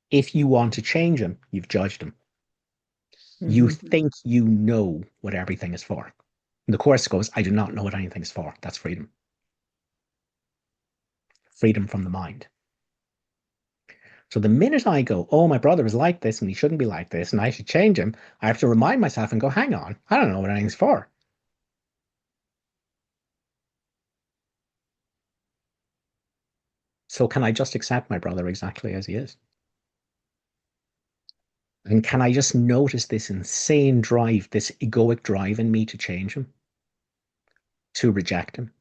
If you want to change him, you've judged him. You Mm-hmm. think you know what everything is for. And the Course goes, I do not know what anything is for. That's freedom. Freedom from the mind. So the minute I go, oh, my brother is like this and he shouldn't be like this and I should change him, I have to remind myself and go, hang on, I don't know what anything's for. So can I just accept my brother exactly as he is? And can I just notice this insane drive, this egoic drive in me to change him, to reject him,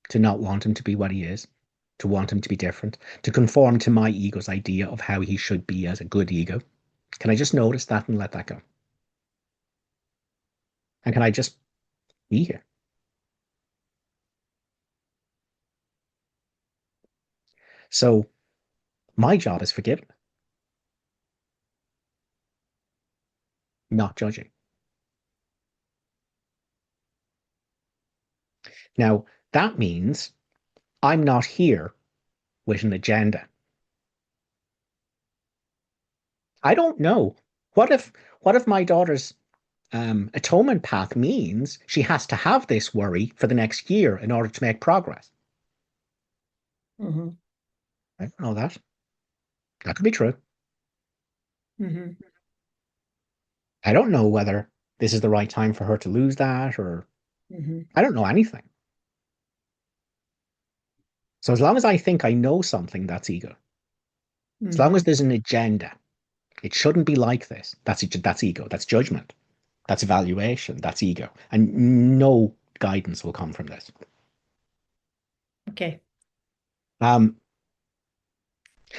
to not want him to be what he is, to want him to be different, to conform to my ego's idea of how he should be as a good ego? Can I just notice that and let that go? And can I just be here? So my job is forgiving, not judging. Now, that means I'm not here with an agenda. I don't know. What if my daughter's atonement path means she has to have this worry for the next year in order to make progress? Mm-hmm. I don't know that. That could be true. Mm-hmm. I don't know whether this is the right time for her to lose that, or Mm-hmm. I don't know anything. So as long as I think I know something, that's ego. As long as Hmm. there's an agenda, it shouldn't be like this. That's ego. That's judgment. That's evaluation. That's ego. And no guidance will come from this. Okay. Um,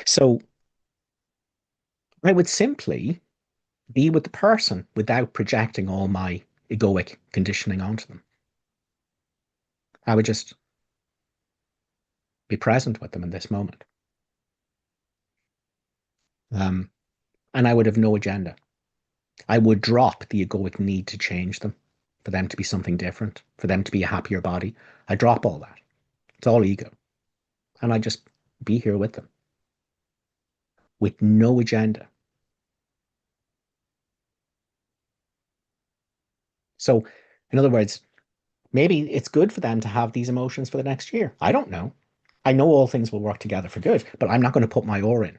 so I would simply be with the person without projecting all my egoic conditioning onto them. I would just be present with them in this moment. Um, and I would have no agenda. I would drop the egoic need to change them, for them to be something different, for them to be a happier body. I drop all that. It's all ego. And I just be here with them with no agenda. So, in other words, maybe it's good for them to have these emotions for the next year. I don't know. I know all things will work together for good, but I'm not going to put my oar in.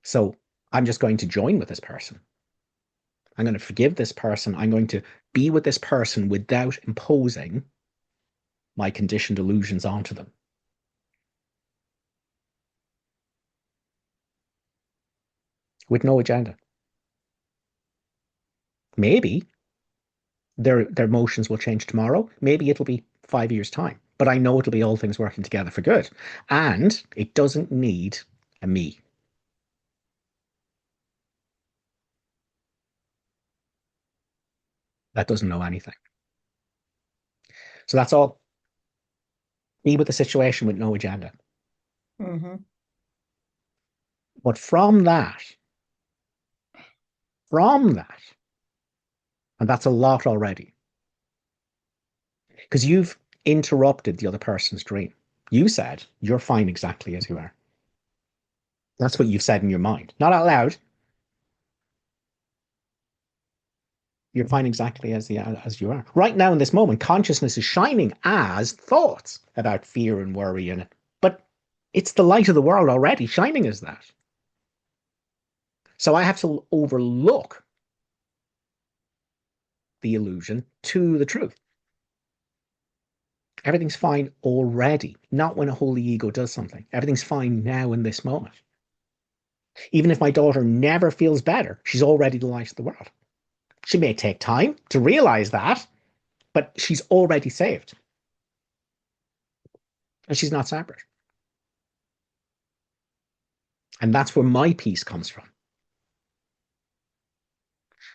So I'm just going to join with this person. I'm going to forgive this person. I'm going to be with this person without imposing my conditioned illusions onto them with no agenda. Maybe their emotions will change tomorrow. Maybe it'll be 5 years' time. But I know it'll be all things working together for good. And it doesn't need a me. That doesn't know anything. So that's all. Be with the situation with no agenda. Hmm. But from that, and that's a lot already, because you've interrupted the other person's dream. You said you're fine exactly as you are. That's what you've said in your mind, not out loud. You're fine exactly as you are. Right now, in this moment, consciousness is shining as thoughts about fear and worry in it. But it's the light of the world already shining as that. So I have to overlook the illusion to the truth. Everything's fine already, not when a holy ego does something. Everything's fine now in this moment. Even if my daughter never feels better, she's already the light of the world. She may take time to realize that, but she's already saved. And she's not separate. And that's where my peace comes from.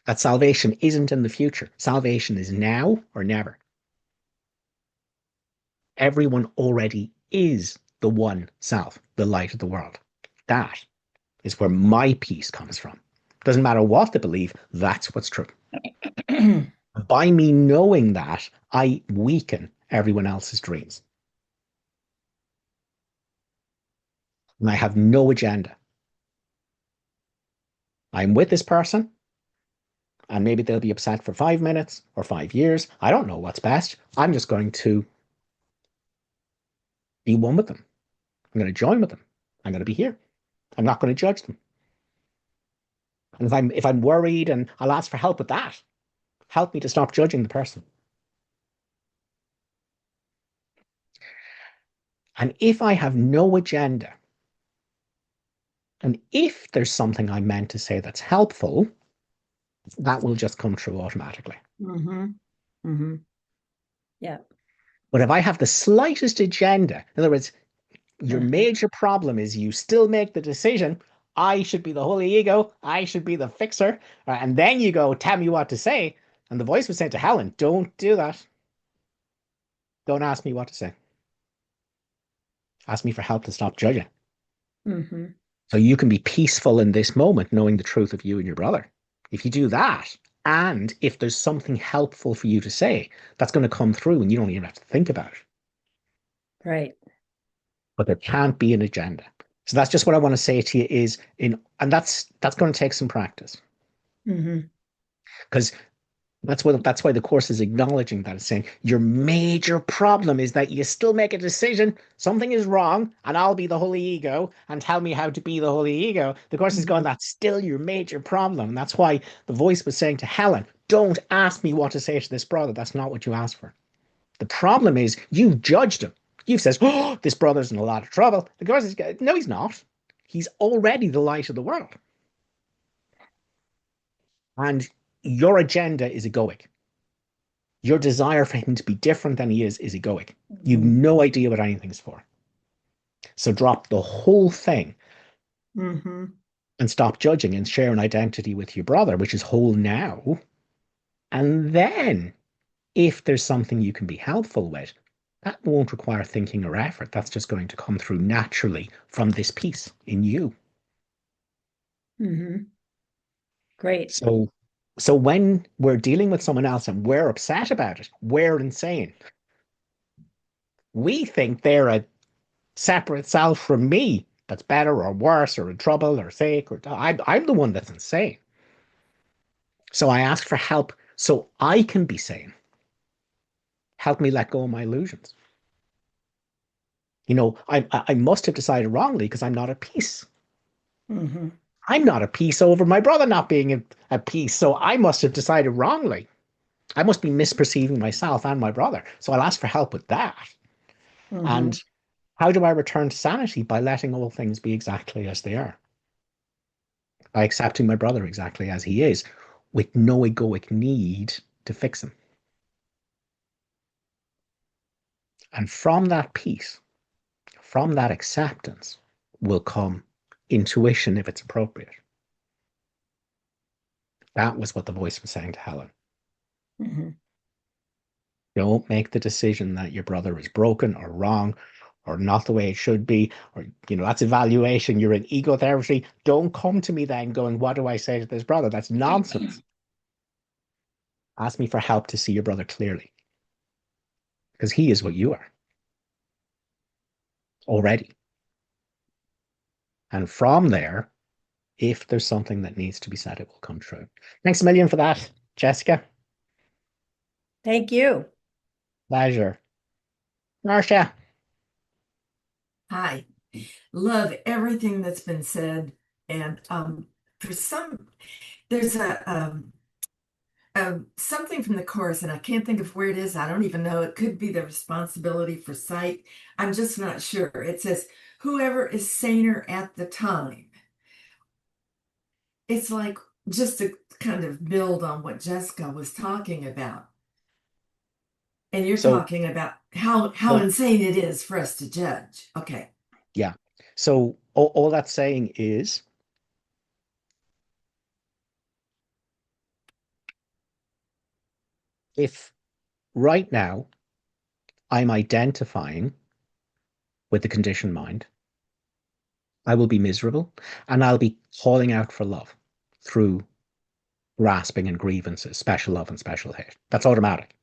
That salvation isn't in the future. Salvation is now or never. Everyone already is the one self, the light of the world. That is where my peace comes from. Doesn't matter what they believe, that's what's true. By me knowing that, I weaken everyone else's dreams. And I have no agenda. I'm with this person, and maybe they'll be upset for 5 minutes or 5 years. I don't know what's best. I'm just going to be one with them. I'm going to join with them. I'm going to be here. I'm not going to judge them. And if I'm worried, and I'll ask for help with that. Help me to stop judging the person. And if I have no agenda, and if there's something I meant to say that's helpful, that will just come true automatically. Hmm. Hmm. Yeah. But if I have the slightest agenda, in other words, your Uh, major problem is you still make the decision, I should be the holy ego, I should be the fixer, and then you go, tell me what to say. And the voice would say to Helen, don't do that. Don't ask me what to say. Ask me for help to stop judging. hmm. So you can be peaceful in this moment, knowing the truth of you and your brother. If you do that, and if there's something helpful for you to say, that's going to come through and you don't even have to think about it. Right. But there can't be an agenda. So that's just what I want to say to you is and that's going to take some practice. Hmm. Because that's why the course is acknowledging that. It's saying your major problem is that you still make a decision, something is wrong, and I'll be the holy ego and tell me how to be the holy ego. The course is going, Hmm. that's still your major problem. And that's why the voice was saying to Helen, don't ask me what to say to this brother. That's not what you asked for. The problem is you've judged him. You've said, oh, this brother's in a lot of trouble. The girl says, no, he's not. He's already the light of the world. And your agenda is egoic. Your desire for him to be different than he is egoic. You've no idea what anything's for. So drop the whole thing and stop judging and share an identity with your brother, which is whole now. And then, if there's something you can be helpful with, that won't require thinking or effort. That's just going to come through naturally from this piece in you. Great. So when we're dealing with someone else and we're upset about it, we're insane. We think they're a separate self from me that's better or worse or in trouble or sick or I'm the one that's insane. So I ask for help so I can be sane. Help me let go of my illusions. You know, I must have decided wrongly because I'm not at peace. I'm not at peace over my brother not being at peace. So I must have decided wrongly. I must be misperceiving myself and my brother. So I'll ask for help with that. And how do I return to sanity? By letting all things be exactly as they are. By accepting my brother exactly as he is, with no egoic need to fix him. And from that peace, from that acceptance, will come intuition if it's appropriate. That was what the voice was saying to Helen. Don't make the decision that your brother is broken or wrong or not the way it should be, or, you know, that's evaluation. You're in ego therapy. Don't come to me then going, what do I say to this brother? That's nonsense. Ask me for help to see your brother clearly, because he is what you are already. And from there, if there's something that needs to be said, it will come true. Thanks a million for that, Jessica. Thank you. Pleasure. Marcia. Hi. Love everything that's been said. And there's something from the chorus, and I can't think of where it is. I don't even know. It could be the responsibility for sight. I'm just not sure. It says, whoever is saner at the time. It's like, just to kind of build on what Jessica was talking about. And you're talking about how insane it is for us to judge. Okay. Yeah. So all that's saying is, if right now I'm identifying with the conditioned mind, I will be miserable and I'll be calling out for love through grasping and grievances, special love and special hate. That's automatic.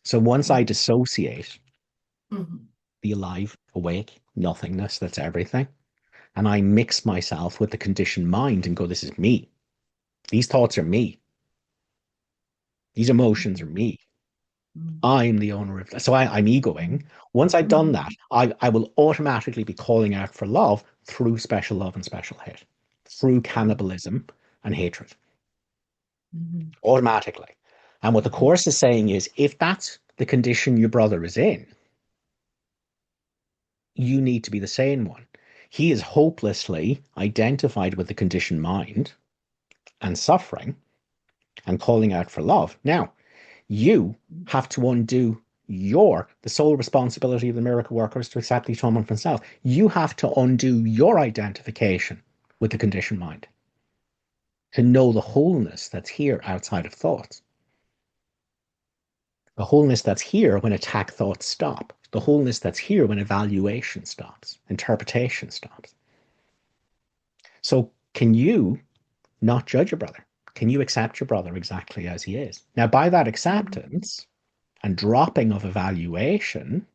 So once I dissociate the alive, awake, nothingness, that's everything, and I mix myself with the conditioned mind and go, this is me. These thoughts are me. These emotions are me. I'm the owner of that. So I'm egoing. Once I've done that, I will automatically be calling out for love through special love and special hate, through cannibalism and hatred. Automatically. And what the Course is saying is, if that's the condition your brother is in, you need to be the sane one. He is hopelessly identified with the conditioned mind and suffering and calling out for love. Now, you have to undo the sole responsibility of the miracle worker is to accept the atonement for himself. You have to undo your identification with the conditioned mind to know the wholeness that's here outside of thoughts. The wholeness that's here when attack thoughts stop. The wholeness that's here when evaluation stops, interpretation stops. So can you not judge your brother? Can you accept your brother exactly as he is? Now, by that acceptance and dropping of evaluation,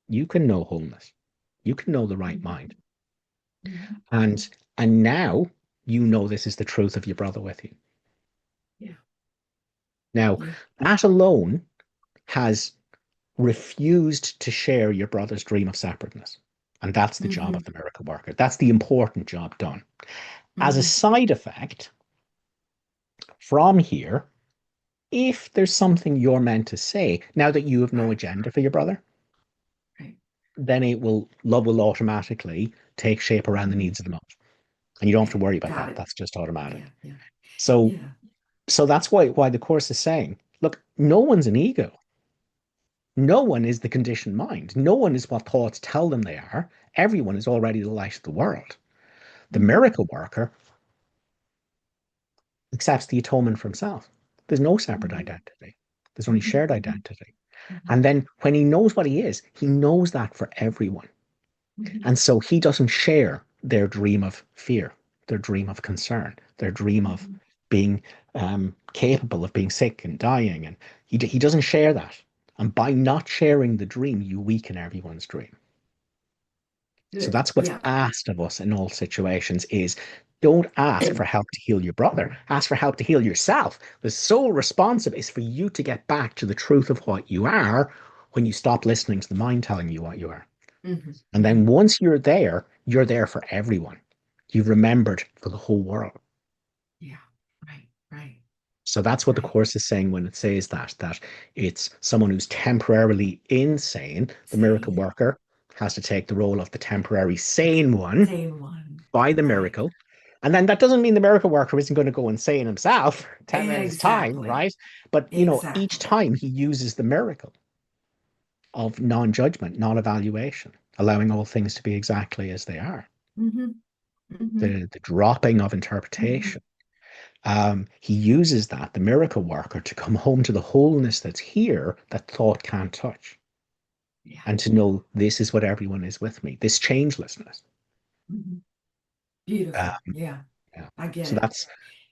you can know wholeness. You can know the right mind. And now you know this is the truth of your brother with you. Yeah. Now, that alone has refused to share your brother's dream of separateness. And that's the job of the miracle worker. That's the important job done. As a side effect, from here, if there's something you're meant to say, now that you have no Right. agenda for your brother, Right. then love will automatically take shape around the Mhm. needs of the moment. And you don't have to Okay. worry about Got that. it. That's just Yeah. automatic. Yeah. So Yeah. so that's why the course is saying, look, no one's an ego. No one is the conditioned mind. No one is what thoughts tell them they are. Everyone is already the light of the world. The Hmm. miracle worker accepts the atonement for himself. There's no separate Hmm. identity. There's only Hmm. shared identity. Hmm. And then when he knows what he knows that for everyone. Hmm. And so he doesn't share their dream of fear, their dream of concern, their dream of Hmm. being capable of being sick and dying. And he doesn't share that. And by not sharing the dream, you weaken everyone's dream. So Good. that's what's Yeah. asked of us in all situations is don't ask for help to heal your brother. Ask for help to heal yourself. The sole responsibility is for you to get back to the truth of what you are when you stop listening to the mind telling you what you are. Hmm. And Hmm. then once you're there for everyone. You've remembered for the whole world. Yeah. Right. Right. So that's what the Right. course is saying when it says that it's someone who's temporarily insane. The miracle Saying it. worker has to take the role of the temporary sane one Same one. by the Right. miracle. And then that doesn't mean the miracle worker isn't going to go insane himself 10 minutes time, Exactly. right? But each Exactly. time he uses the miracle of non-judgment, non-evaluation, allowing all things to be exactly as they are. Hmm. Hmm. The dropping of Hmm. interpretation. He uses that, the miracle worker, to come home to the wholeness that's here that thought can't touch, Yeah. and to know this is what everyone is with me, this changelessness. Hmm. Beautiful. Um, Yeah. yeah. I get So it. that's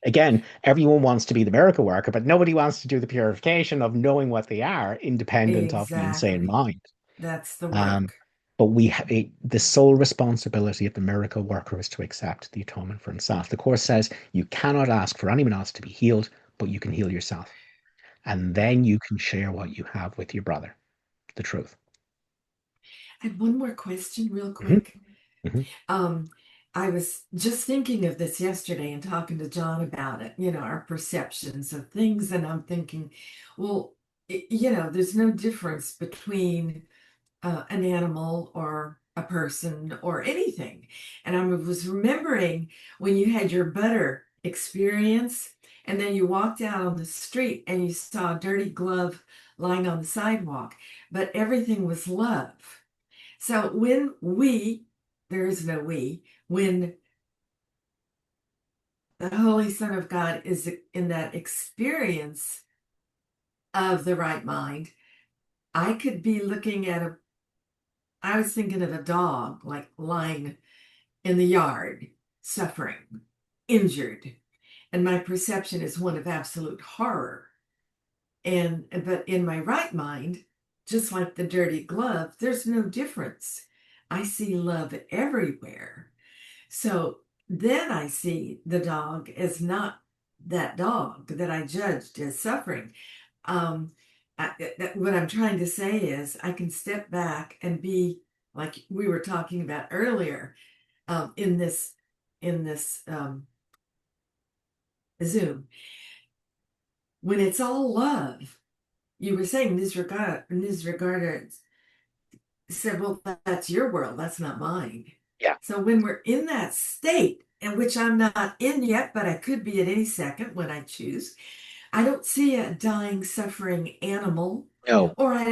again, everyone wants to be the miracle worker, but nobody wants to do the purification of knowing what they are, independent of the insane Exactly. mind. That's the Um, work. but the sole responsibility of the miracle worker is to accept the atonement for himself. The Course says you cannot ask for anyone else to be healed, but you can heal yourself. And Yeah. then you can share what you have with your brother, the truth. I have one more question, real Hmm. quick. Hmm. Um, I was just thinking of this yesterday and talking to John about it, our perceptions of things. And I'm thinking, well, there's no difference between an animal or a person or anything. And I was remembering when you had your butter experience, and then you walked out on the street and you saw a dirty glove lying on the sidewalk, but everything was love. So there is no we, when the Holy Son of God is in that experience of the right mind, I could be looking at I was thinking of a dog like lying in the yard, suffering, injured. And my perception is one of absolute horror. But in my right mind, just like the dirty glove, there's no difference. I see love everywhere. So then I see the dog as not that dog that I judged as suffering. Um, what I'm trying to say is I can step back and be like we were talking about earlier, in this Zoom. When it's all love, you were saying Nisregard said, well, that's your world, that's not mine. Yeah. So when we're in that state, in which I'm not in yet, but I could be at any second when I choose, I don't see a dying, suffering animal, No. or I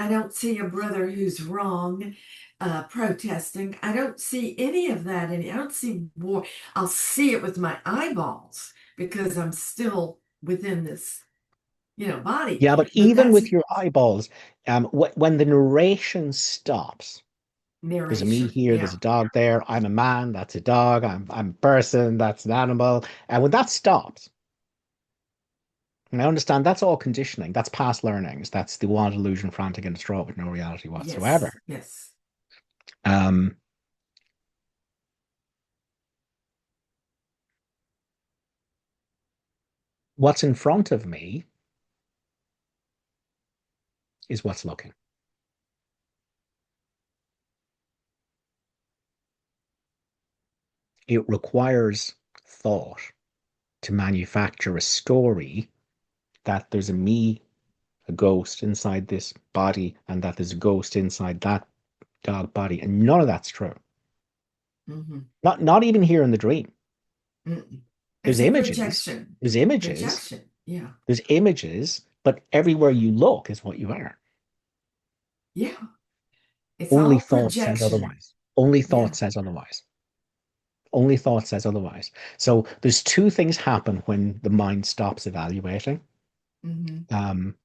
don't see a brother who's wrong, protesting. I don't see any of that. I don't see war. I'll see it with my eyeballs because I'm still within this, body. Yeah, but But even that's with your eyeballs, when the narration stops, there's a me narration. here, there's Yeah. a dog there, I'm a man, that's a dog, I'm a person, that's an animal. And when that stops, and I understand that's all conditioning, that's past learnings, that's the wild illusion, frantic and distraught with no reality whatsoever. Yes. Yes. Um, what's in front of me is what's looking. It requires thought to manufacture a story that there's a me, a ghost inside this body, and that there's a ghost inside that dog body, and none of that's true. Mm-hmm. Not even here in the dream. Mm-mm. There's It's a images. projection. There's images. Projection. Yeah. There's images, but everywhere you look is what you are. Yeah. It's Only all thought says projection. otherwise. Only Yeah. thought says otherwise. Only thought says otherwise. So there's two things happen when the mind stops evaluating. Mm-hmm. Um,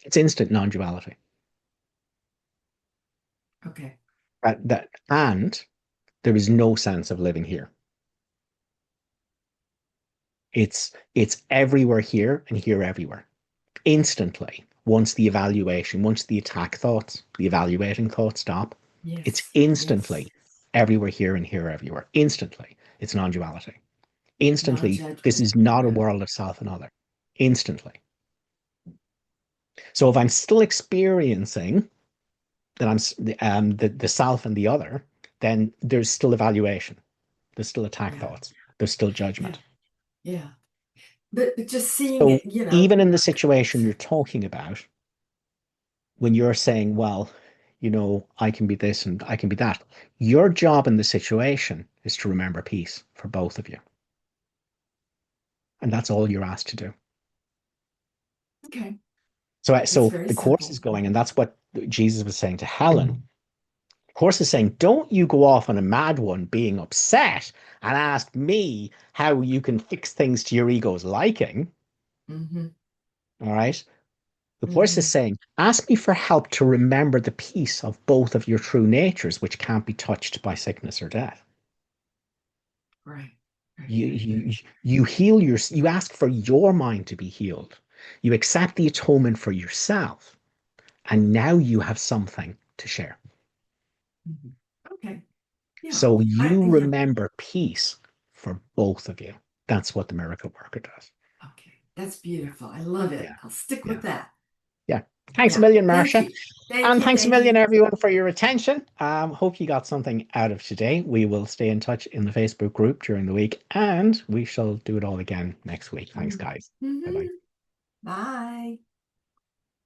it's instant non-duality. Okay. And there is no sense of living here. It's everywhere here and here everywhere. Instantly, once the attack thoughts, the evaluating thoughts stop, it's Yes. Yes. instantly everywhere here and here everywhere. Instantly, it's non-duality. Instantly, this Non-judgment. is not a Yeah. world of self and other. Instantly. So if I'm still experiencing that the self and the other, then there's still evaluation. There's still attack Yeah. thoughts. There's still Yeah. judgment. Yeah. But just seeing So it, you know. even in the situation you're talking about, when you're saying, well, I can be this and I can be that, your job in the situation is to remember peace for both of you. And that's all you're asked to do. Okay. It's So very the course is simple. going, and that's what Jesus was saying to Helen. The course is saying, don't you go off on a mad one being upset and ask me how you can fix things to your ego's liking. Mm-hmm. All right. The course is Mm-hmm. saying, ask me for help to remember the peace of both of your true natures, which can't be touched by sickness or death. Right. Right. You Right. you you heal you ask for your mind to be healed. You accept the atonement for yourself, and now you have something to share. Mm-hmm. Okay. Yeah. So you Yeah. remember peace for both of you. That's what the miracle worker does. Okay. That's beautiful. I love it. Yeah. I'll stick Yeah. with that. Yeah. Thanks a Yeah. million, Thank Marcia. you. Thank And you. thanks a Thank million, you. everyone, for your attention. Hope you got something out of today. We will stay in touch in the Facebook group during the week, and we shall do it all again next week. Thanks, guys. Bye bye. Mm-hmm. Bye.